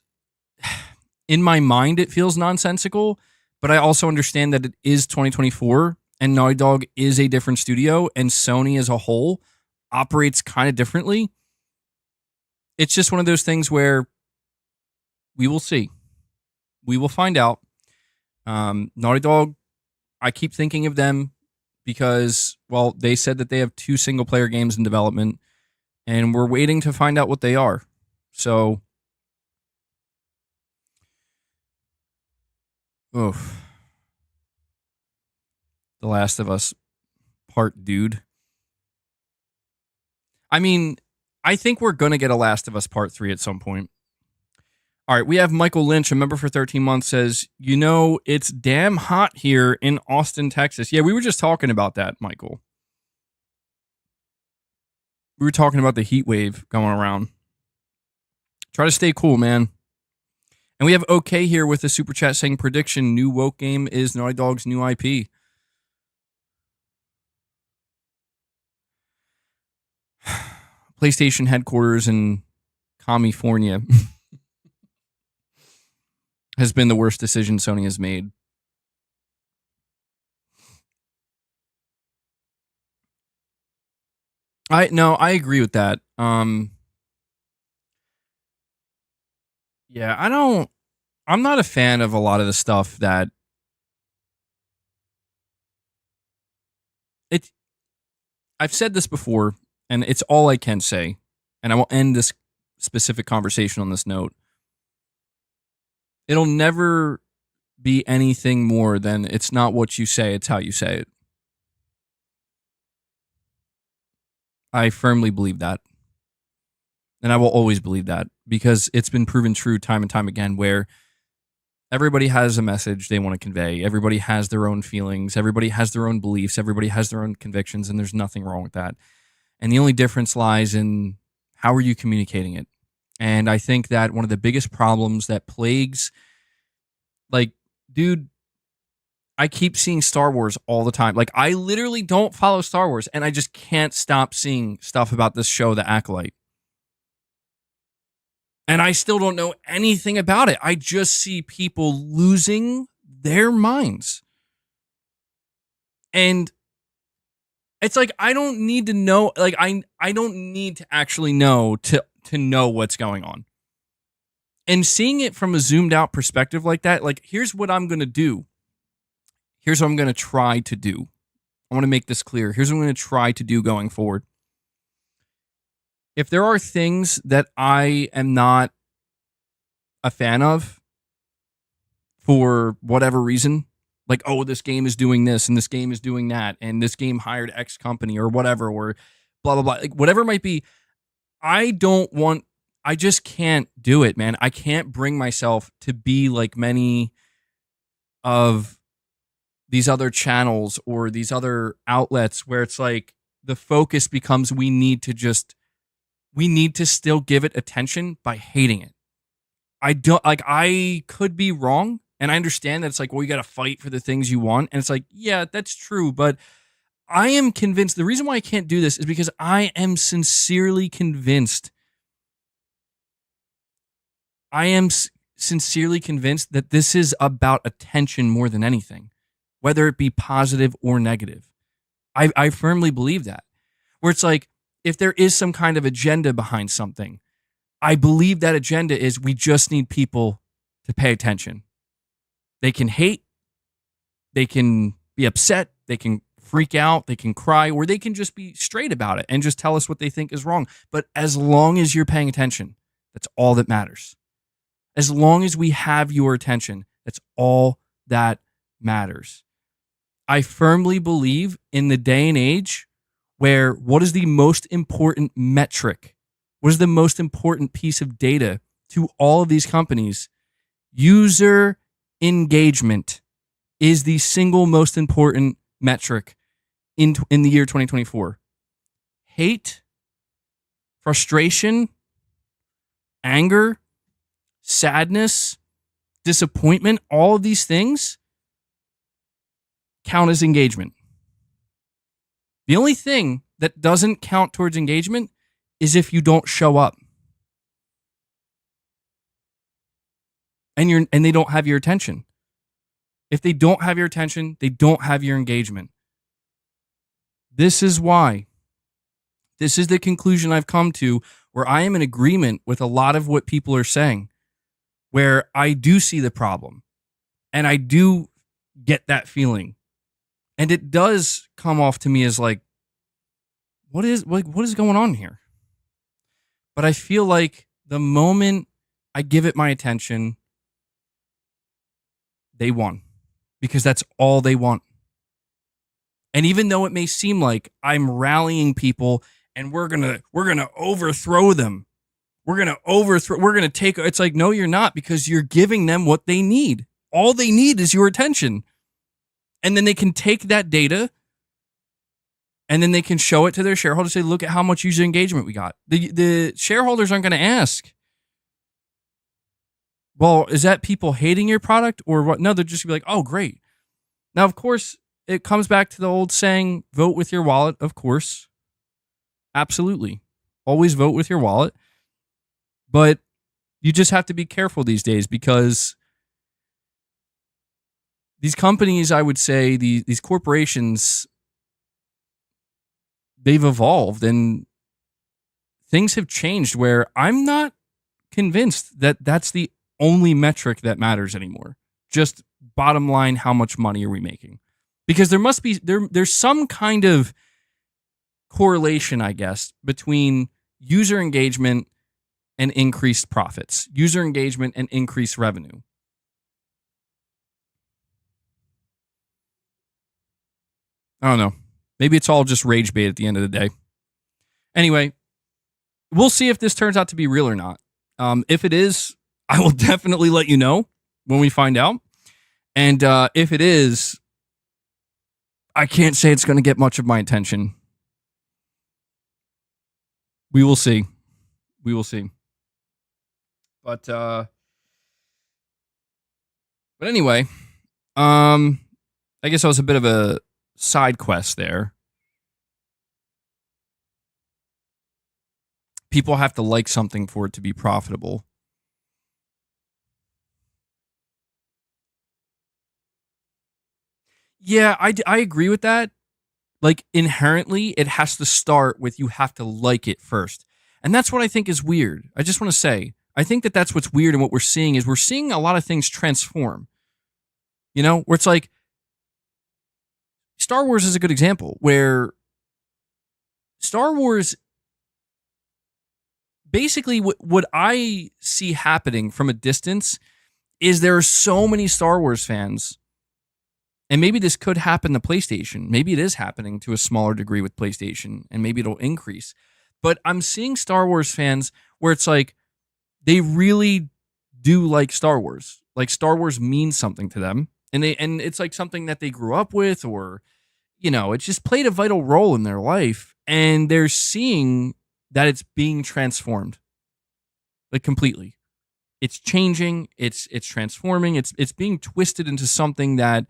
in my mind, it feels nonsensical, but I also understand that it is 2024 and Naughty Dog is a different studio and Sony as a whole operates kind of differently. It's just one of those things where we will see. We will find out. Naughty Dog, I keep thinking of them because, well, they said that they have 2 single-player games in development, and we're waiting to find out what they are. So, oof. The Last of Us part, dude. I mean, I think we're going to get a Last of Us Part 3 at some point. All right, we have Michael Lynch, a member for 13 months, says, you know, it's damn hot here in Austin, Texas. Yeah, we were just talking about that, Michael. We were talking about the heat wave going around. Try to stay cool, man. And we have OK here with a super chat saying, prediction, new woke game is Naughty Dog's new IP. PlayStation headquarters in California has been the worst decision Sony has made. I agree with that. Yeah, I'm not a fan of a lot of the stuff that I've said this before, and it's all I can say, and I will end this specific conversation on this note. It'll never be anything more than it's not what you say, it's how you say it. I firmly believe that. And I will always believe that because it's been proven true time and time again where everybody has a message they want to convey. Everybody has their own feelings. Everybody has their own beliefs. Everybody has their own convictions, and there's nothing wrong with that. And the only difference lies in how are you communicating it. And I think that one of the biggest problems that plagues, like, dude, I keep seeing Star Wars all the time. Like, I literally don't follow Star Wars, and I just can't stop seeing stuff about this show, The Acolyte. And I still don't know anything about it. I just see people losing their minds. And it's like, I don't need to know, like, I don't need to actually know to know what's going on. And seeing it from a zoomed out perspective like that, like, here's what I'm going to do. Here's what I'm going to try to do. I want to make this clear. Here's what I'm going to try to do going forward. If there are things that I am not a fan of for whatever reason, like, oh, this game is doing this and this game is doing that and this game hired X company or whatever, or blah, blah, blah, like whatever it might be, I just can't do it, man. I can't bring myself to be like many of these other channels or these other outlets where it's like the focus becomes we need to just we need to still give it attention by hating it. I could be wrong, and I understand that it's like, well, you got to fight for the things you want, and it's like, yeah, that's true, but I am convinced the reason why I can't do this is because I am sincerely convinced. I am sincerely convinced that this is about attention more than anything, whether it be positive or negative. I firmly believe that. Where it's like, if there is some kind of agenda behind something, I believe that agenda is we just need people to pay attention. They can hate, they can be upset, they can freak out, they can cry, or they can just be straight about it and just tell us what they think is wrong. But as long as you're paying attention, that's all that matters. As long as we have your attention, that's all that matters. I firmly believe in the day and age where what is the most important metric? What is the most important piece of data to all of these companies? User engagement is the single most important metric in the year 2024. Hate, frustration, anger, sadness, disappointment, all of these things count as engagement. The only thing that doesn't count towards engagement is if you don't show up. And they don't have your attention. If they don't have your attention, they don't have your engagement. This is why. This is the conclusion I've come to, where I am in agreement with a lot of what people are saying, where I do see the problem and I do get that feeling. And it does come off to me as like, what is going on here? But I feel like the moment I give it my attention, they won, because that's all they want. And even though it may seem like I'm rallying people and we're gonna overthrow them, we're gonna take, it's like, no, you're not, because you're giving them what they need. All they need is your attention. And then they can take that data and then they can show it to their shareholders, say, look at how much user engagement we got. The shareholders aren't going to ask, well, is that people hating your product or what? No, they're just going to be like, oh, great. Now, of course, it comes back to the old saying, vote with your wallet, of course. Absolutely. Always vote with your wallet. But you just have to be careful these days, because these companies, I would say, these corporations, they've evolved and things have changed where I'm not convinced that that's the only metric that matters anymore. Just bottom line, how much money are we making? Because there's some kind of correlation, I guess, between user engagement and increased profits, user engagement and increased revenue. I don't know. Maybe it's all just rage bait at the end of the day. Anyway, we'll see if this turns out to be real or not. If it is, I will definitely let you know when we find out. And if it is, I can't say it's going to get much of my attention. We will see. We will see. But anyway, I guess that was a bit of a side quest there. People have to like something for it to be profitable. Yeah, I agree with that. Like, inherently, it has to start with you have to like it first. And that's what I think is weird. I just want to say, I think that that's what's weird, and what we're seeing is we're seeing a lot of things transform. You know, where it's like, Star Wars is a good example, where Star Wars, basically what I see happening from a distance is there are so many Star Wars fans, and maybe this could happen to PlayStation. Maybe it is happening to a smaller degree with PlayStation, and maybe it'll increase. But I'm seeing Star Wars fans where it's like they really do like Star Wars. Like, Star Wars means something to them, and it's like something that they grew up with, or, you know, it just played a vital role in their life, and they're seeing that it's being transformed, like completely. It's changing. It's transforming. It's being twisted into something that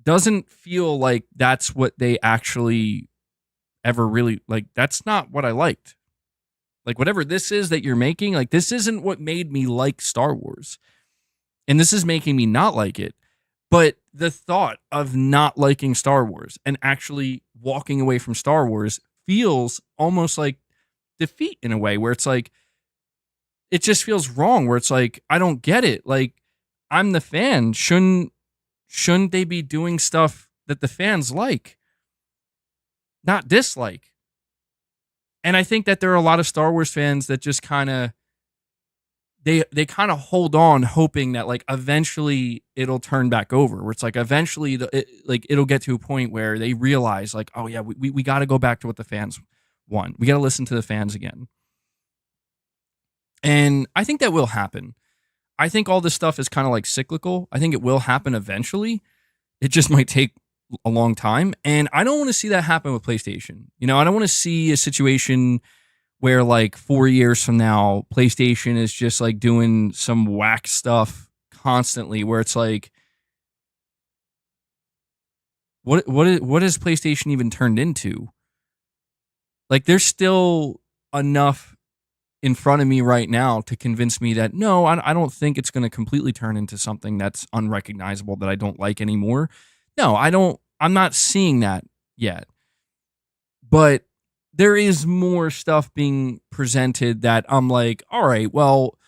doesn't feel like that's what they actually ever really like. That's not what I liked. Like whatever this is that you're making, like this isn't what made me like Star Wars. And this is making me not like it. But the thought of not liking Star Wars and actually walking away from Star Wars feels almost like defeat in a way where it's like, it just feels wrong where it's like, I don't get it. Like I'm the fan. Shouldn't they be doing stuff that the fans like, not dislike? And I think that there are a lot of Star Wars fans that just kind of, they kind of hold on hoping that like eventually it'll turn back over where it's like eventually it'll get to a point where they realize like, oh yeah, we got to go back to what the fans want. We got to listen to the fans again. And I think that will happen. I think all this stuff is kind of like cyclical. I think it will happen eventually. It just might take a long time. And I don't want to see that happen with PlayStation. You know, I don't want to see a situation where like 4 years from now, PlayStation is just like doing some whack stuff constantly where it's like, what has PlayStation even turned into? Like there's still enough in front of me right now to convince me that no, I don't think it's going to completely turn into something that's unrecognizable that I don't like anymore. No, I'm not seeing that yet. But there is more stuff being presented that I'm like, all right, well,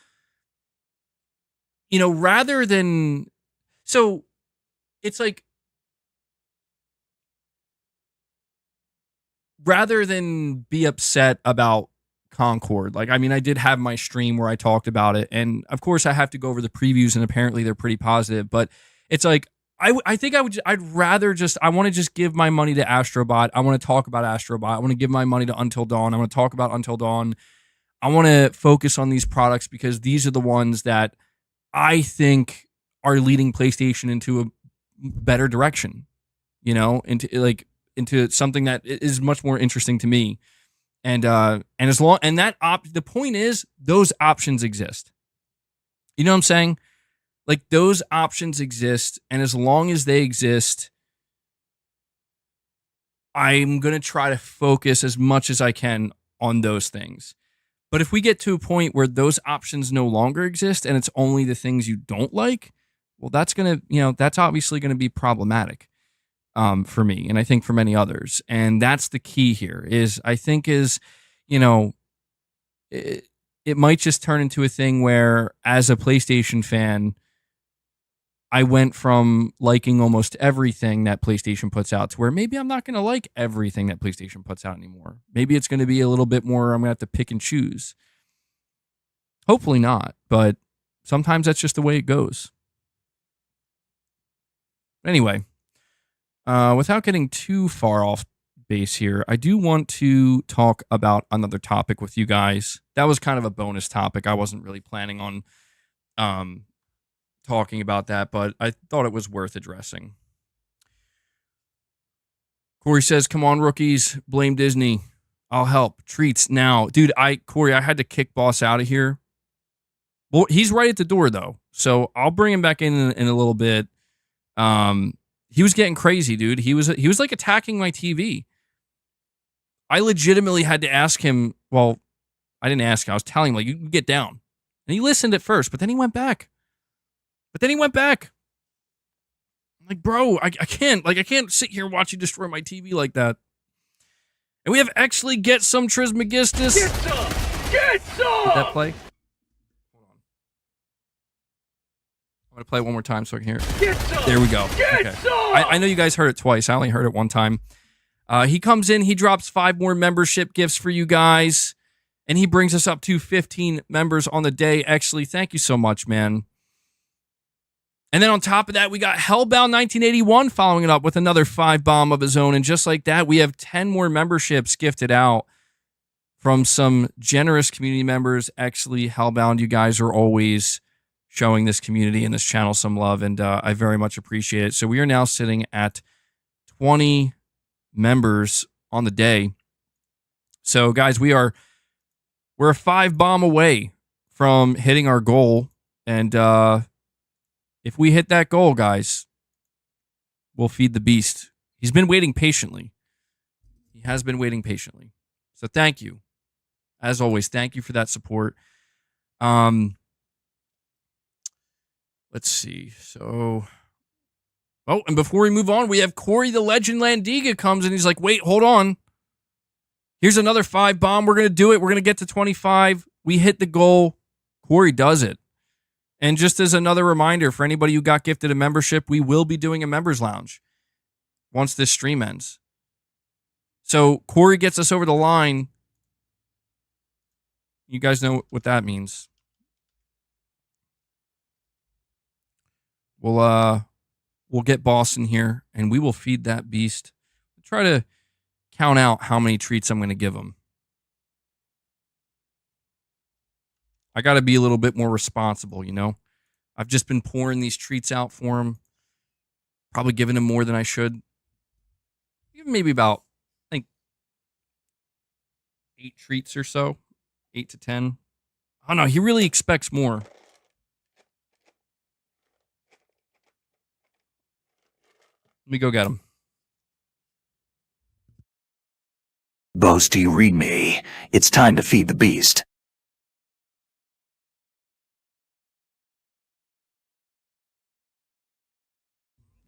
you know, rather than, so it's like, rather than be upset about Concord, like, I mean, I did have my stream where I talked about it, and of course I have to go over the previews, and apparently they're pretty positive, but it's like, I think I'd rather just, I want to just give my money to Astrobot. I want to talk about Astrobot. I want to give my money to Until Dawn. I want to talk about Until Dawn. I want to focus on these products because these are the ones that I think are leading PlayStation into a better direction, you know, into something that is much more interesting to me. And as long, and the point is those options exist. You know what I'm saying? Like those options exist, and as long as they exist, I'm going to try to focus as much as I can on those things. But if we get to a point where those options no longer exist and it's only the things you don't like, well, that's going to, you know, that's obviously going to be problematic for me, and I think for many others. And that's the key here is, I think is, you know, it might just turn into a thing where as a PlayStation fan, I went from liking almost everything that PlayStation puts out to where maybe I'm not going to like everything that PlayStation puts out anymore. Maybe it's going to be a little bit more, I'm going to have to pick and choose. Hopefully not, but sometimes that's just the way it goes. Anyway, without getting too far off base here, I do want to talk about another topic with you guys. That was kind of a bonus topic. I wasn't really planning on talking about that, but I thought it was worth addressing. Corey says, come on, rookies, blame Disney. I'll help. Treats now. Dude, Corey, I had to kick Boss out of here. Well, he's right at the door, though, so I'll bring him back in a little bit. He was getting crazy, dude. He was like attacking my TV. I legitimately had to ask him, well, I didn't ask him, I was telling him, like, you can get down. And he listened at first, but then he went back. I'm like, bro, I can't sit here and watch you destroy my TV like that. And we have actually Get Some Trismegistus. Get some! Get some! Did that play? Hold on. I'm going to play it one more time so I can hear it. Get some! There we go. Get Okay. some! I know you guys heard it twice. I only heard it one time. He comes in, he drops 5 more membership gifts for you guys, and he brings us up to 15 members on the day. Actually, thank you so much, man. And then on top of that, we got Hellbound 1981 following it up with another 5 bomb of his own. And just like that, we have 10 more memberships gifted out from some generous community members. Actually, Hellbound, you guys are always showing this community and this channel some love, and I very much appreciate it. So we are now sitting at 20 members on the day. So guys, we are We're a 5 bomb away from hitting our goal. And if we hit that goal, guys, we'll feed the beast. He's been waiting patiently. He has been waiting patiently. So thank you. As always, thank you for that support. Let's see. So, oh, and before we move on, we have Corey the Legend Landiga comes and he's like, wait, hold on. Here's another 5 bomb. We're going to do it. We're going to get to 25. We hit the goal. Corey does it. And just as another reminder for anybody who got gifted a membership, we will be doing a members lounge once this stream ends. So Corey gets us over the line. You guys know what that means. We'll get Boston here, and we will feed that beast. Try to count out how many treats I'm going to give him. I got to be a little bit more responsible, you know? I've just been pouring these treats out for him. Probably giving him more than I should. Maybe about, I think, 8 treats or so. 8 to 10. Oh, no, he really expects more. Let me go get him. Boasty, read me. It's time to feed the beast.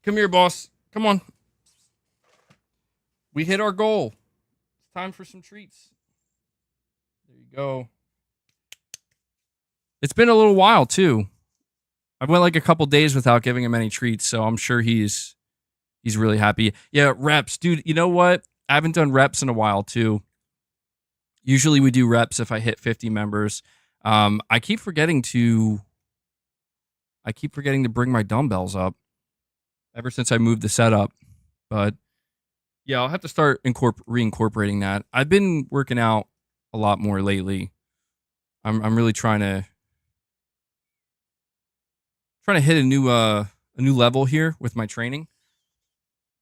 Come here, boss. Come on. We hit our goal. It's time for some treats. There you go. It's been a little while, too. I went like a couple days without giving him any treats, so I'm sure he's really happy. Yeah, reps. Dude, you know what? I haven't done reps in a while, too. Usually we do reps if I hit 50 members. I keep forgetting to bring my dumbbells up ever since I moved the setup. But yeah, I'll have to start reincorporating that. I've been working out a lot more lately. I'm really trying to hit a new level here with my training.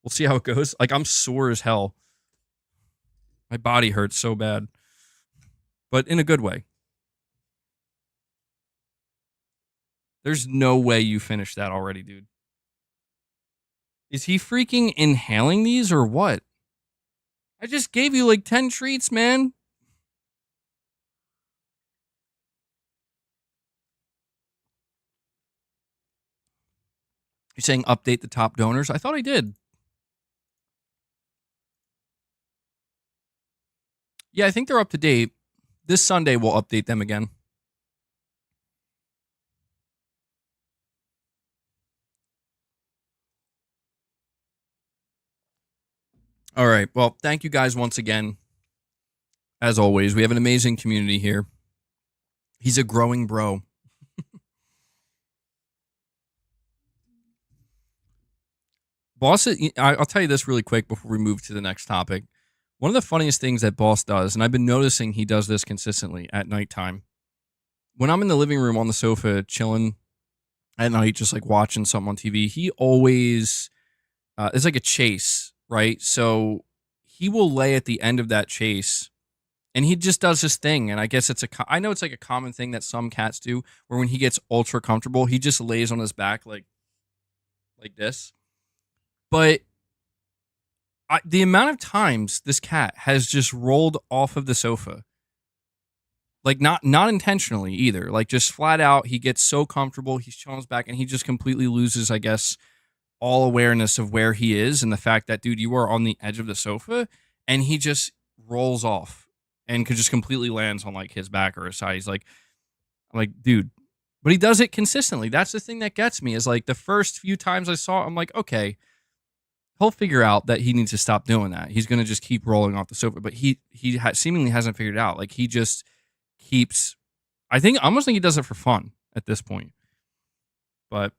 We'll see how it goes. Like, I'm sore as hell. My body hurts so bad. But in a good way. There's no way you finished that already, dude. Is he freaking inhaling these or what? I just gave you like 10 treats, man. You're saying update the top donors? I thought I did. Yeah, I think they're up to date. This Sunday, we'll update them again. All right. Well, thank you guys once again. As always, we have an amazing community here. He's a growing bro. Boss, I'll tell you this really quick before we move to the next topic. One of the funniest things that Boss does, and I've been noticing he does this consistently at nighttime. When I'm in the living room on the sofa chilling at night, just like watching something on TV, he always, it's like a chase, right? So he will lay at the end of that chase and he just does his thing. And I guess I know it's like a common thing that some cats do where when he gets ultra comfortable, he just lays on his back like this. But the amount of times this cat has just rolled off of the sofa, like not intentionally either, like just flat out, he gets so comfortable, he's chilling his back, and he just completely loses, I guess, all awareness of where he is and the fact that, dude, you are on the edge of the sofa, and he just rolls off and could just completely lands on like his back or his side. He's like, I'm like, dude, but he does it consistently. That's the thing that gets me is like the first few times I saw it, I'm like, okay, he'll figure out that he needs to stop doing that. He's going to just keep rolling off the sofa, but he seemingly hasn't figured it out. Like he just keeps, I almost think he does it for fun at this point. But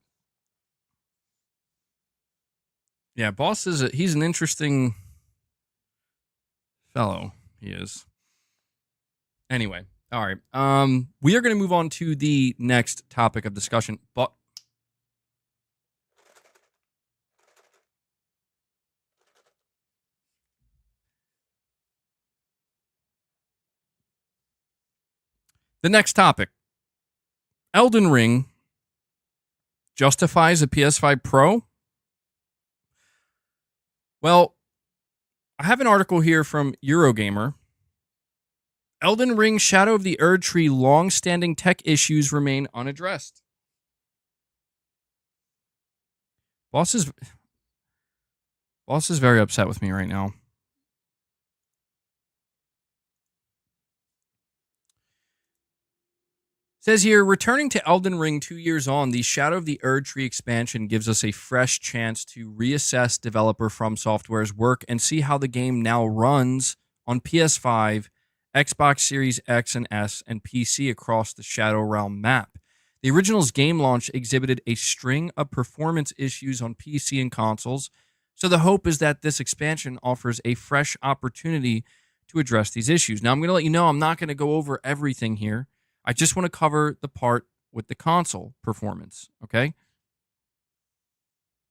yeah, Boss he's an interesting fellow. He is. Anyway, all right. We are going to move on to the next topic of discussion, but The next topic. Elden Ring justifies a PS5 Pro? Well, I have an article here from Eurogamer. Elden Ring Shadow of the Erd Tree long-standing tech issues remain unaddressed. Boss is very upset with me right now. Says here, returning to Elden Ring 2 years on, the Shadow of the Erd Tree expansion gives us a fresh chance to reassess developer From Software's work and see how the game now runs on PS5, Xbox Series X and S, and PC across the Shadow Realm map. The original's game launch exhibited a string of performance issues on PC and consoles, so the hope is that this expansion offers a fresh opportunity to address these issues. Now, I'm going to let you know I'm not going to go over everything here. I just want to cover the part with the console performance, okay?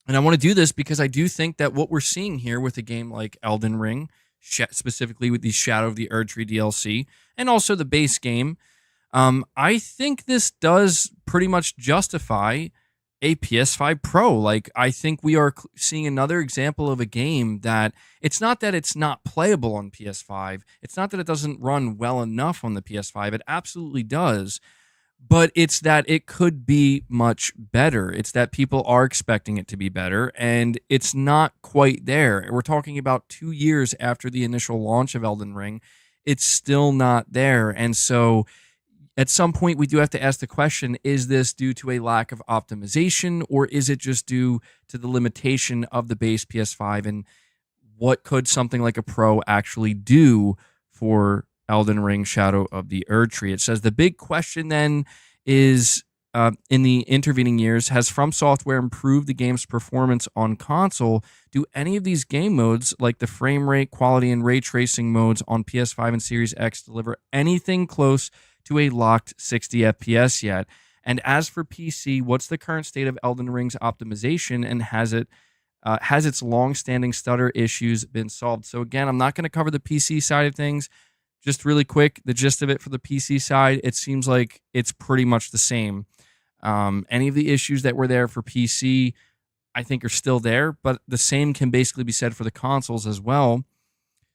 And I want to do this because I do think that what we're seeing here with a game like Elden Ring, specifically with the Shadow of the Erd Tree DLC, and also the base game, I think this does pretty much justify a PS5 Pro. Like, I think we are seeing another example of a game that it's not that it's not playable on PS5. It's not that it doesn't run well enough on the PS5. It absolutely does. But it's that it could be much better. It's that people are expecting it to be better, and it's not quite there. We're talking about 2 years after the initial launch of Elden Ring. It's still not there. And so at some point, we do have to ask the question, is this due to a lack of optimization, or is it just due to the limitation of the base PS5? And what could something like a Pro actually do for Elden Ring Shadow of the Erd Tree? It says the big question then is, in the intervening years, has From Software improved the game's performance on console? Do any of these game modes, like the frame rate, quality, and ray tracing modes on PS5 and Series X, deliver anything close to a locked 60 FPS yet? And as for PC, what's the current state of Elden Ring's optimization, and has its long-standing stutter issues been solved? So again, I'm not going to cover the PC side of things. Just really quick, the gist of it for the PC side, it seems like it's pretty much the same. Any of the issues that were there for PC, I think, are still there, but the same can basically be said for the consoles as well.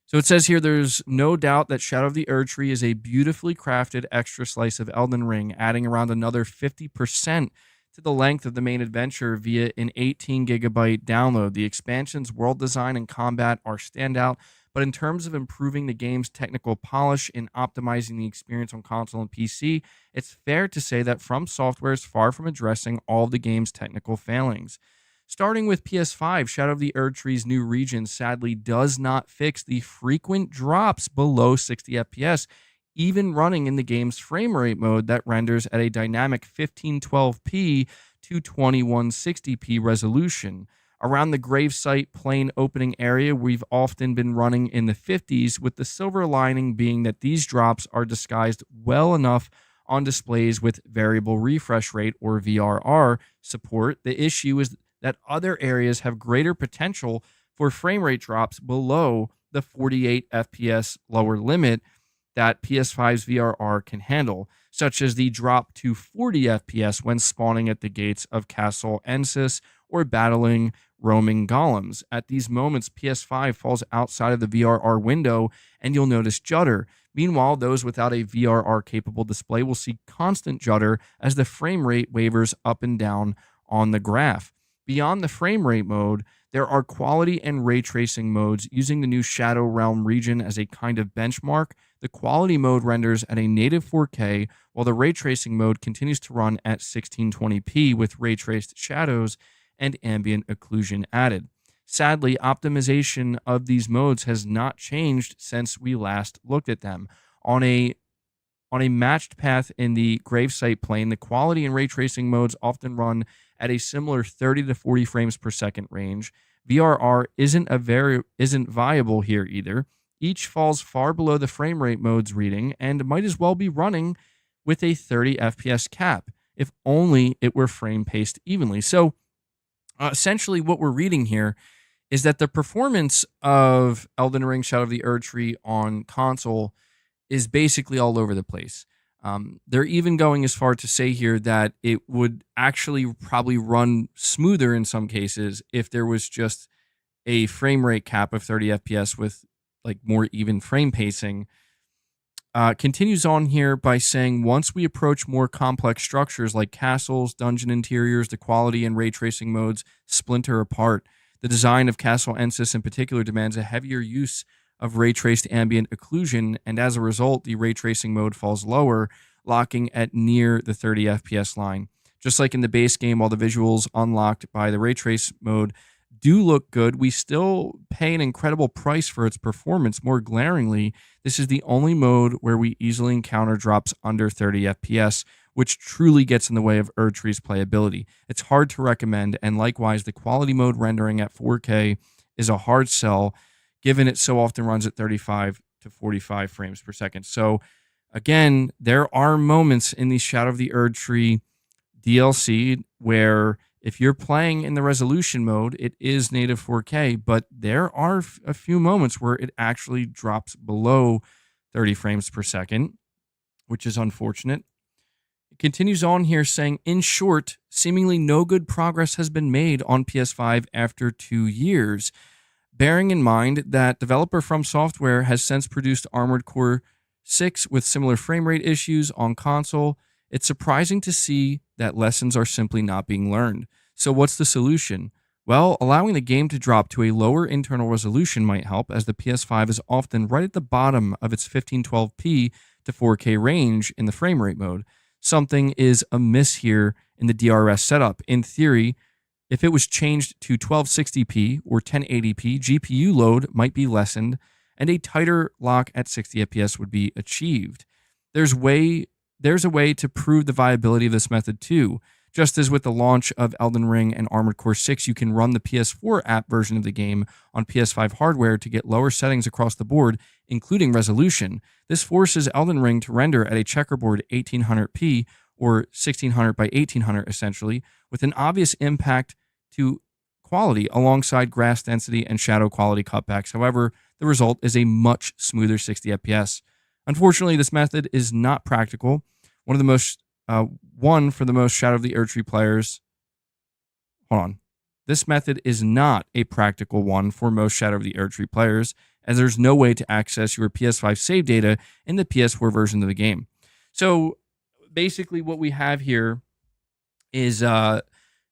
So it says here, there's no doubt that Shadow of the Erd Tree is a beautifully crafted extra slice of Elden Ring, adding around another 50% to the length of the main adventure via an 18 gigabyte download. The expansion's world design and combat are standout, but in terms of improving the game's technical polish and optimizing the experience on console and PC, it's fair to say that From Software is far from addressing all of the game's technical failings. Starting with PS5, Shadow of the Erd Tree's new region sadly does not fix the frequent drops below 60 FPS, even running in the game's frame rate mode that renders at a dynamic 1512p to 2160p resolution. Around the gravesite plain opening area, we've often been running in the 50s, with the silver lining being that these drops are disguised well enough on displays with variable refresh rate, or VRR, support. The issue is that other areas have greater potential for frame rate drops below the 48 FPS lower limit that PS5's VRR can handle, such as the drop to 40 FPS when spawning at the gates of Castle Ensis or battling roaming golems. At these moments, PS5 falls outside of the VRR window and you'll notice judder. Meanwhile, those without a VRR-capable display will see constant judder as the frame rate wavers up and down on the graph. Beyond the frame rate mode, there are quality and ray tracing modes. Using the new Shadow Realm region as a kind of benchmark, the quality mode renders at a native 4K, while the ray tracing mode continues to run at 1620p with ray traced shadows and ambient occlusion added. Sadly, optimization of these modes has not changed since we last looked at them. On a matched path in the gravesite plane, the quality and ray tracing modes often run at a similar 30 to 40 frames per second range. VRR isn't viable here either. Each falls far below the frame rate mode's reading and might as well be running with a 30 FPS cap, if only it were frame paced evenly. So essentially what we're reading here is that the performance of Elden Ring Shadow of the Erd Tree on console is basically all over the place. They're even going as far to say here that it would actually probably run smoother in some cases if there was just a frame rate cap of 30 FPS with like more even frame pacing. Continues on here by saying, once we approach more complex structures like castles, dungeon interiors, the quality and ray tracing modes splinter apart. The design of Castle Ensis in particular demands a heavier use of ray traced ambient occlusion, and as a result, the ray tracing mode falls lower, locking at near the 30 FPS line. Just like in the base game, while the visuals unlocked by the ray trace mode do look good, we still pay an incredible price for its performance. More glaringly, this is the only mode where we easily encounter drops under 30 FPS, which truly gets in the way of Erdtree's playability. It's hard to recommend, and likewise, the quality mode rendering at 4K is a hard sell, given it so often runs at 35 to 45 frames per second. So, again, there are moments in the Shadow of the Erdtree DLC where if you're playing in the resolution mode, it is native 4K, but there are a few moments where it actually drops below 30 frames per second, which is unfortunate. It continues on here saying, in short, seemingly no good progress has been made on PS5 after 2 years. Bearing in mind that developer From Software has since produced Armored Core 6 with similar frame rate issues on console, it's surprising to see that lessons are simply not being learned. So what's the solution? Well, allowing the game to drop to a lower internal resolution might help, as the PS5 is often right at the bottom of its 1512p to 4K range in the frame rate mode. Something is amiss here in the DRS setup. In theory, if it was changed to 1260p or 1080p, GPU load might be lessened, and a tighter lock at 60 FPS would be achieved. There's a way to prove the viability of this method too. Just as with the launch of Elden Ring and Armored Core 6, you can run the PS4 app version of the game on PS5 hardware to get lower settings across the board, including resolution. This forces Elden Ring to render at a checkerboard 1800p, or 1600 by 1800 essentially, with an obvious impact to quality alongside grass density and shadow quality cutbacks. However, the result is a much smoother 60 FPS. Unfortunately, this method is not practical. For the most Shadow of the Erdtree players. Hold on. This method is not a practical one for most Shadow of the Erdtree players, as there's no way to access your PS5 save data in the PS4 version of the game. So basically what we have here is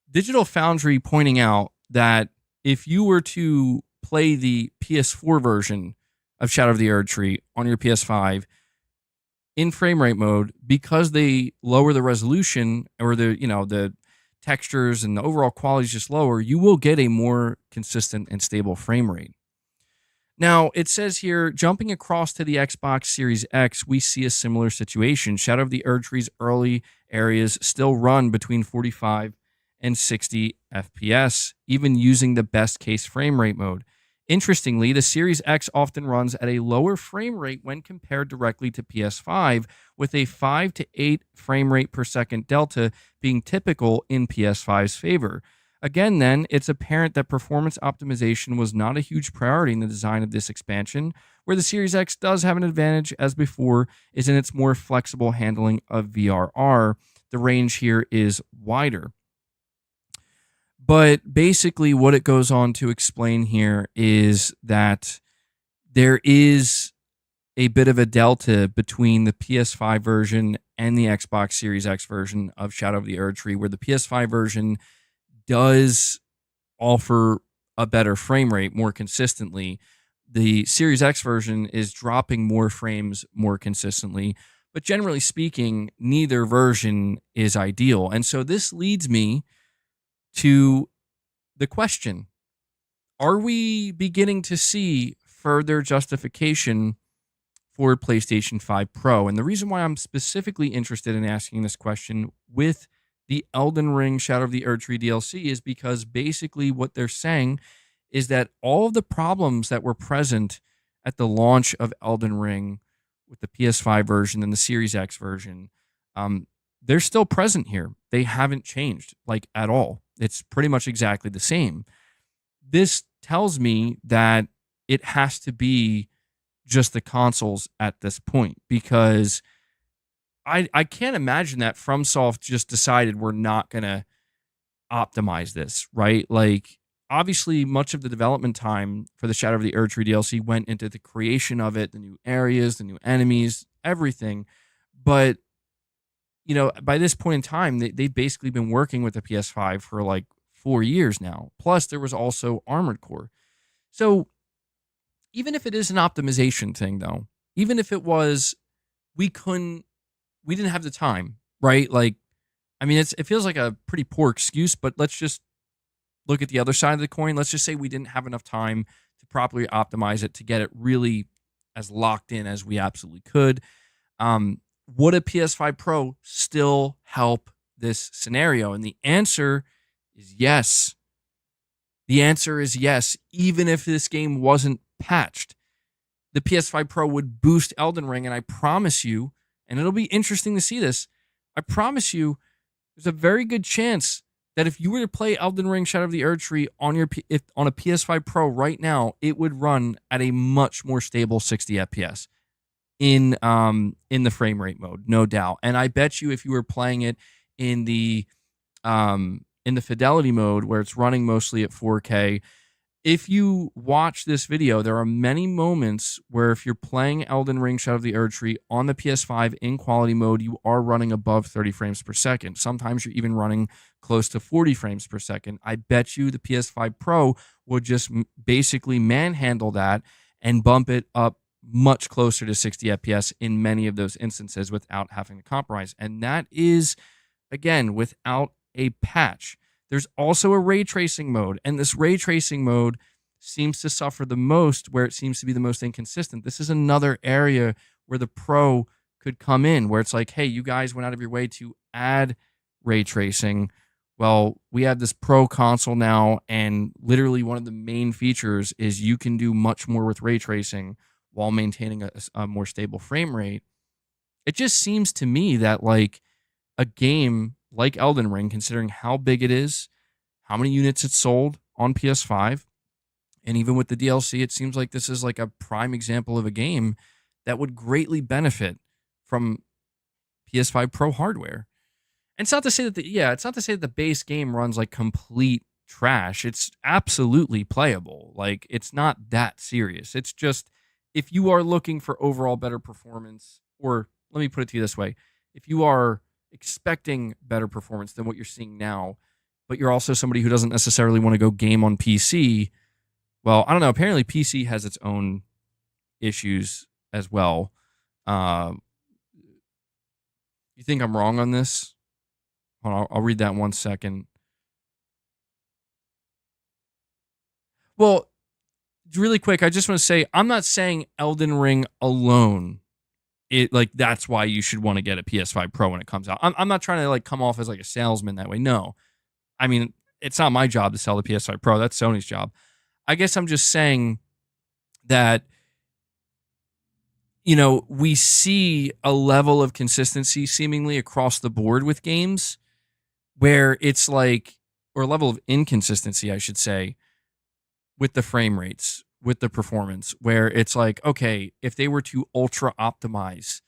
Digital Foundry pointing out that if you were to play the PS4 version of Shadow of the Erdtree on your PS5 in frame rate mode, because they lower the resolution, or the textures and the overall quality is just lower, you will get a more consistent and stable frame rate. Now, it says here, jumping across to the Xbox Series X, we see a similar situation. Shadow of the Erdtree's early areas still run between 45 and 60 FPS, even using the best case frame rate mode. Interestingly, the Series X often runs at a lower frame rate when compared directly to PS5, with a 5 to 8 frame rate per second delta being typical in PS5's favor. Again, then, it's apparent that performance optimization was not a huge priority in the design of this expansion. Where the Series X does have an advantage, as before, is in its more flexible handling of VRR. The range here is wider. But basically what it goes on to explain here is that there is a bit of a delta between the PS5 version and the Xbox Series X version of Shadow of the Erdtree, where the PS5 version does offer a better frame rate more consistently. The Series X version is dropping more frames more consistently, but generally speaking, neither version is ideal. And so this leads me to the question, are we beginning to see further justification for PlayStation 5 Pro? And the reason why I'm specifically interested in asking this question with the Elden Ring Shadow of the Erdtree DLC is because basically what they're saying is that all of the problems that were present at the launch of Elden Ring with the PS5 version and the Series X version, they're still present here. They haven't changed, like, at all. It's pretty much exactly the same. This tells me that it has to be just the consoles at this point, because I can't imagine that FromSoft just decided we're not going to optimize this, right? Like, obviously, much of the development time for the Shadow of the Erdtree DLC went into the creation of it, the new areas, the new enemies, everything. But, by this point in time, they've basically been working with the PS5 for like 4 years now. Plus, there was also Armored Core. So, even if it is an optimization thing, though, even if it was, we didn't have the time, right? Like, I mean, it feels like a pretty poor excuse, but let's just look at the other side of the coin. Let's just say we didn't have enough time to properly optimize it to get it really as locked in as we absolutely could. Would a PS5 Pro still help this scenario? And the answer is yes. The answer is yes. Even if this game wasn't patched, the PS5 Pro would boost Elden Ring, and I promise you, and it'll be interesting to see this, I promise you, there's a very good chance that if you were to play Elden Ring Shadow of the Erdtree on on a PS5 Pro right now, it would run at a much more stable 60 FPS in the frame rate mode, no doubt. And I bet you if you were playing it in the fidelity mode where it's running mostly at 4K, if you watch this video, there are many moments where if you're playing Elden Ring Shadow of the Erdtree on the PS5 in quality mode, you are running above 30 frames per second. Sometimes you're even running close to 40 frames per second. I bet you the PS5 Pro would just basically manhandle that and bump it up much closer to 60 FPS in many of those instances without having to compromise. And that is, again, without a patch. There's also a ray tracing mode, and this ray tracing mode seems to suffer the most where it seems to be the most inconsistent. This is another area where the Pro could come in, where it's like, hey, you guys went out of your way to add ray tracing. Well, we have this Pro console now, and literally one of the main features is you can do much more with ray tracing while maintaining a more stable frame rate. It just seems to me that like a game like Elden Ring, considering how big it is, how many units it's sold on PS5, and even with the DLC, it seems like this is like a prime example of a game that would greatly benefit from PS5 Pro hardware. And it's not to say that it's not to say that the base game runs like complete trash. It's absolutely playable. Like, it's not that serious. It's just, if you are looking for overall better performance, or let me put it to you this way, if you are expecting better performance than what you're seeing now, but you're also somebody who doesn't necessarily want to go game on PC, well, I don't know. Apparently, PC has its own issues as well. You think I'm wrong on this? Hold on, I'll read that in 1 second. Well, really quick, I just want to say, I'm not saying Elden Ring alone, that's why you should want to get a PS5 Pro when it comes out. I'm not trying to like come off as like a salesman that way. No, I mean, it's not my job to sell the PS5 Pro. That's Sony's job. I guess I'm just saying that, we see a level of consistency seemingly across the board with games where it's like, or a level of inconsistency, I should say, with the frame rates, with the performance, where it's like, okay, if they were to ultra optimize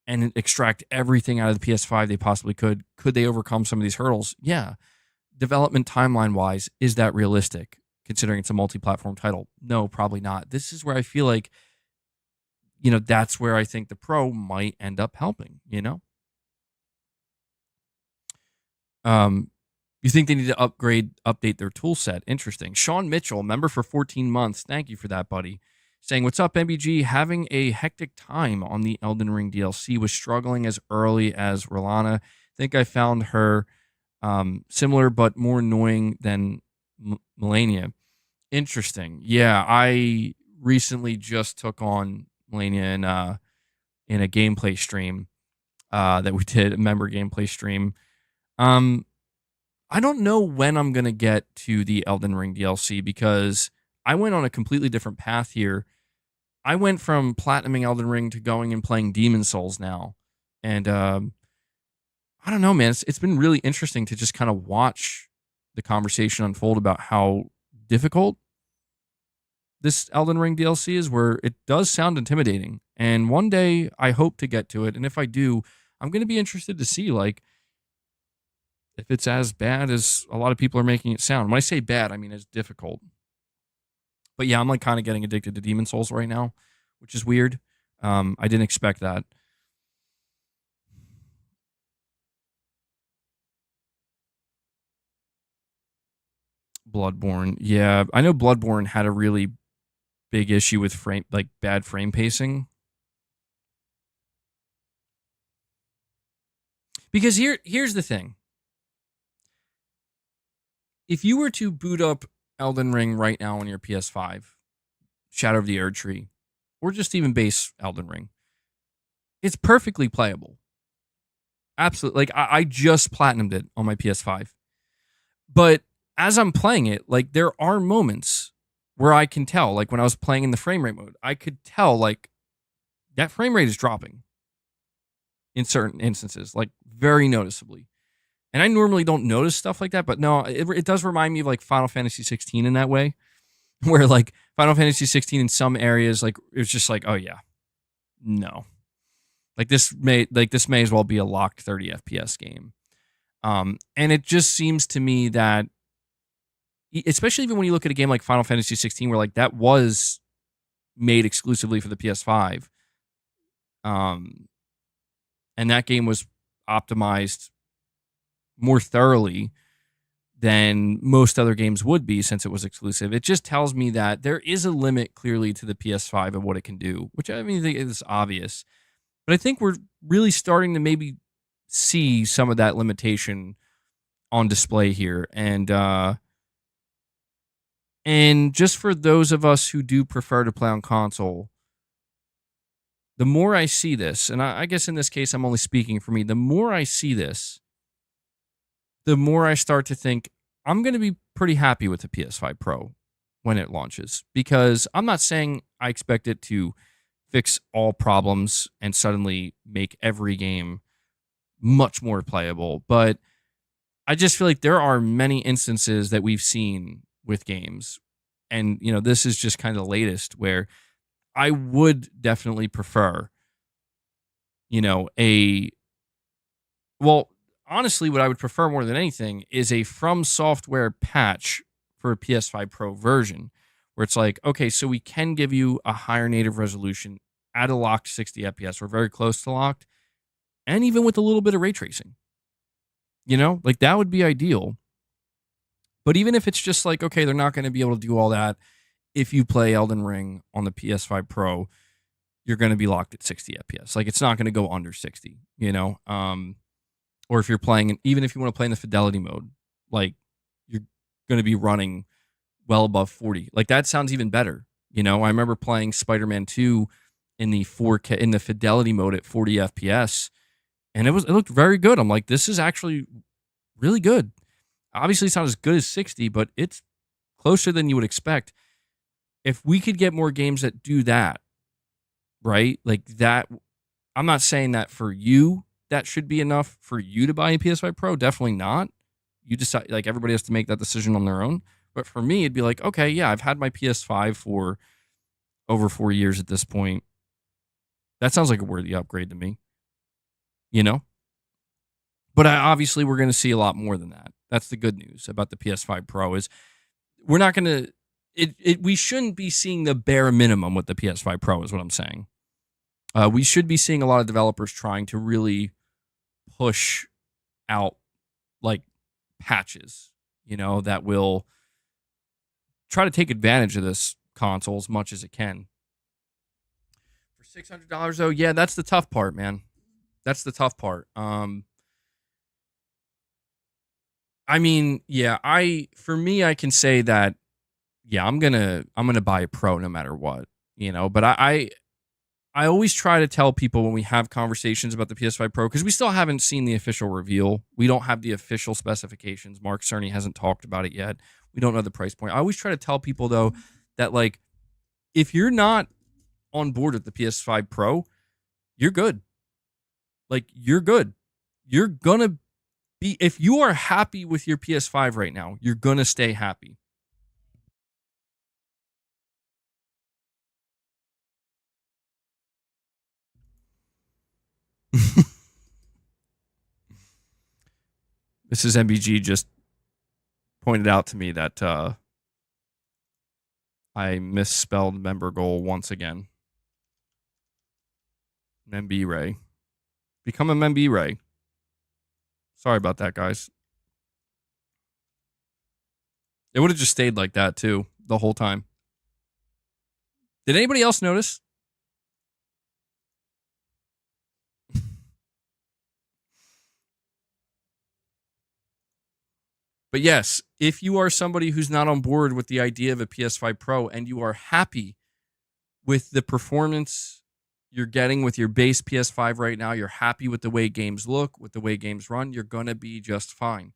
and extract everything out of the PS5 they possibly could they overcome some of these hurdles? Yeah. Development timeline wise, is that realistic considering it's a multi-platform title? No, probably not. This is where I feel like, that's where I think the Pro might end up helping, You think they need to update their tool set? Interesting. Sean Mitchell, member for 14 months. Thank you for that, buddy. Saying, what's up, MBG? Having a hectic time on the Elden Ring DLC. Was struggling as early as Rolana. Think I found her similar but more annoying than Melania. Interesting. Yeah, I recently just took on Melania in a gameplay stream that we did, a member gameplay stream. I don't know when I'm going to get to the Elden Ring DLC because I went on a completely different path here. I went from platinuming Elden Ring to going and playing Demon's Souls now. And I don't know, man. It's been really interesting to just kind of watch the conversation unfold about how difficult this Elden Ring DLC is, where it does sound intimidating. And one day I hope to get to it. And if I do, I'm going to be interested to see, like, if it's as bad as a lot of people are making it sound. When I say bad, I mean it's difficult. But yeah, I'm like kind of getting addicted to Demon Souls right now, which is weird. I didn't expect that. Bloodborne. Yeah, I know Bloodborne had a really big issue with bad frame pacing. Because here's the thing. If you were to boot up Elden Ring right now on your PS5, Shadow of the Erd Tree, or just even base Elden Ring, it's perfectly playable. Absolutely. Like, I just platinumed it on my PS5. But as I'm playing it, like, there are moments where I can tell, like, when I was playing in the frame rate mode, I could tell, like, that frame rate is dropping in certain instances, like, very noticeably. And I normally don't notice stuff like that, but no, it does remind me of, like, Final Fantasy 16 in that way, where, like, Final Fantasy 16 in some areas, like, it's just like, oh, yeah, no. Like, this may as well be a locked 30 FPS game. And it just seems to me that, especially even when you look at a game like Final Fantasy 16, where, like, that was made exclusively for the PS5, and that game was optimized more thoroughly than most other games would be since it was exclusive. It just tells me that there is a limit clearly to the PS5 of what it can do, which I mean, I think is obvious. But I think we're really starting to maybe see some of that limitation on display here. And just for those of us who do prefer to play on console, the more I see this, and I guess in this case I'm only speaking for me, the more I see this, the more I start to think I'm going to be pretty happy with the PS5 Pro when it launches. Because I'm not saying I expect it to fix all problems and suddenly make every game much more playable, but I just feel like there are many instances that we've seen with games, and this is just kind of the latest, where I would definitely prefer, well, honestly, what I would prefer more than anything is a From Software patch for a PS5 Pro version, where it's like, okay, so we can give you a higher native resolution at a locked 60 FPS. We're very close to locked, and even with a little bit of ray tracing. Like, that would be ideal. But even if it's just like, okay, they're not going to be able to do all that. If you play Elden Ring on the PS5 Pro, you're going to be locked at 60 FPS. Like, it's not going to go under 60, or if you're playing, even if you want to play in the fidelity mode, like, you're going to be running well above 40. Like, that sounds even better. I remember playing Spider-Man 2 in the 4K, in the fidelity mode at 40 FPS, and it looked very good. I'm like, this is actually really good. Obviously, it's not as good as 60, but it's closer than you would expect. If we could get more games that do that, right? Like that, I'm not saying that for you, that should be enough for you to buy a PS5 Pro. Definitely not. You decide, like, everybody has to make that decision on their own. But for me, it'd be like, okay, yeah, I've had my PS5 for over 4 years at this point. That sounds like a worthy upgrade to me, But obviously, we're going to see a lot more than that. That's the good news about the PS5 Pro, is we're not going to, we shouldn't be seeing the bare minimum with the PS5 Pro, is what I'm saying. We should be seeing a lot of developers trying to really push out, like, patches, that will try to take advantage of this console as much as it can. For $600 though, yeah, that's the tough part, man. That's the tough part. I mean, yeah, for me, I can say that, yeah, I'm gonna buy a Pro no matter what, But I always try to tell people when we have conversations about the PS5 Pro, because we still haven't seen the official reveal. We don't have the official specifications. Mark Cerny hasn't talked about it yet. We don't know the price point. I always try to tell people, though, that, like, if you're not on board with the PS5 Pro, you're good. Like, you're good. You're gonna be, if you are happy with your PS5 right now, you're gonna stay happy. Mrs. MBG just pointed out to me that I misspelled member goal once again. Memby Ray. Become a Memby Ray. Sorry about that, guys. It would have just stayed like that, too, the whole time. Did anybody else notice? But yes, if you are somebody who's not on board with the idea of a PS5 Pro and you are happy with the performance you're getting with your base PS5 right now, you're happy with the way games look, with the way games run, you're going to be just fine.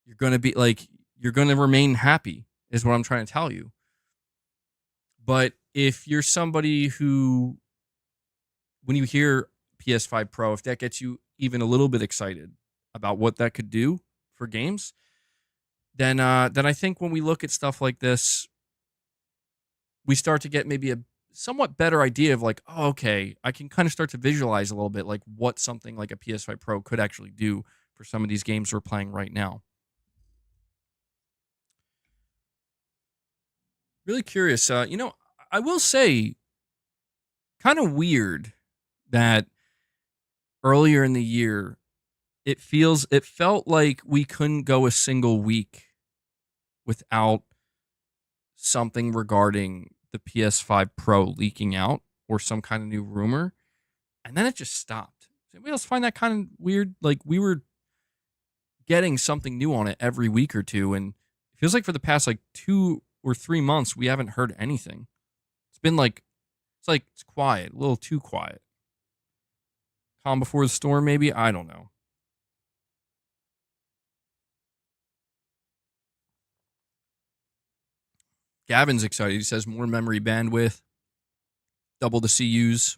You're going to be you're going to remain happy, is what I'm trying to tell you. But if you're somebody who, when you hear PS5 Pro, if that gets you even a little bit excited about what that could do for games, then I think when we look at stuff like this, we start to get maybe a somewhat better idea of like, oh, okay, I can kind of start to visualize a little bit like what something like a PS5 Pro could actually do for some of these games we're playing right now. Really curious. I will say, kind of weird that earlier in the year, it felt like we couldn't go a single week without something regarding the PS5 Pro leaking out or some kind of new rumor. And then it just stopped. Does anybody else find that kind of weird? Like, we were getting something new on it every week or two, and it feels like for the past like 2 or 3 months, we haven't heard anything. It's been it's quiet, a little too quiet. Calm before the storm, maybe? I don't know. Gavin's excited. He says more memory bandwidth, double the CUs,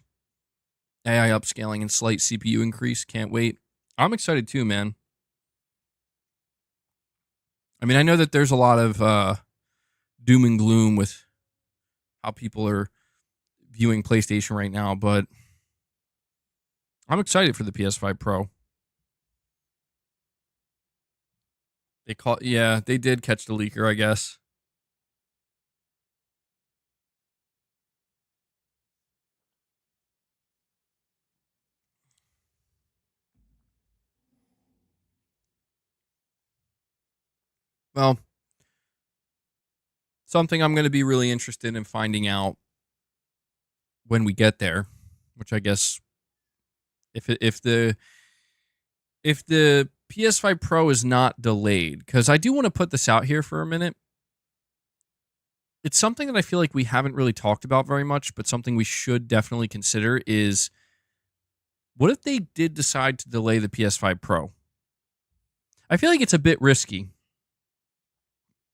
AI upscaling, and slight CPU increase. Can't wait. I'm excited too, man. I mean, I know that there's a lot of doom and gloom with how people are viewing PlayStation right now, but I'm excited for the PS5 Pro. They did catch the leaker, I guess. Well, something I'm going to be really interested in finding out when we get there, which I guess if the PS5 Pro is not delayed, because I do want to put this out here for a minute. It's something that I feel like we haven't really talked about very much, but something we should definitely consider is, what if they did decide to delay the PS5 Pro? I feel like it's a bit risky.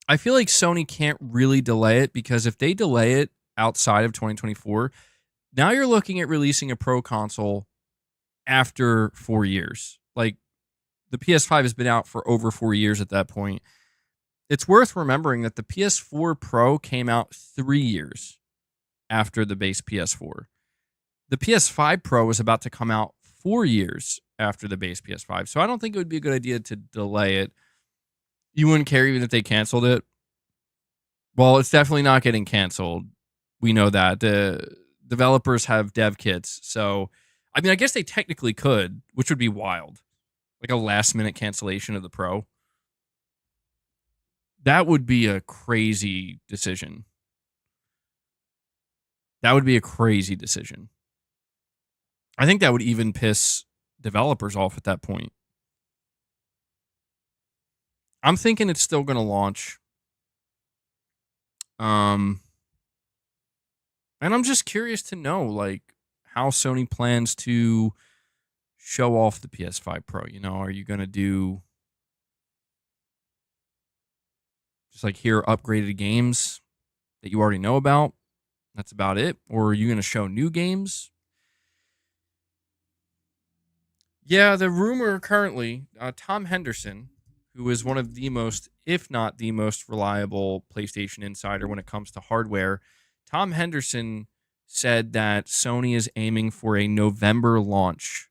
I feel like Sony can't really delay it, because if they delay it outside of 2024, now you're looking at releasing a Pro console after 4 years. Like, the PS5 has been out for over 4 years at that point. It's worth remembering that the PS4 Pro came out 3 years after the base PS4. The PS5 Pro was about to come out 4 years after the base PS5. So I don't think it would be a good idea to delay it. You wouldn't care even if they canceled it? Well, it's definitely not getting canceled. We know that. The developers have dev kits. So, I mean, I guess they technically could, which would be wild. Like a last-minute cancellation of the Pro. That would be a crazy decision. I think that would even piss developers off at that point. I'm thinking it's still going to launch. And I'm just curious to know, like, how Sony plans to show off the PS5 Pro. You know, are you going to do just like here upgraded games that you already know about? That's about it. Or are you going to show new games? Yeah, the rumor currently, Tom Henderson, who is one of the most, if not the most reliable PlayStation insider when it comes to hardware, Tom Henderson said that Sony is aiming for a November launch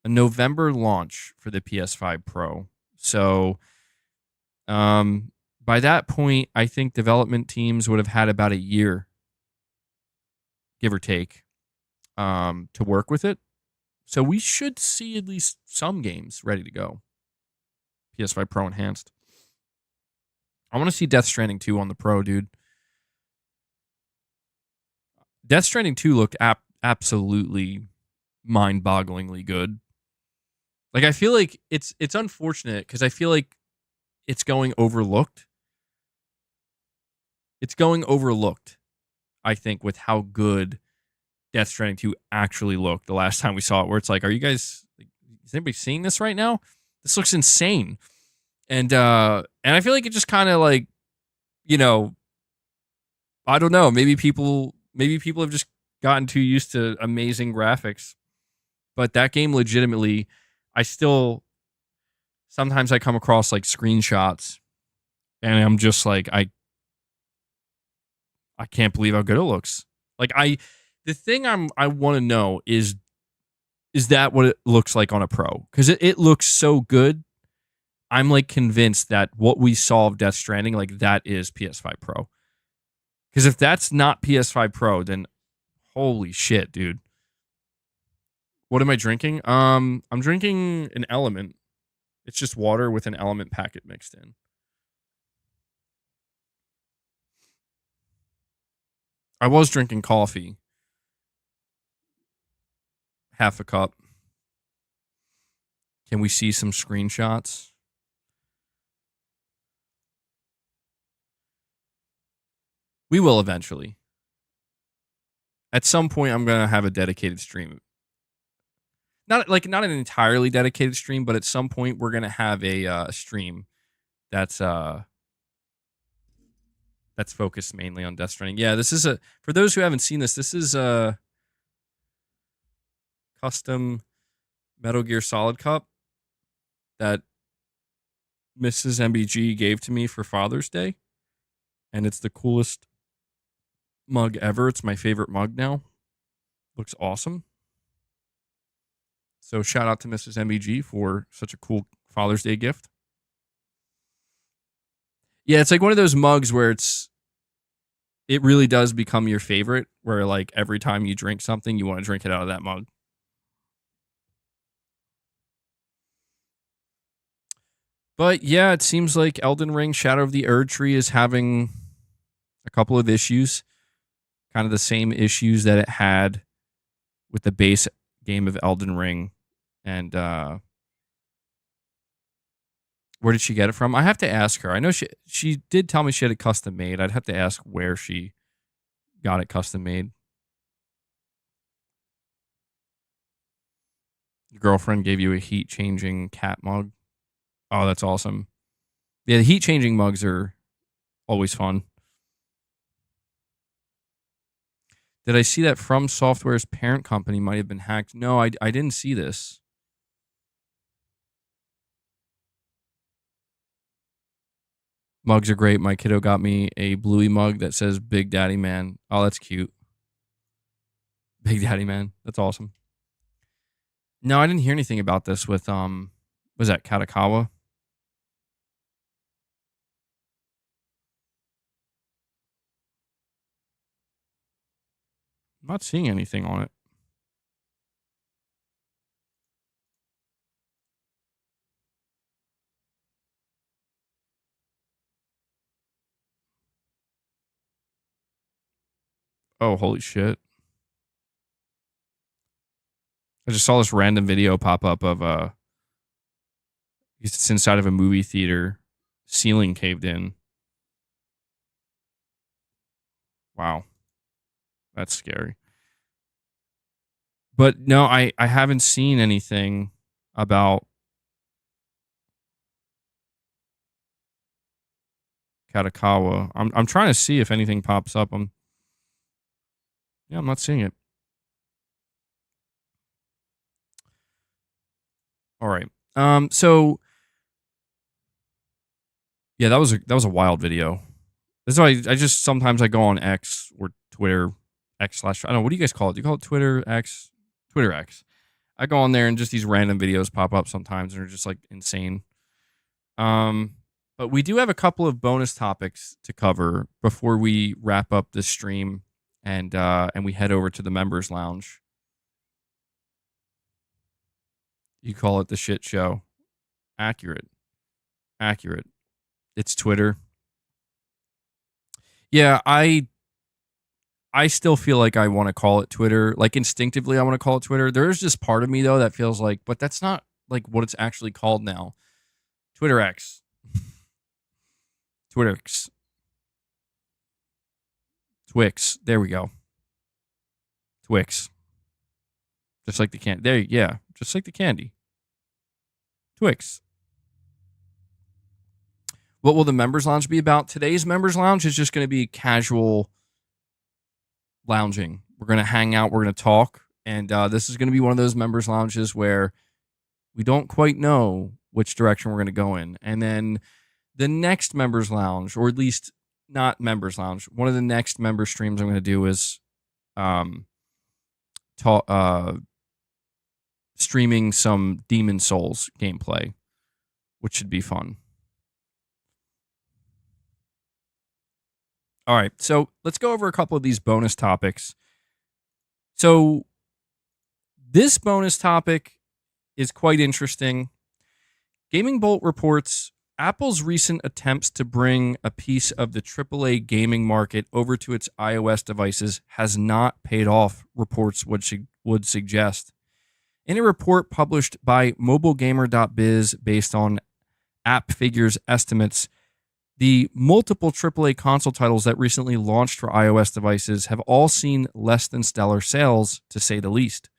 a November launch for the PS5 Pro. So, by that point, I think development teams would have had about a year, give or take, to work with it. So we should see at least some games ready to go. PS5 Pro enhanced. I want to see Death Stranding 2 on the Pro, dude. Death Stranding 2 looked absolutely mind-bogglingly good. Like, I feel like it's unfortunate because I feel like it's going overlooked. It's going overlooked, I think, with how good Death Stranding 2 actually looked the last time we saw it, where it's like, are you guys, is anybody seeing this right now? This looks insane. And I feel like it just kind of like, you know, I don't know, maybe people have just gotten too used to amazing graphics. But that game legitimately, sometimes I come across like screenshots and I'm just like, I can't believe how good it looks. Like the thing I want to know is that what it looks like on a Pro? Because it looks so good. I'm like convinced that what we saw of Death Stranding, like that is PS5 Pro. Because if that's not PS5 Pro, then holy shit, dude. What am I drinking? I'm drinking an Element. It's just water with an Element packet mixed in. I was drinking coffee. Half a cup. Can we see some screenshots? We will eventually. At some point, I'm going to have a dedicated stream. Not an entirely dedicated stream, but at some point, we're going to have a stream that's focused mainly on Death Stranding. Yeah, this is for those who haven't seen this is a custom Metal Gear Solid cup that Mrs. MBG gave to me for Father's Day. And it's the coolest mug ever. It's my favorite mug now. Looks awesome. So shout out to Mrs. MBG for such a cool Father's Day gift. Yeah, it's like one of those mugs where it really does become your favorite, where like every time you drink something, you want to drink it out of that mug. But yeah, it seems like Elden Ring Shadow of the Erdtree is having a couple of issues. Kind of the same issues that it had with the base game of Elden Ring. And where did she get it from? I have to ask her. I know she did tell me she had it custom made. I'd have to ask where she got it custom made. Your girlfriend gave you a heat changing cat mug. Oh, that's awesome. Yeah, the heat changing mugs are always fun. Did I see that From Software's parent company might have been hacked? No, I didn't see this. Mugs are great. My kiddo got me a Bluey mug that says Big Daddy Man. Oh, that's cute. Big Daddy Man. That's awesome. No, I didn't hear anything about this with was that Katakawa? I'm not seeing anything on it. Oh, holy shit. I just saw this random video pop up of it's inside of a movie theater, ceiling caved in. Wow. That's scary. But no, I haven't seen anything about Katakawa. I'm trying to see if anything pops up. I'm not seeing it. All right. So yeah, that was a wild video. That's why I just sometimes I go on X or Twitter, X/, I don't know, what do you guys call it? Do you call it Twitter, X? Twitter X. I go on there and just these random videos pop up sometimes and they're just like insane. But we do have a couple of bonus topics to cover before we wrap up this stream and we head over to the members lounge. You call it the shit show. Accurate. It's Twitter. Yeah, I still feel like I want to call it Twitter. Like instinctively I want to call it Twitter. There's just part of me though that feels like, but that's not like what it's actually called now. Twitter X. Twitter X. Twix. There we go. Twix. Just like the candy. There, yeah. Just like the candy. Twix. What will the members lounge be about? Today's members lounge is just going to be casual lounging. We're going to hang out. We're going to talk. And this is going to be one of those members lounges where we don't quite know which direction we're going to go in. And then the next members lounge, or at least not members lounge, one of the next member streams I'm going to do is streaming some Demon Souls gameplay, which should be fun. All right, so let's go over a couple of these bonus topics. So this bonus topic is quite interesting. Gaming Bolt reports Apple's recent attempts to bring a piece of the AAA gaming market over to its iOS devices has not paid off, reports would suggest. In a report published by mobilegamer.biz based on App Figures estimates, the multiple AAA console titles that recently launched for iOS devices have all seen less than stellar sales, to say the least.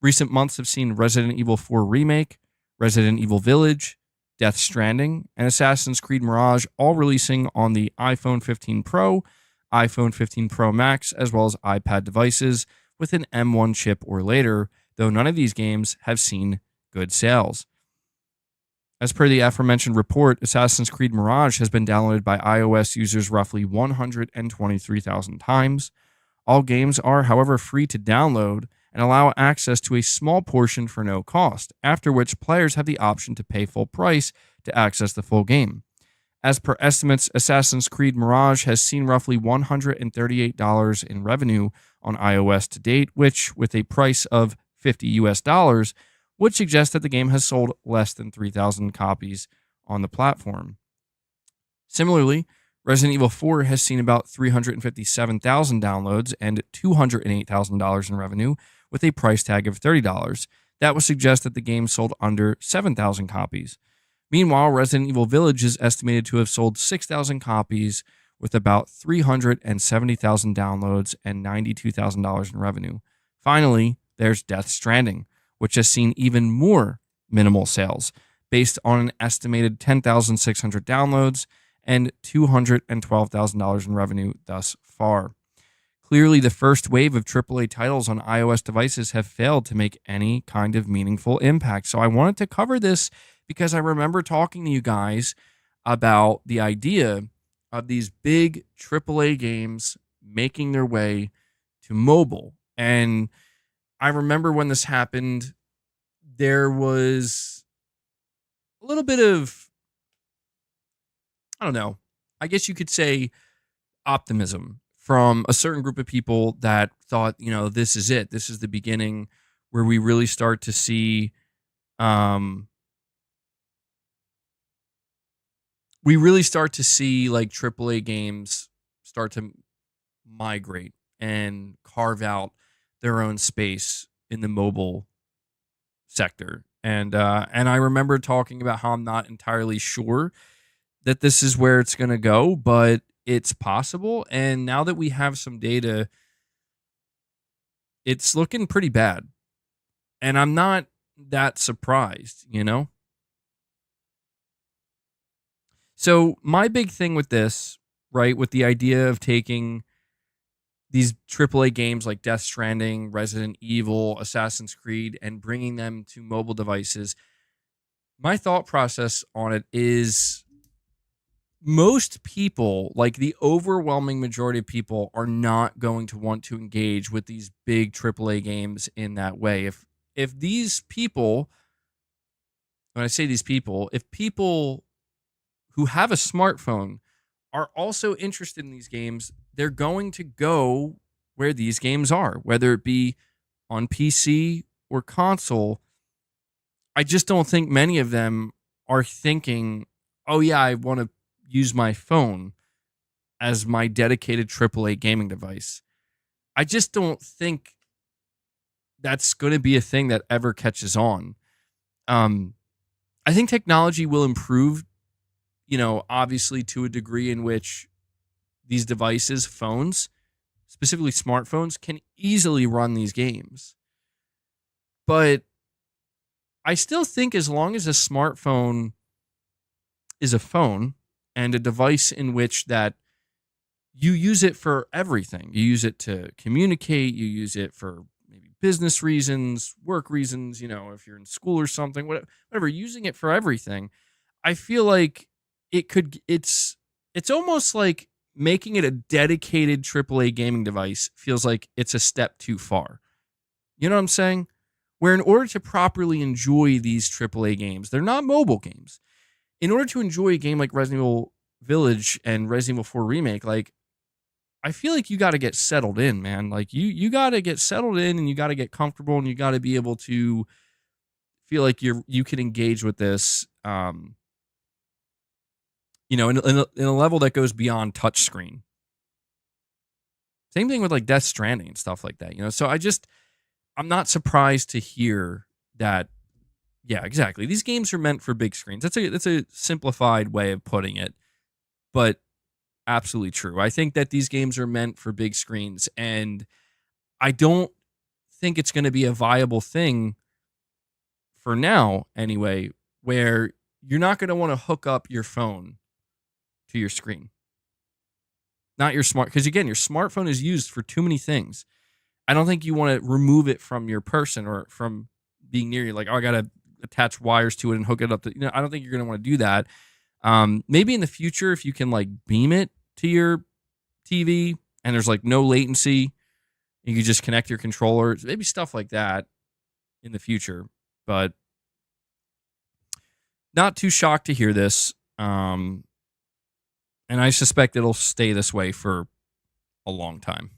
Recent months have seen Resident Evil 4 Remake, Resident Evil Village, Death Stranding, and Assassin's Creed Mirage all releasing on the iPhone 15 Pro, iPhone 15 Pro Max, as well as iPad devices with an M1 chip or later, though none of these games have seen good sales. As per the aforementioned report, Assassin's Creed Mirage has been downloaded by iOS users roughly 123,000 times. All games are, however, free to download and allow access to a small portion for no cost, after which players have the option to pay full price to access the full game. As per estimates, Assassin's Creed Mirage has seen roughly $138 in revenue on iOS to date, which, with a price of $50 would suggest that the game has sold less than 3,000 copies on the platform. Similarly, Resident Evil 4 has seen about 357,000 downloads and $208,000 in revenue with a price tag of $30. That would suggest that the game sold under 7,000 copies. Meanwhile, Resident Evil Village is estimated to have sold 6,000 copies with about 370,000 downloads and $92,000 in revenue. Finally, there's Death Stranding, which has seen even more minimal sales, based on an estimated 10,600 downloads and $212,000 in revenue thus far. Clearly, the first wave of AAA titles on iOS devices have failed to make any kind of meaningful impact. So I wanted to cover this because I remember talking to you guys about the idea of these big AAA games making their way to mobile. And I remember when this happened, there was a little bit of, I don't know, I guess you could say optimism from a certain group of people that thought, you know, this is it. This is the beginning where we really start to see, like AAA games start to migrate and carve out their own space in the mobile sector. And I remember talking about how I'm not entirely sure that this is where it's going to go, but it's possible. And now that we have some data, it's looking pretty bad. And I'm not that surprised, you know? So my big thing with this, right, with the idea of taking these AAA games like Death Stranding, Resident Evil, Assassin's Creed, and bringing them to mobile devices, my thought process on it is most people, like the overwhelming majority of people, are not going to want to engage with these big AAA games in that way. if these people, when I say these people, if people who have a smartphone are also interested in these games, they're going to go where these games are, whether it be on PC or console. I just don't think many of them are thinking, oh, yeah, I want to use my phone as my dedicated AAA gaming device. I just don't think that's going to be a thing that ever catches on. I think technology will improve, obviously to a degree in which these devices, phones, specifically smartphones, can easily run these games. But I still think as long as a smartphone is a phone and a device in which that you use it for everything. You use it to communicate, you use it for maybe business reasons, work reasons, if you're in school or something, whatever, using it for everything. I feel like it's almost like making it a dedicated AAA gaming device feels like it's a step too far. You know what I'm saying? Where in order to properly enjoy these AAA games, they're not mobile games. In order to enjoy a game like Resident Evil Village and Resident Evil 4 Remake, like, I feel like you got to get settled in, man. Like, you got to get settled in and you got to get comfortable and you got to be able to feel like you can engage with this, in a level that goes beyond touchscreen. Same thing with like Death Stranding and stuff like that, So I'm not surprised to hear that. Yeah, exactly. These games are meant for big screens. That's a simplified way of putting it, but absolutely true. I think that these games are meant for big screens, and I don't think it's going to be a viable thing for now, anyway, where you're not going to want to hook up your phone to your screen. Not your because again, your smartphone is used for too many things. I don't think you want to remove it from your person or from being near you. Like, oh, I got to attach wires to it and hook it up to, I don't think you're going to want to do that. Maybe in the future, if you can like beam it to your TV and there's like no latency, you can just connect your controller, maybe stuff like that in the future, but not too shocked to hear this. And I suspect it'll stay this way for a long time.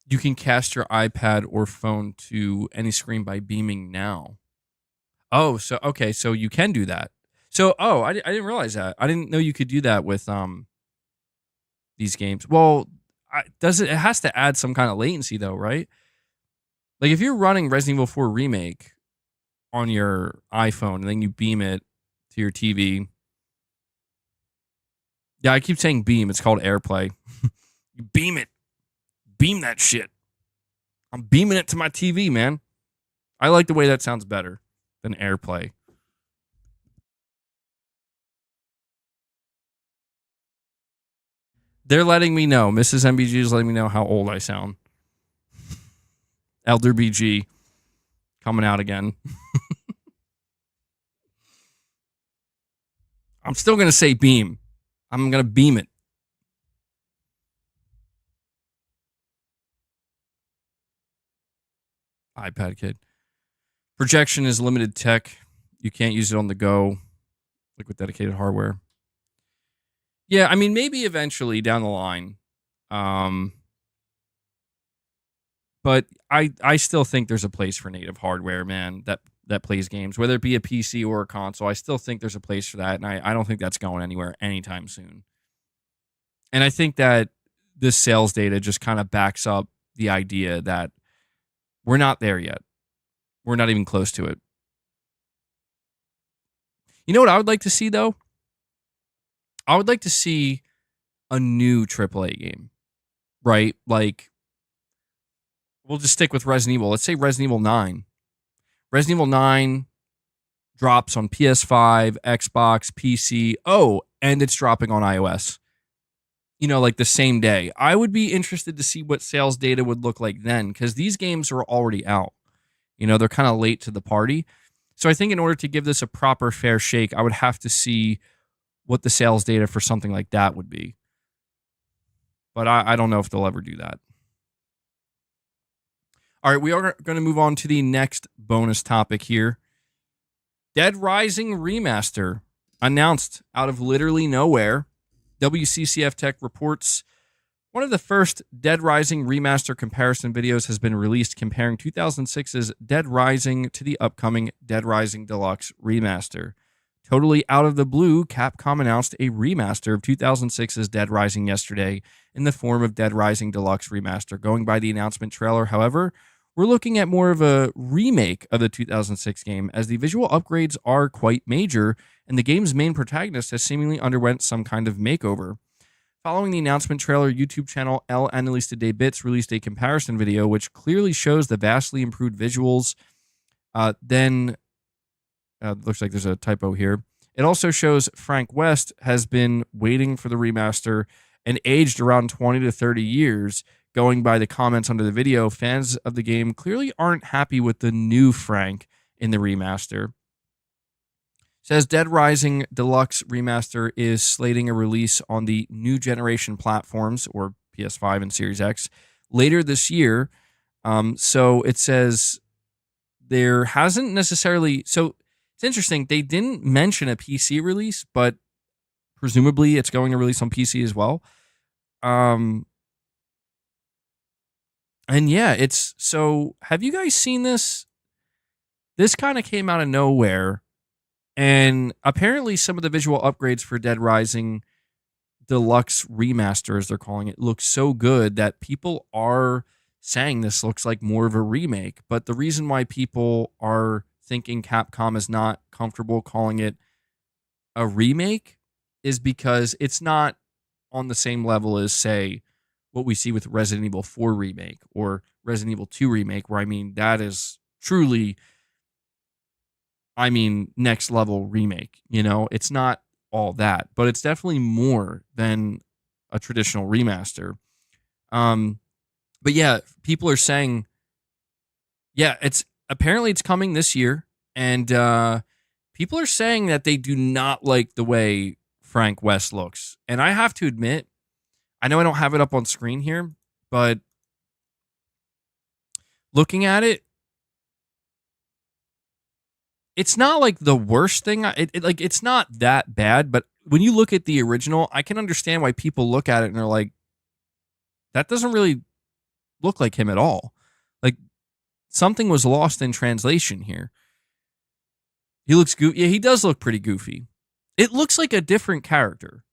You can cast your iPad or phone to any screen by beaming now. Oh, so okay, so you can do that. So, I didn't realize that. I didn't know you could do that with these games. Well, it has to add some kind of latency though, right? Like if you're running Resident Evil 4 Remake on your iPhone and then you beam it to your TV. Yeah, I keep saying beam. It's called AirPlay. You beam it. Beam that shit. I'm beaming it to my TV, man. I like the way that sounds better than AirPlay. They're letting me know. Mrs. MBG is letting me know how old I sound. Elder BG coming out again. I'm still going to say beam. I'm going to beam it. iPad kid. Projection is limited tech. You can't use it on the go, like with dedicated hardware. Yeah, I mean, maybe eventually down the line. But I still think there's a place for native hardware, man, that plays games, whether it be a PC or a console. I still think there's a place for that, and I don't think that's going anywhere anytime soon. And I think that this sales data just kind of backs up the idea that we're not there yet. We're not even close to it. You know what I would like to see, though? I would like to see a new AAA game, right? Like, we'll just stick with Resident Evil. Let's say Resident Evil 9. Resident Evil 9 drops on PS5, Xbox, PC. Oh, and it's dropping on iOS. You know, like the same day. I would be interested to see what sales data would look like then, because these games are already out. They're kind of late to the party. So I think in order to give this a proper fair shake, I would have to see what the sales data for something like that would be. But I don't know if they'll ever do that. All right, we are going to move on to the next bonus topic here. Dead Rising Remaster announced out of literally nowhere. WCCF Tech reports one of the first Dead Rising Remaster comparison videos has been released comparing 2006's Dead Rising to the upcoming Dead Rising Deluxe Remaster. Totally out of the blue, Capcom announced a remaster of 2006's Dead Rising yesterday in the form of Dead Rising Deluxe Remaster. Going by the announcement trailer, however, we're looking at more of a remake of the 2006 game, as the visual upgrades are quite major, and the game's main protagonist has seemingly underwent some kind of makeover. Following the announcement trailer, YouTube channel El Analista de Bits released a comparison video which clearly shows the vastly improved visuals. Looks like there's a typo here. It also shows Frank West has been waiting for the remaster and aged around 20 to 30 years. Going by the comments under the video, fans of the game clearly aren't happy with the new Frank in the remaster. It says Dead Rising Deluxe Remaster is slating a release on the new generation platforms, or PS5 and Series X, later this year. So it says there hasn't necessarily... So it's interesting. They didn't mention a PC release, but presumably it's going to release on PC as well. And yeah, it's... So have you guys seen this? This kind of came out of nowhere. And apparently some of the visual upgrades for Dead Rising Deluxe Remaster, as they're calling it, look so good that people are saying this looks like more of a remake. But the reason why people are thinking Capcom is not comfortable calling it a remake is because it's not on the same level as, say, what we see with Resident Evil 4 Remake or Resident Evil 2 Remake, where, that is truly... next level remake, It's not all that, but it's definitely more than a traditional remaster. But yeah, people are saying, it's coming this year, and people are saying that they do not like the way Frank West looks. And I have to admit, I know I don't have it up on screen here, but looking at it, it's not like the worst thing. It's not that bad, but when you look at the original, I can understand why people look at it and they're like, that doesn't really look like him at all. Like, something was lost in translation here. He looks goofy. Yeah, he does look pretty goofy. It looks like a different character.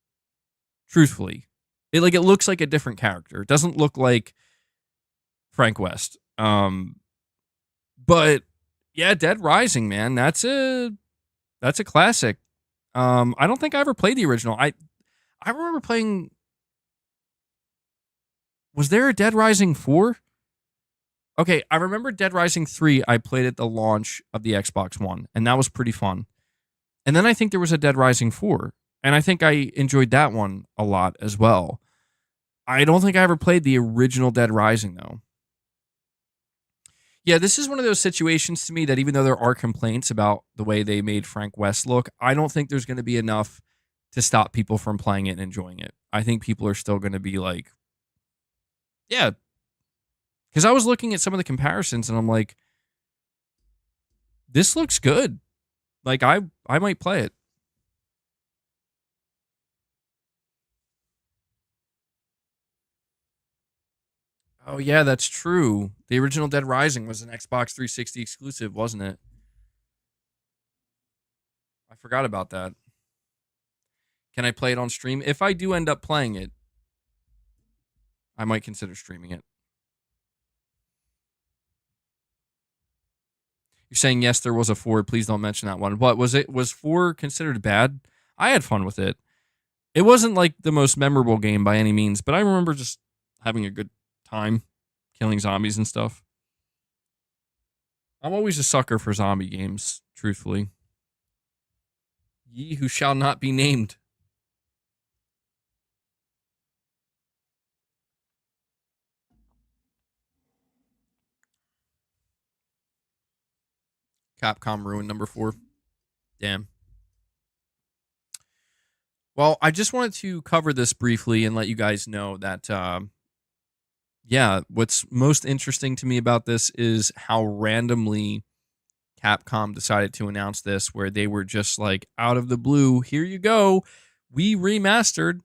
Truthfully. It looks like a different character. It doesn't look like Frank West. But yeah, Dead Rising, man, that's a classic. I don't think I ever played the original. I remember playing... Was there a Dead Rising 4? Okay, I remember Dead Rising 3 I played at the launch of the Xbox One, and that was pretty fun. And then I think there was a Dead Rising 4, and I think I enjoyed that one a lot as well. I don't think I ever played the original Dead Rising, though. Yeah, this is one of those situations to me that even though there are complaints about the way they made Frank West look, I don't think there's going to be enough to stop people from playing it and enjoying it. I think people are still going to be like, yeah. Because I was looking at some of the comparisons and I'm like, this looks good. Like, I might play it. Oh, yeah, that's true. The original Dead Rising was an Xbox 360 exclusive, wasn't it? I forgot about that. Can I play it on stream? If I do end up playing it, I might consider streaming it. You're saying, yes, there was a 4. Please don't mention that one. But was 4 considered bad? I had fun with it. It wasn't like the most memorable game by any means, but I remember just having a good time killing zombies and stuff. I'm always a sucker for zombie games, truthfully. Ye who shall not be named. Capcom ruined number 4. Damn. Well, I just wanted to cover this briefly and let you guys know that, what's most interesting to me about this is how randomly Capcom decided to announce this, where they were just like, out of the blue, here you go. We remastered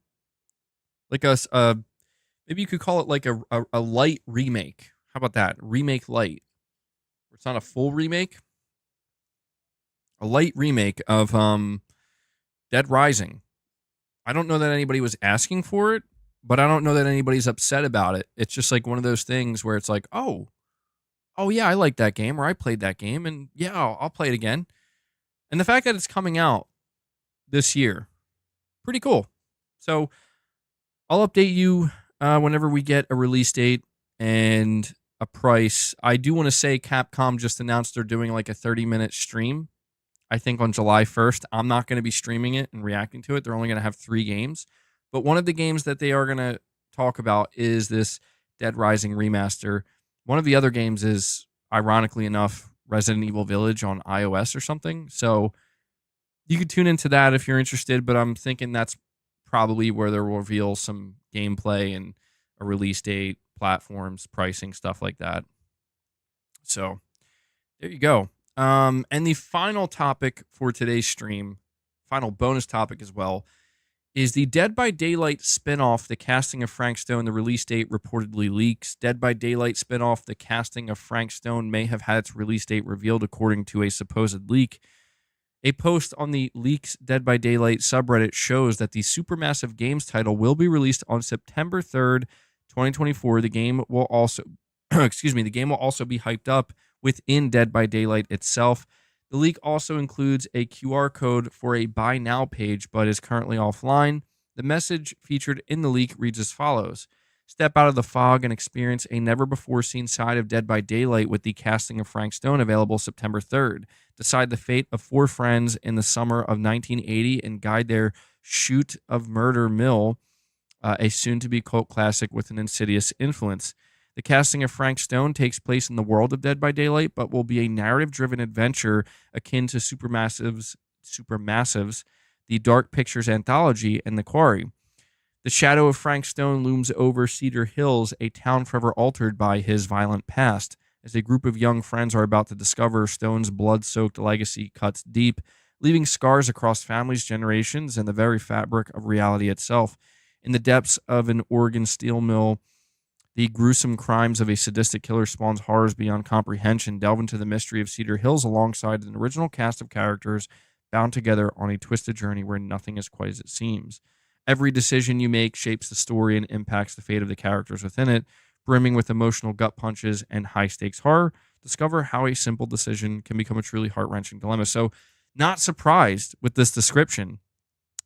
like maybe you could call it like a light remake. How about that? Remake light. It's not a full remake. A light remake of Dead Rising. I don't know that anybody was asking for it, but I don't know that anybody's upset about it. It's just like one of those things where it's like, oh yeah, I like that game, or I played that game, and yeah, I'll play it again. And the fact that it's coming out this year, pretty cool. So I'll update you whenever we get a release date and a price. I do want to say Capcom just announced they're doing like a 30-minute stream, I think on July 1st. I'm not going to be streaming it and reacting to it. They're only going to have 3 games. But one of the games that they are going to talk about is this Dead Rising remaster. One of the other games is, ironically enough, Resident Evil Village on iOS or something. So you could tune into that if you're interested, but I'm thinking that's probably where they'll reveal some gameplay and a release date, platforms, pricing, stuff like that. So there you go. And the final topic for today's stream, final bonus topic as well, is the Dead by Daylight spinoff, the casting of Frank Stone. The release date reportedly leaks. Dead by Daylight spinoff, the casting of Frank Stone may have had its release date revealed according to a supposed leak. A post on the Leaks Dead by Daylight subreddit shows that the Supermassive Games title will be released on September 3rd, 2024. The game will also, the game will also be hyped up within Dead by Daylight itself. The leak also includes a QR code for a buy now page, but is currently offline. The message featured in the leak reads as follows: step out of the fog and experience a never-before-seen side of Dead by Daylight with the casting of Frank Stone, available September 3rd. Decide the fate of 4 friends in the summer of 1980 and guide their shoot of murder mill, a soon-to-be cult classic with an insidious influence. The casting of Frank Stone takes place in the world of Dead by Daylight, but will be a narrative-driven adventure akin to Supermassive's, The Dark Pictures Anthology, and The Quarry. The shadow of Frank Stone looms over Cedar Hills, a town forever altered by his violent past. As a group of young friends are about to discover, Stone's blood-soaked legacy cuts deep, leaving scars across families, generations, and the very fabric of reality itself. In the depths of an Oregon steel mill, the gruesome crimes of a sadistic killer spawns horrors beyond comprehension. Delve into the mystery of Cedar Hills alongside an original cast of characters bound together on a twisted journey where nothing is quite as it seems. Every decision you make shapes the story and impacts the fate of the characters within it, brimming with emotional gut punches and high-stakes horror. Discover how a simple decision can become a truly heart-wrenching dilemma. So, not surprised with this description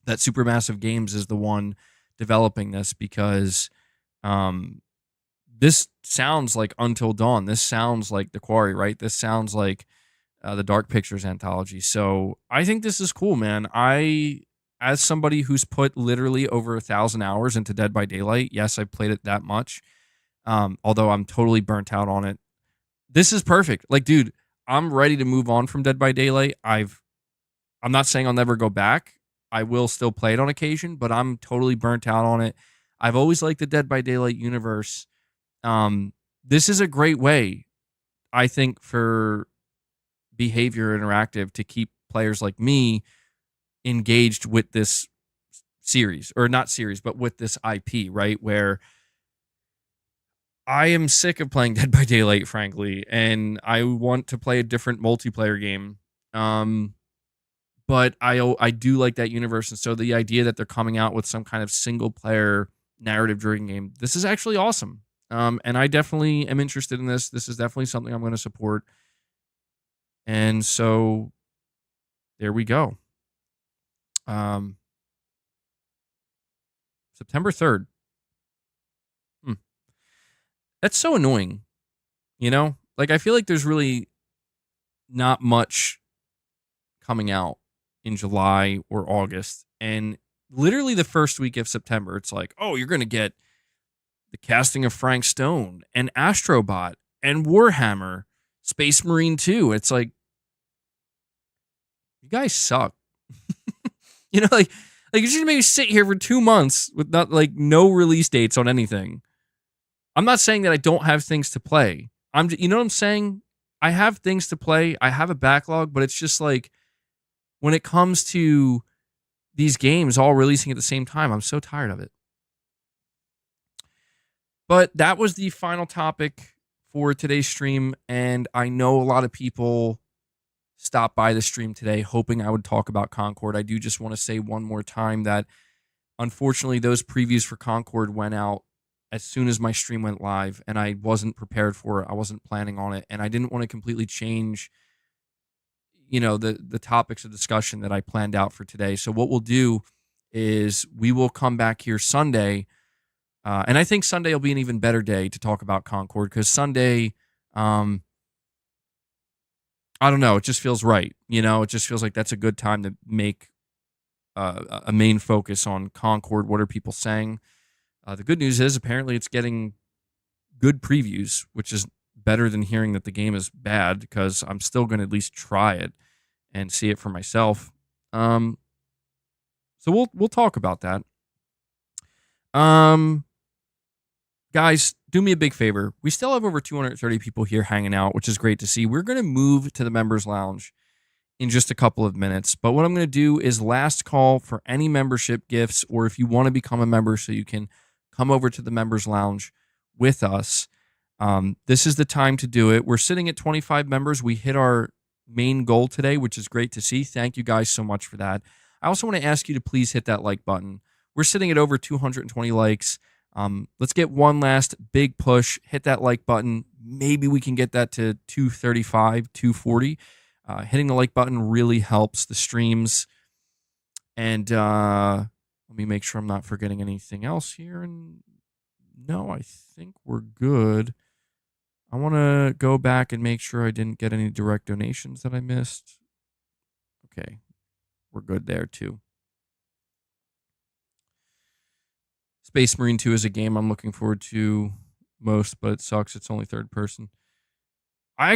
that Supermassive Games is the one developing this, because this sounds like Until Dawn. This sounds like The Quarry, right? This sounds like the Dark Pictures anthology. So I think this is cool, man. As somebody who's put literally over 1,000 hours into Dead by Daylight, yes, I played it that much, although I'm totally burnt out on it. This is perfect. Like, dude, I'm ready to move on from Dead by Daylight. I'm not saying I'll never go back. I will still play it on occasion, but I'm totally burnt out on it. I've always liked the Dead by Daylight universe. This is a great way, I think, for Behavior Interactive to keep players like me engaged with this series, or not series, but with this IP, right? Where I am sick of playing Dead by Daylight, frankly, and I want to play a different multiplayer game. But I do like that universe, and so the idea that they're coming out with some kind of single player narrative-driven game, this is actually awesome. And I definitely am interested in this. This is definitely something I'm going to support. And so there we go. September 3rd. That's so annoying. You know? Like, I feel like there's really not much coming out in July or August. And literally the first week of September, it's like, oh, you're going to get the casting of Frank Stone and Astrobot and Warhammer, Space Marine 2. It's like, guys suck. You know, like you should maybe sit here for 2 months with not like no release dates on anything. I'm not saying that I don't have things to play. You know what I'm saying? I have things to play. I have a backlog, but it's just like when it comes to these games all releasing at the same time, I'm so tired of it. But that was the final topic for today's stream, and I know a lot of people stopped by the stream today hoping I would talk about Concord. I do just want to say one more time that unfortunately those previews for Concord went out as soon as my stream went live, and I wasn't prepared for it. I wasn't planning on it, and I didn't want to completely change, you know, the topics of discussion that I planned out for today. So what we'll do is we will come back here Sunday, and I think Sunday will be an even better day to talk about Concord because Sunday, I don't know, it just feels right. You know, it just feels like that's a good time to make a main focus on Concord. What are people saying? The good news is apparently it's getting good previews, which is better than hearing that the game is bad because I'm still going to at least try it and see it for myself. So we'll talk about that. Guys, do me a big favor. We still have over 230 people here hanging out, which is great to see. We're going to move to the members lounge in just a couple of minutes. But what I'm going to do is last call for any membership gifts, or if you want to become a member so you can come over to the members lounge with us. This is the time to do it. We're sitting at 25 members. We hit our main goal today, which is great to see. Thank you guys so much for that. I also want to ask you to please hit that like button. We're sitting at over 220 likes. Let's get one last big push. Hit that like button. Maybe we can get that to 235, 240. Hitting the like button really helps the streams. And let me make sure I'm not forgetting anything else here. And no, I think we're good. I want to go back and make sure I didn't get any direct donations that I missed. Okay, we're good there too. Space Marine 2 is a game I'm looking forward to most, but it sucks. It's only third person.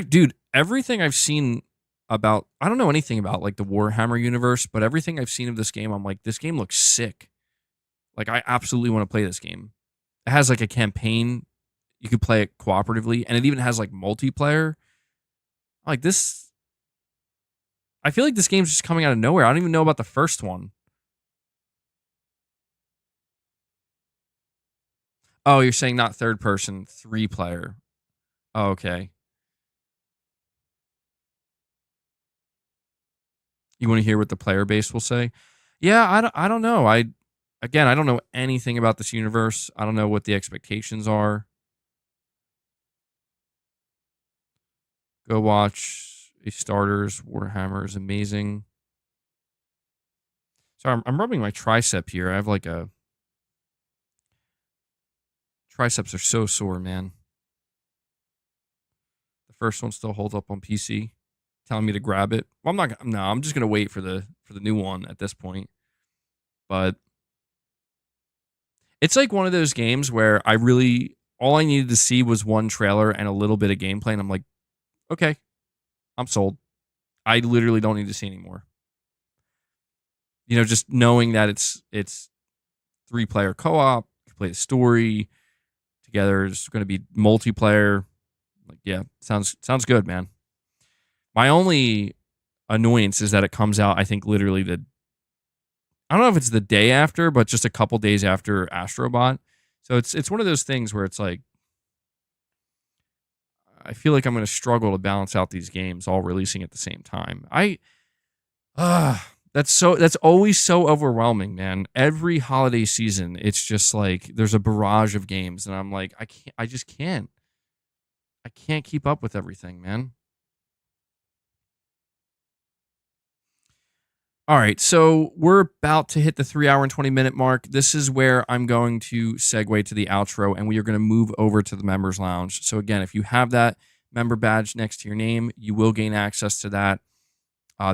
Dude, everything I've seen about, I don't know anything about like the Warhammer universe, but everything I've seen of this game, I'm like, this game looks sick. Like, I absolutely want to play this game. It has like a campaign. You could play it cooperatively, and it even has like multiplayer. Like this, I feel like this game's just coming out of nowhere. I don't even know about the first one. Oh, you're saying not third person, 3-player. Oh, okay. You want to hear what the player base will say? Yeah, I don't know. I don't know anything about this universe. I don't know what the expectations are. Go watch a starters. Warhammer is amazing. Sorry, I'm rubbing my tricep here. I have like a... Triceps are so sore, man. The first one still holds up on PC. Telling me to grab it. Well, I'm just gonna wait for the new one at this point. But it's like one of those games where all I needed to see was one trailer and a little bit of gameplay, and I'm like, okay, I'm sold. I literally don't need to see anymore. You know, just knowing that it's 3-player co-op, you play the story together, it's going to be multiplayer. Like, yeah, sounds good, man. My only annoyance is that it comes out, I think, literally I don't know if it's the day after, but just a couple days after Astrobot. So it's one of those things where it's like, I feel like I'm going to struggle to balance out these games all releasing at the same time. That's always so overwhelming, man. Every holiday season, it's just like there's a barrage of games, and I'm like, I just can't. I can't keep up with everything, man. All right, so we're about to hit the 3-hour and 20-minute mark. This is where I'm going to segue to the outro, and we are going to move over to the members lounge. So again, if you have that member badge next to your name, you will gain access to that.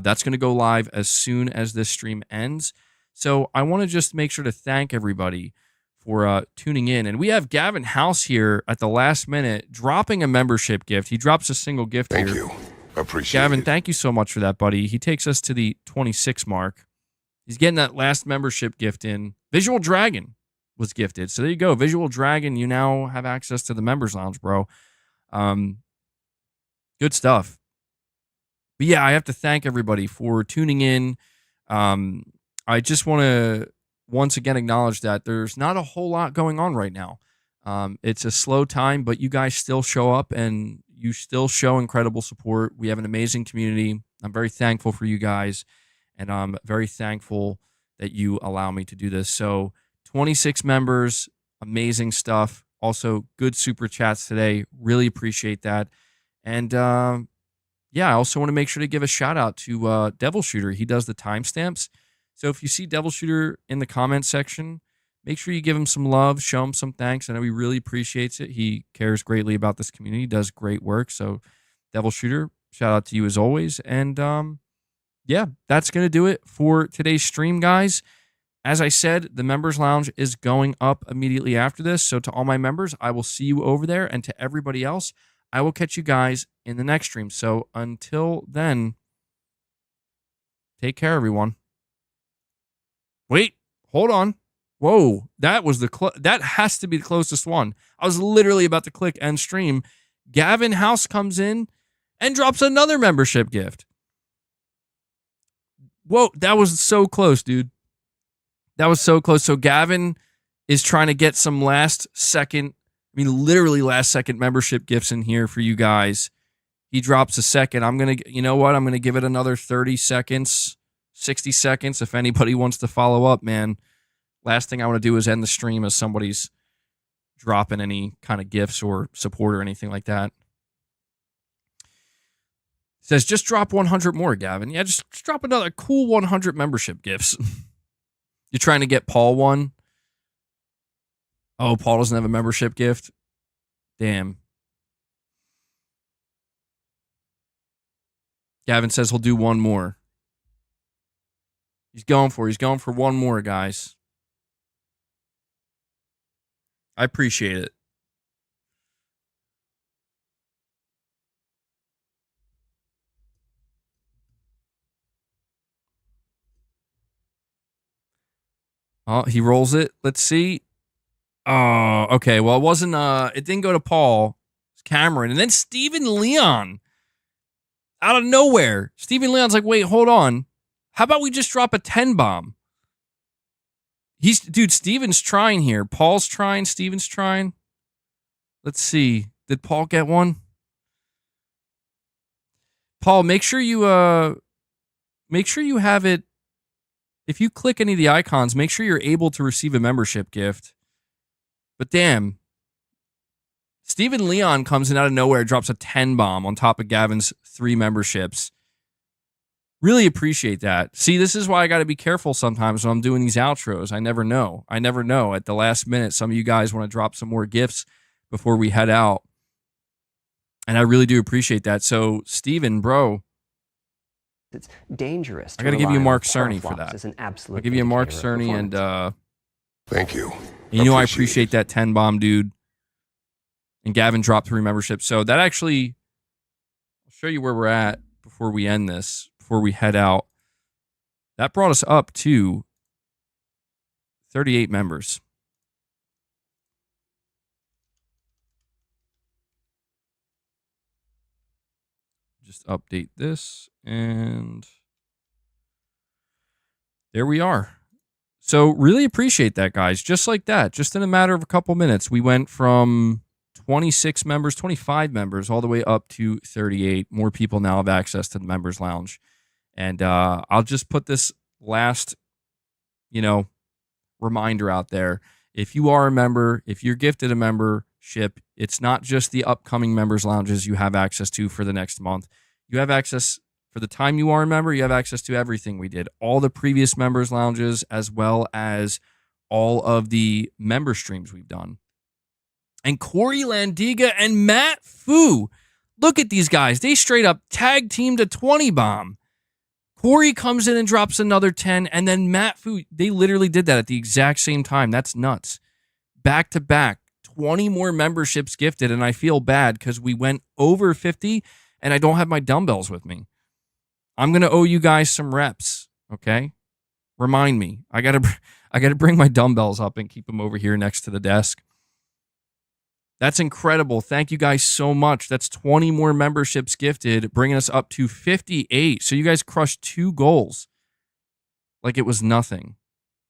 That's going to go live as soon as this stream ends. So I want to just make sure to thank everybody for tuning in. And we have Gavin House here at the last minute dropping a membership gift. He drops a single gift here. Thank you. I Appreciate Gavin, it. thank you so much for that, buddy. He takes us to the 26 mark. He's getting that last membership gift in. Visual Dragon was gifted. So there you go. Visual Dragon, you now have access to the members lounge, bro. Good stuff. But yeah, I have to thank everybody for tuning in. I just want to once again acknowledge that there's not a whole lot going on right now. It's a slow time, but you guys still show up and you still show incredible support. We have an amazing community. I'm very thankful for you guys, and I'm very thankful that you allow me to do this. So 26 members, amazing stuff. Also, good super chats today. Really appreciate that. And yeah, I also want to make sure to give a shout out to Devil Shooter. He does the timestamps. So if you see Devil Shooter in the comment section, make sure you give him some love, show him some thanks. I know he really appreciates it. He cares greatly about this community, does great work. So Devil Shooter, shout out to you as always. And yeah, that's going to do it for today's stream, guys. As I said, the members lounge is going up immediately after this. So to all my members, I will see you over there. And to everybody else, I will catch you guys in the next stream. So until then, take care, everyone. Wait, hold on. Whoa, that was that has to be the closest one. I was literally about to click end stream. Gavin House comes in and drops another membership gift. Whoa, that was so close, dude. That was so close. So Gavin is trying to get some literally last second membership gifts in here for you guys. He drops a second. I'm going to, you know what? I'm going to give it another 30 seconds, 60 seconds. If anybody wants to follow up, man. Last thing I want to do is end the stream as somebody's dropping any kind of gifts or support or anything like that. It says, just drop 100 more, Gavin. Yeah, just drop another cool 100 membership gifts. You're trying to get Paul one? Oh, Paul doesn't have a membership gift? Damn. Gavin says he'll do one more. He's going for one more, guys. I appreciate it. Oh, he rolls it. Let's see. Oh, okay. Well, it didn't go to Paul. It's Cameron. And then Steven Leon. Out of nowhere. Steven Leon's like, wait, hold on. How about we just drop a 10 bomb? Dude, Steven's trying here. Paul's trying. Steven's trying. Let's see. Did Paul get one? Paul, make sure you have it. If you click any of the icons, make sure you're able to receive a membership gift. But damn. Steven Leon comes in out of nowhere, drops a 10 bomb on top of Gavin's 3 memberships. Really appreciate that. See, this is why I got to be careful sometimes when I'm doing these outros. I never know. At the last minute, some of you guys want to drop some more gifts before we head out. And I really do appreciate that. So, Steven, bro. It's dangerous. I got to give you Mark Cerny for that. I'll give you a Mark Cerny and Thank you. You know I appreciate that 10 bomb, dude. And Gavin dropped 3 memberships. So that actually, I'll show you where we're at before we end this, before we head out. That brought us up to 38 members. Just update this, and there we are. So really appreciate that, guys. Just like that, just in a matter of a couple minutes, we went from 26 members, 25 members, all the way up to 38. More people now have access to the members lounge. And I'll just put this last, reminder out there. If you are a member, if you're gifted a membership, it's not just the upcoming members lounges you have access to for the next month. You have access for the time you are a member. You have access to everything we did, all the previous members lounges, as well as all of the member streams we've done. And Corey Landiga and Matt Fu. Look at these guys. They straight up tag teamed a 20 bomb. Corey comes in and drops another 10. And then Matt Fu, they literally did that at the exact same time. That's nuts. Back to back. 20 more memberships gifted. And I feel bad because we went over 50. and I don't have my dumbbells with me. I'm going to owe you guys some reps, okay? Remind me. I got to bring my dumbbells up and keep them over here next to the desk. That's incredible. Thank you guys so much. That's 20 more memberships gifted, bringing us up to 58. So you guys crushed 2 goals like it was nothing.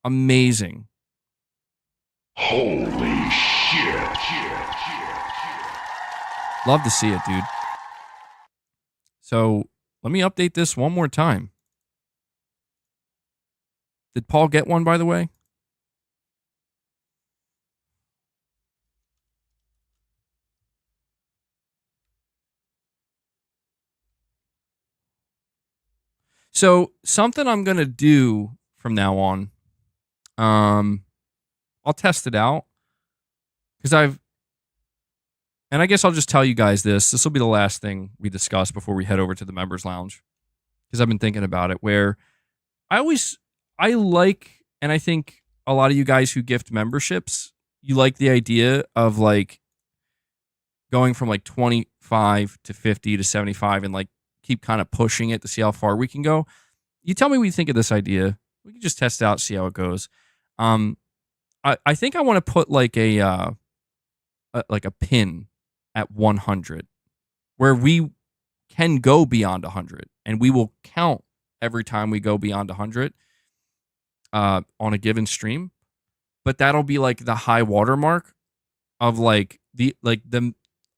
Amazing. Holy shit. Love to see it, dude. So let me update this one more time. Did Paul get one, by the way? So something I'm going to do from now on, I'll test it out because and I guess I'll just tell you guys this. This will be the last thing we discuss before we head over to the members lounge because I've been thinking about it where I like, and I think a lot of you guys who gift memberships, you like the idea of like going from like 25 to 50 to 75 and like keep kind of pushing it to see how far we can go. You tell me what you think of this idea. We can just test it out, see how it goes. I think I want to put like a pin at 100 where we can go beyond 100 and we will count every time we go beyond 100 on a given stream. But that'll be like the high watermark of like the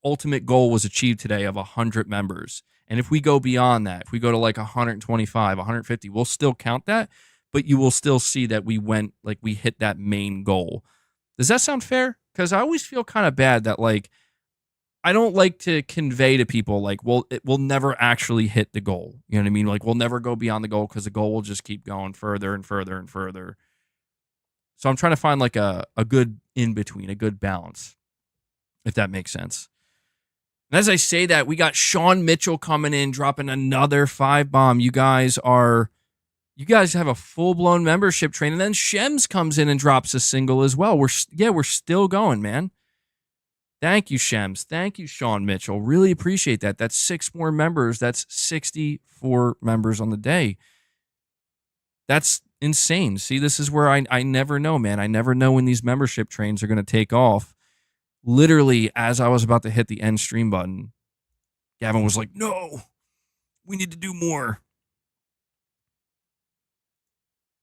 ultimate goal was achieved today of 100 members. And if we go beyond that, if we go to like 125, 150, we'll still count that, but you will still see that we hit that main goal. Does that sound fair? Because I always feel kind of bad that like, I don't like to convey to people like, well, it will never actually hit the goal. You know what I mean? Like we'll never go beyond the goal because the goal will just keep going further and further and further. So I'm trying to find like a good in-between, a good balance, if that makes sense. And as I say that, we got Sean Mitchell coming in, dropping another 5-bomb. You guys have a full-blown membership train. And then Shems comes in and drops a single as well. We're still going, man. Thank you, Shems. Thank you, Sean Mitchell. Really appreciate that. That's 6 more members. That's 64 members on the day. That's insane. See, this is where I never know, man. I never know when these membership trains are going to take off. Literally, as I was about to hit the end stream button, Gavin was like, no, we need to do more.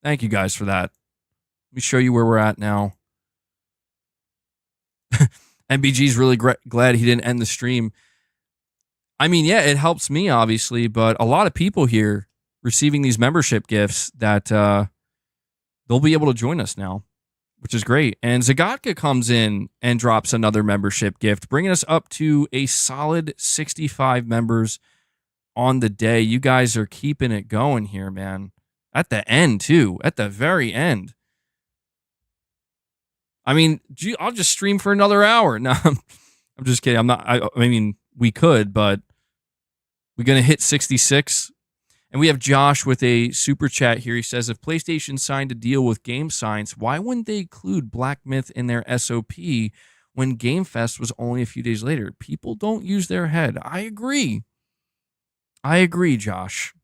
Thank you guys for that. Let me show you where we're at now. MBG's really glad he didn't end the stream. I mean, yeah, it helps me, obviously, but a lot of people here receiving these membership gifts that they'll be able to join us now, which is great. And Zagatka comes in and drops another membership gift, bringing us up to a solid 65 members on the day. You guys are keeping it going here, man. At the end, too. At the very end. I mean, I'll just stream for another hour. No, I'm just kidding. I'm not. I mean, we could, but we're going to hit 66. And we have Josh with a super chat here. He says, if PlayStation signed a deal with Game Science, why wouldn't they include Black Myth in their SOP when Game Fest was only a few days later? People don't use their head. I agree, Josh.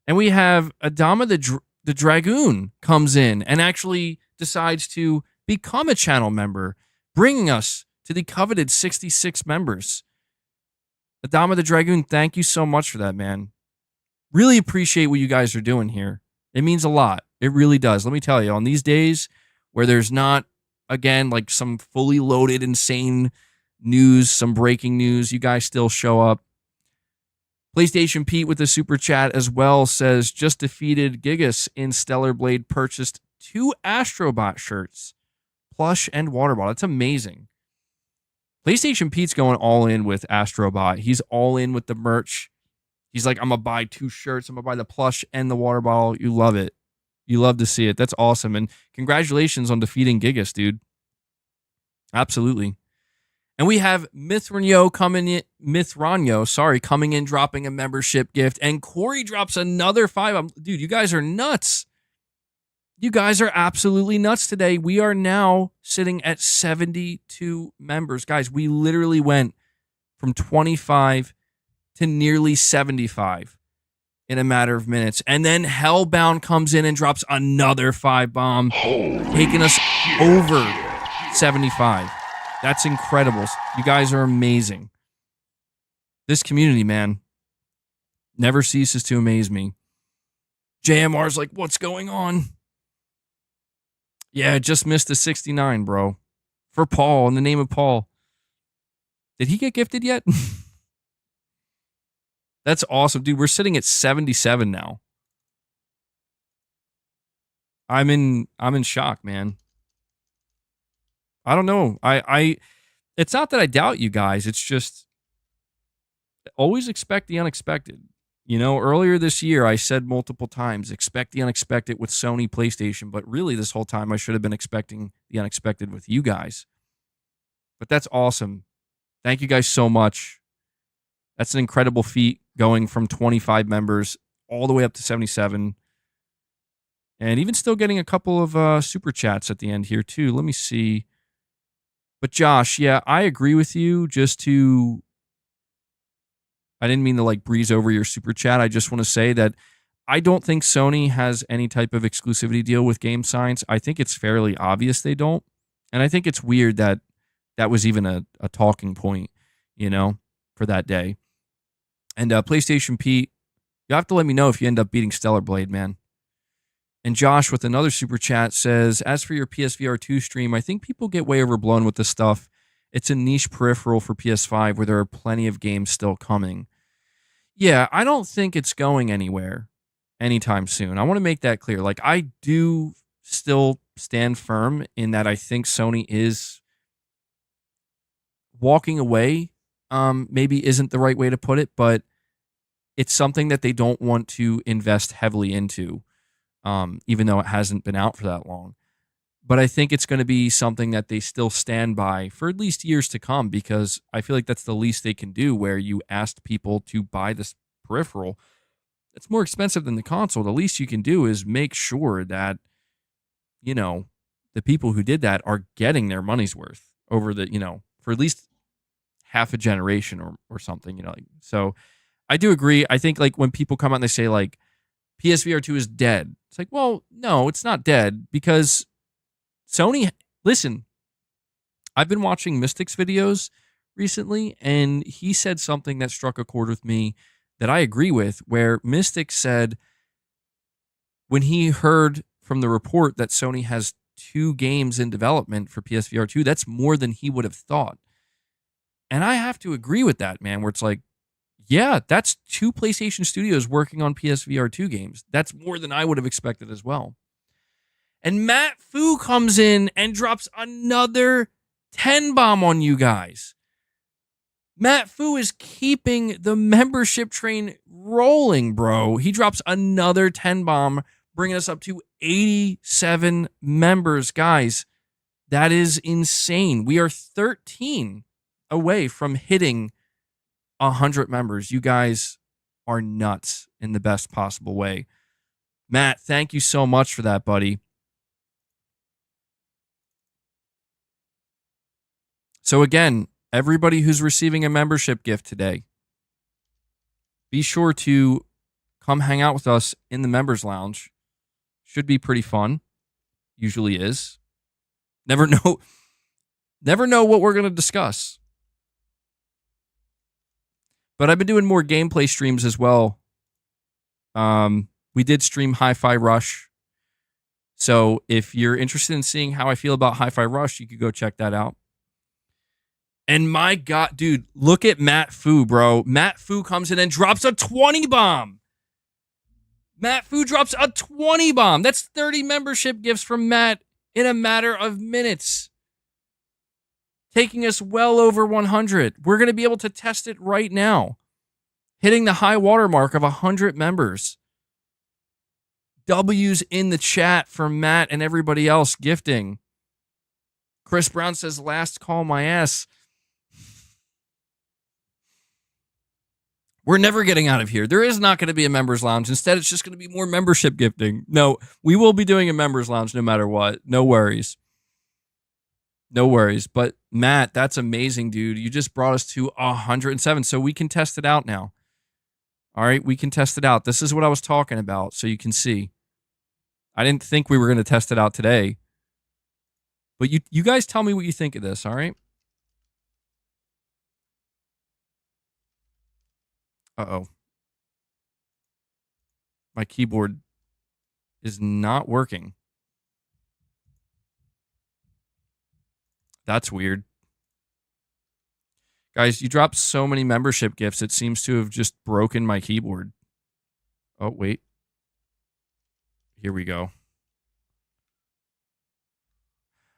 And we have Adama the Dragoon comes in and actually decides to become a channel member, bringing us to the coveted 66 members. Adama the Dragoon, thank you so much for that, man. Really appreciate what you guys are doing here. It means a lot. It really does. Let me tell you, on these days where there's not, again, like some fully loaded, insane news, some breaking news, you guys still show up. PlayStation Pete with the super chat as well says, just defeated Gigas in Stellar Blade, purchased 2 Astrobot shirts, plush and water bottle. That's amazing. PlayStation Pete's going all in with Astrobot. He's all in with the merch. He's like, I'm going to buy 2 shirts. I'm going to buy the plush and the water bottle. You love it. You love to see it. That's awesome. And congratulations on defeating Gigas, dude. Absolutely. And we have Mithranyo coming in, dropping a membership gift. And Corey drops another 5. Dude, you guys are nuts. You guys are absolutely nuts today. We are now sitting at 72 members. Guys, we literally went from 25 to nearly 75 in a matter of minutes. And then Hellbound comes in and drops another 5-bomb, taking us over 75. That's incredible. You guys are amazing. This community, man, never ceases to amaze me. JMR's like, what's going on? Yeah, just missed a 69, bro. For Paul, in the name of Paul. Did he get gifted yet? That's awesome, dude. We're sitting at 77 now. I'm in shock, man. I don't know. It's not that I doubt you guys. It's just always expect the unexpected. You know, earlier this year, I said multiple times, expect the unexpected with Sony PlayStation. But really, this whole time, I should have been expecting the unexpected with you guys. But that's awesome. Thank you guys so much. That's an incredible feat, going from 25 members all the way up to 77. And even still getting a couple of super chats at the end here, too. Let me see. But Josh, yeah, I agree with you. I didn't mean to like breeze over your super chat. I just want to say that I don't think Sony has any type of exclusivity deal with Game Science. I think it's fairly obvious they don't. And I think it's weird that that was even a talking point, you know, for that day. And PlayStation Pete, you have to let me know if you end up beating Stellar Blade, man. And Josh with another super chat says, as for your PSVR 2 stream, I think people get way overblown with this stuff. It's a niche peripheral for PS5 where there are plenty of games still coming. Yeah, I don't think it's going anywhere anytime soon. I want to make that clear. Like, I do still stand firm in that I think Sony is walking away. Maybe isn't the right way to put it, but it's something that they don't want to invest heavily into, even though it hasn't been out for that long. But I think it's going to be something that they still stand by for at least years to come, because I feel like that's the least they can do, where you asked people to buy this peripheral. It's more expensive than the console. The least you can do is make sure that, you know, the people who did that are getting their money's worth over the, you know, for at least half a generation or something, you know. So I do agree. I think like when people come out and they say like PSVR 2 is dead, it's like, well, no, it's not dead, because Sony, listen, I've been watching Mystic's videos recently, and he said something that struck a chord with me that I agree with, where Mystic said when he heard from the report that Sony has 2 games in development for PSVR 2, that's more than he would have thought. And I have to agree with that, man, where it's like, yeah, that's 2 PlayStation studios working on PSVR 2 games. That's more than I would have expected as well. And Matt Fu comes in and drops another 10-bomb on you guys. Matt Fu is keeping the membership train rolling, bro. He drops another 10-bomb, bringing us up to 87 members. Guys, that is insane. We are 13 away from hitting 100 members. You guys are nuts in the best possible way. Matt, thank you so much for that, buddy. So again, everybody who's receiving a membership gift today, be sure to come hang out with us in the members lounge. Should be pretty fun. Usually is. Never know what we're going to discuss. But I've been doing more gameplay streams as well. We did stream Hi-Fi Rush. So if you're interested in seeing how I feel about Hi-Fi Rush, you could go check that out. And my God, dude, look at Matt Fu, bro. Matt Fu comes in and drops a 20-bomb. Matt Fu drops a 20-bomb. That's 30 membership gifts from Matt in a matter of minutes, taking us well over 100. We're going to be able to test it right now, hitting the high water mark of 100 members. W's in the chat for Matt and everybody else gifting. Chris Brown says, last call my ass. We're never getting out of here. There is not going to be a members lounge. Instead, it's just going to be more membership gifting. No, we will be doing a members lounge no matter what. No worries. No worries. But Matt, that's amazing, dude. You just brought us to 107. So we can test it out now. All right, we can test it out. This is what I was talking about, so you can see. I didn't think we were going to test it out today. But you guys tell me what you think of this, all right? Uh-oh. My keyboard is not working. That's weird. Guys, you dropped so many membership gifts, it seems to have just broken my keyboard. Oh, wait. Here we go.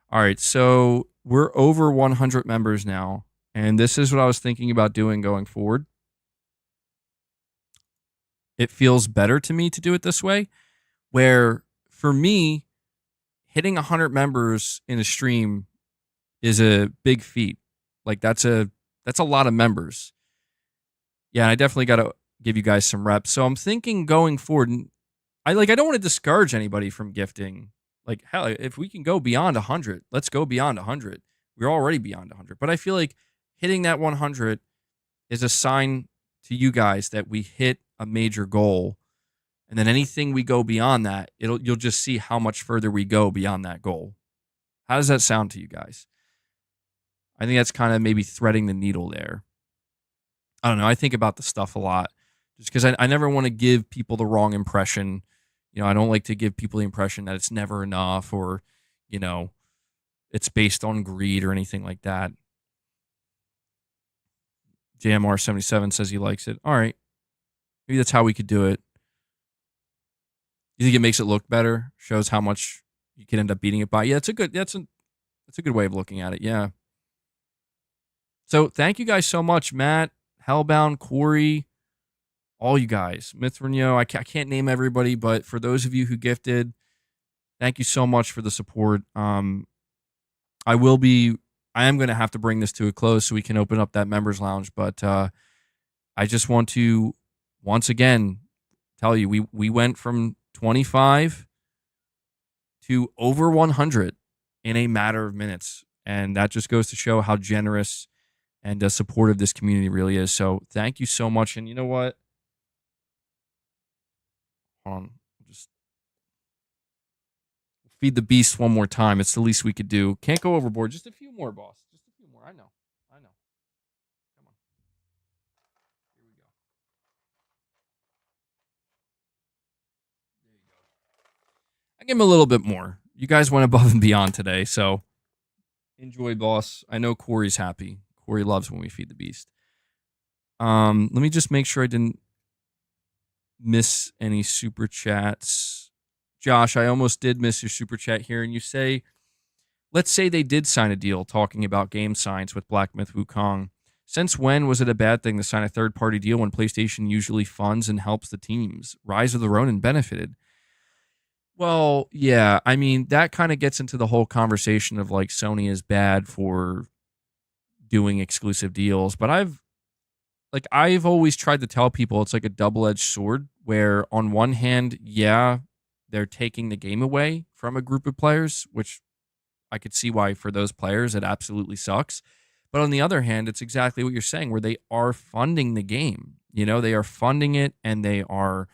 All right, so we're over 100 members now, and this is what I was thinking about doing going forward. It feels better to me to do it this way, where for me, hitting 100 members in a stream is a big feat. Like that's a lot of members. Yeah, and I definitely got to give you guys some reps. So I'm thinking going forward, and I don't want to discourage anybody from gifting. Like, hell, if we can go beyond 100, let's go beyond 100. We're already beyond 100. But I feel like hitting that 100 is a sign to you guys that we hit a major goal. And then anything we go beyond that, you'll just see how much further we go beyond that goal. How does that sound to you guys? I think that's kind of maybe threading the needle there. I don't know. I think about the stuff a lot just because I never want to give people the wrong impression. You know, I don't like to give people the impression that it's never enough or, you know, it's based on greed or anything like that. JMR77 says he likes it. All right. Maybe that's how we could do it. You think it makes it look better? Shows how much you can end up beating it by? Yeah, that's a good way of looking at it. Yeah. So thank you guys so much, Matt, Hellbound, Corey, all you guys. Mithrino, I can't name everybody, but for those of you who gifted, thank you so much for the support. I am going to have to bring this to a close so we can open up that members lounge, but I just want to once again tell you we went from 25 to over 100 in a matter of minutes, and that just goes to show how generous and supportive this community really is. So thank you so much. And you know what? Hold on. Just feed the beast one more time. It's the least we could do. Can't go overboard. Just a few more, boss. Just a few more. I know. Come on. Here we go. There you go. I give him a little bit more. You guys went above and beyond today, so enjoy, boss. I know Corey's happy. Corey loves when we feed the beast. Let me just make sure I didn't miss any super chats. Josh, I almost did miss your super chat here. And you say, let's say they did sign a deal talking about game signs with Black Myth Wukong. Since when was it a bad thing to sign a third-party deal when PlayStation usually funds and helps the teams? Rise of the Ronin benefited. Well, yeah, I mean, that kind of gets into the whole conversation of like Sony is bad for doing exclusive deals, but I've always tried to tell people it's like a double-edged sword where on one hand, yeah, they're taking the game away from a group of players, which I could see why for those players it absolutely sucks. But on the other hand, it's exactly what you're saying where they are funding the game. You know, they are funding it and they are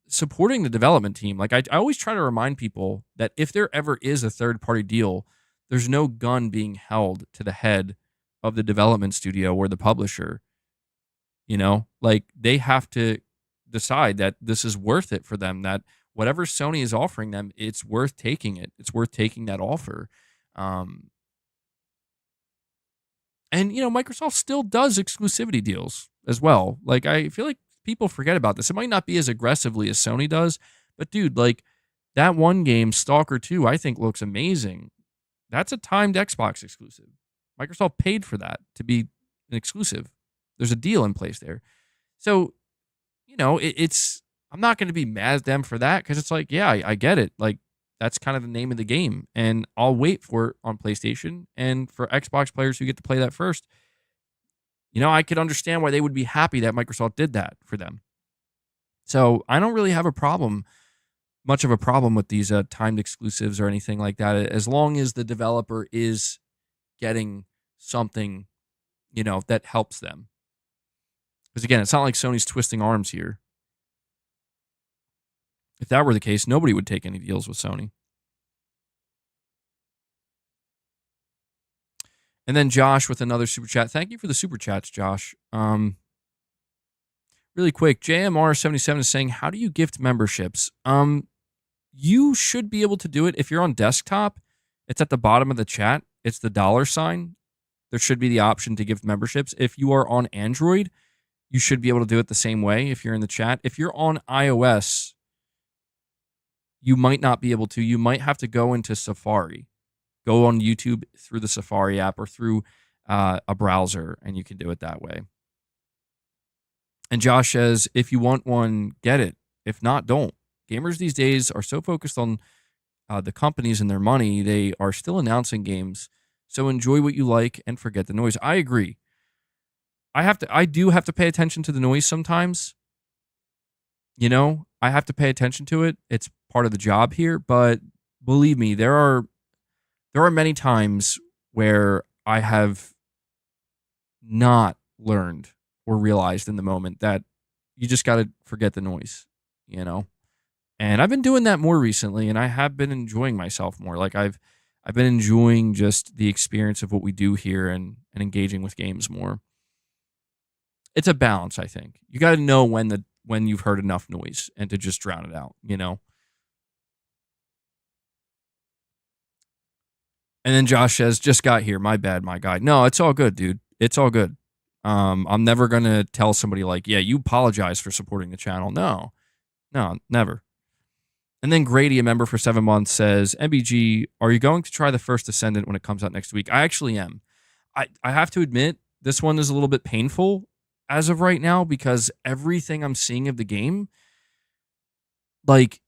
supporting the development team. Like I always try to remind people that if there ever is a third-party deal, there's no gun being held to the head of the development studio or the publisher. You know, like they have to decide that this is worth it for them, that whatever Sony is offering them, it's worth taking it. It's worth taking that offer. And, you know, Microsoft still does exclusivity deals as well. Like, I feel like people forget about this. It might not be as aggressively as Sony does, but dude, like that one game, Stalker 2, I think looks amazing. That's a timed Xbox exclusive. Microsoft paid for that to be an exclusive. There's a deal in place there. So, you know, I'm not going to be mad at them for that because it's like, yeah, I get it. Like, that's kind of the name of the game. And I'll wait for it on PlayStation. And for Xbox players who get to play that first, you know, I could understand why they would be happy that Microsoft did that for them. So I don't really have much of a problem with these timed exclusives or anything like that, as long as the developer is getting something, you know, that helps them. Because again, it's not like Sony's twisting arms here. If that were the case, nobody would take any deals with Sony. And then Josh with another super chat. Thank you for the super chats, Josh. Really quick, JMR77 is saying, how do you gift memberships? You should be able to do it. If you're on desktop, it's at the bottom of the chat. It's the $sign. There should be the option to gift memberships. If you are on Android, you should be able to do it the same way if you're in the chat. If you're on iOS, you might not be able to. You might have to go into Safari. Go on YouTube through the Safari app or through a browser, and you can do it that way. And Josh says, if you want one, get it. If not, don't. Gamers these days are so focused on the companies and their money, they are still announcing games. So enjoy what you like and forget the noise. I agree. I do have to pay attention to the noise sometimes. You know, I have to pay attention to it. It's part of the job here. But believe me, there are many times where I have not learned or realized in the moment that you just got to forget the noise, you know? And I've been doing that more recently, and I have been enjoying myself more. Like I've been enjoying just the experience of what we do here and engaging with games more. It's a balance, I think. You got to know when you've heard enough noise and to just drown it out, you know? And then Josh says, just got here. My bad, my guy. No, it's all good, dude. It's all good. I'm never going to tell somebody like, yeah, you apologize for supporting the channel. No, never. And then Grady, a member for 7 months, says, MBG, are you going to try the First Descendant when it comes out next week? I actually am. I have to admit, this one is a little bit painful as of right now because everything I'm seeing of the game, like,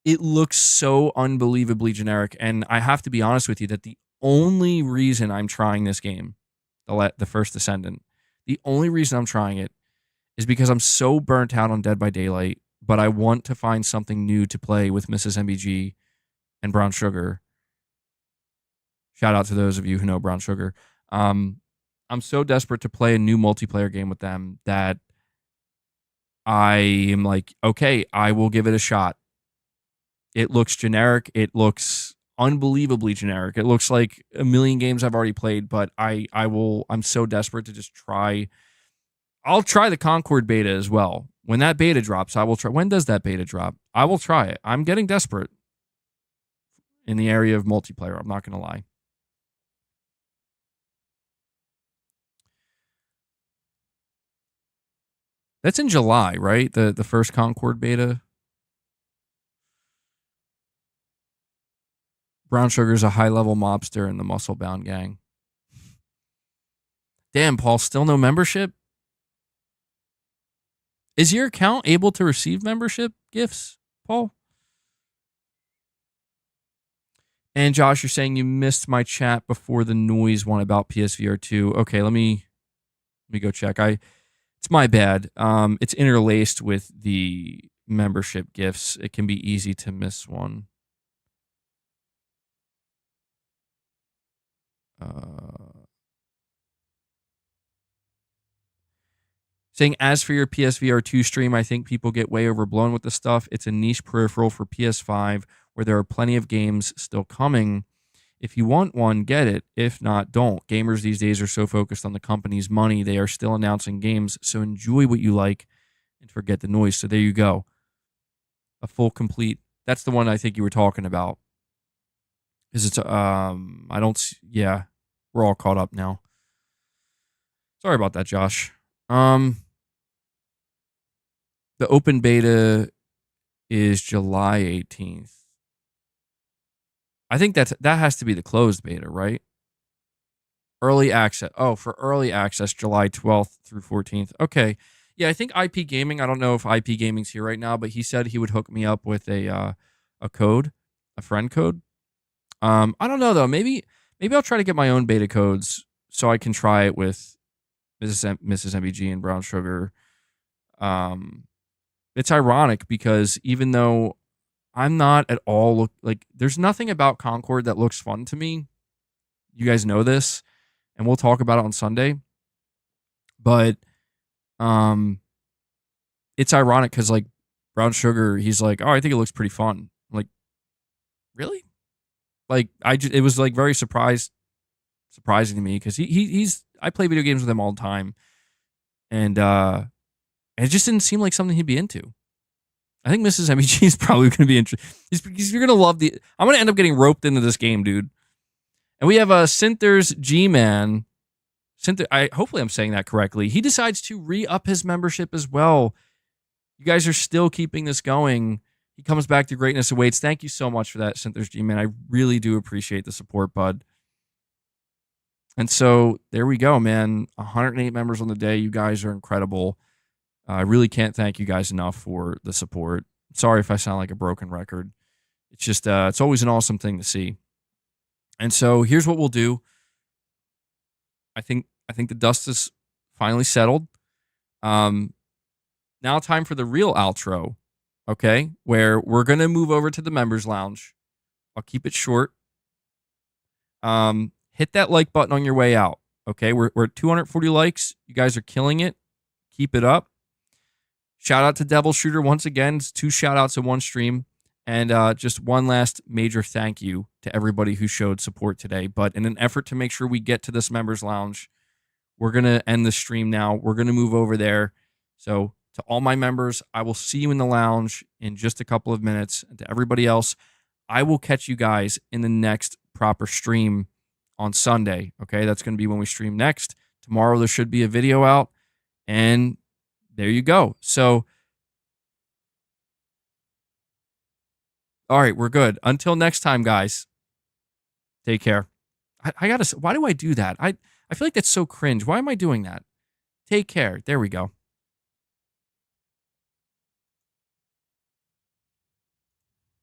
it looks so unbelievably generic. And I have to be honest with you that the only reason I'm trying this game, the First Descendant, the only reason I'm trying it is because I'm so burnt out on Dead by Daylight, but I want to find something new to play with Mrs. MBG and Brown Sugar. Shout out to those of you who know Brown Sugar. I'm so desperate to play a new multiplayer game with them that I am like, okay, I will give it a shot. It looks generic. It looks unbelievably generic. It looks like a million games I've already played, but I'm so desperate to just try. I'll try the Concord beta as well. When that beta drops, I will try. When does that beta drop? I will try it. I'm getting desperate in the area of multiplayer. I'm not going to lie. That's in July, right? The first Concord beta. Brown Sugar's a high-level mobster in the Muscle-Bound gang. Damn, Paul, still no membership? Is your account able to receive membership gifts, Paul? And Josh, you're saying you missed my chat before the noise one about PSVR 2. Okay, let me go check. It's my bad. It's interlaced with the membership gifts. It can be easy to miss one. Saying, as for your PSVR 2 stream, I think people get way overblown with the stuff. It's a niche peripheral for PS5 where there are plenty of games still coming. If you want one, get it. If not, don't. Gamers these days are so focused on the company's money, they are still announcing games. So enjoy what you like and forget the noise. So there you go. A full complete. That's the one I think you were talking about. Is it's yeah, we're all caught up now. Sorry about that, Josh. The open beta is July 18th. I think that has to be the closed beta, right? Early access. Oh, for early access, July 12th through 14th. Okay. Yeah, I think IP Gaming, I don't know if IP Gaming's here right now, but he said he would hook me up with a code, a friend code. I don't know though. Maybe I'll try to get my own beta codes so I can try it with Mrs. MBG and Brown Sugar. It's ironic because even though I'm not at all like, there's nothing about Concord that looks fun to me. You guys know this, and we'll talk about it on Sunday. But It's ironic because like Brown Sugar, he's like, oh, I think it looks pretty fun. I'm like, really? Like it was like very surprising to me because I play video games with him all the time, and it just didn't seem like something he'd be into. I think Mrs. MEG is probably going to be interested. You're going to love I'm going to end up getting roped into this game, dude. And we have Sinther's G-Man. Hopefully I'm saying that correctly. He decides to re-up his membership as well. You guys are still keeping this going. He comes back to greatness awaits. Thank you so much for that, Sinther's G-Man. I really do appreciate the support, bud. And so there we go, man. 108 members on the day. You guys are incredible. I really can't thank you guys enough for the support. Sorry if I sound like a broken record. It's just, it's always an awesome thing to see. And so here's what we'll do. I think the dust is finally settled. Now time for the real outro, okay? Where we're going to move over to the members lounge. I'll keep it short. Hit that like button on your way out, okay? We're at 240 likes. You guys are killing it. Keep it up. Shout out to Devil Shooter once again. It's 2 shout outs in one stream. And just one last major thank you to everybody who showed support today. But in an effort to make sure we get to this members lounge, we're going to end the stream now. We're going to move over there. So to all my members, I will see you in the lounge in just a couple of minutes. And to everybody else, I will catch you guys in the next proper stream on Sunday. Okay, that's going to be when we stream next. Tomorrow there should be a video out. And there you go. So, all right, we're good. Until next time, guys. Take care. I gotta. Why do I do that? I feel like that's so cringe. Why am I doing that? Take care. There we go.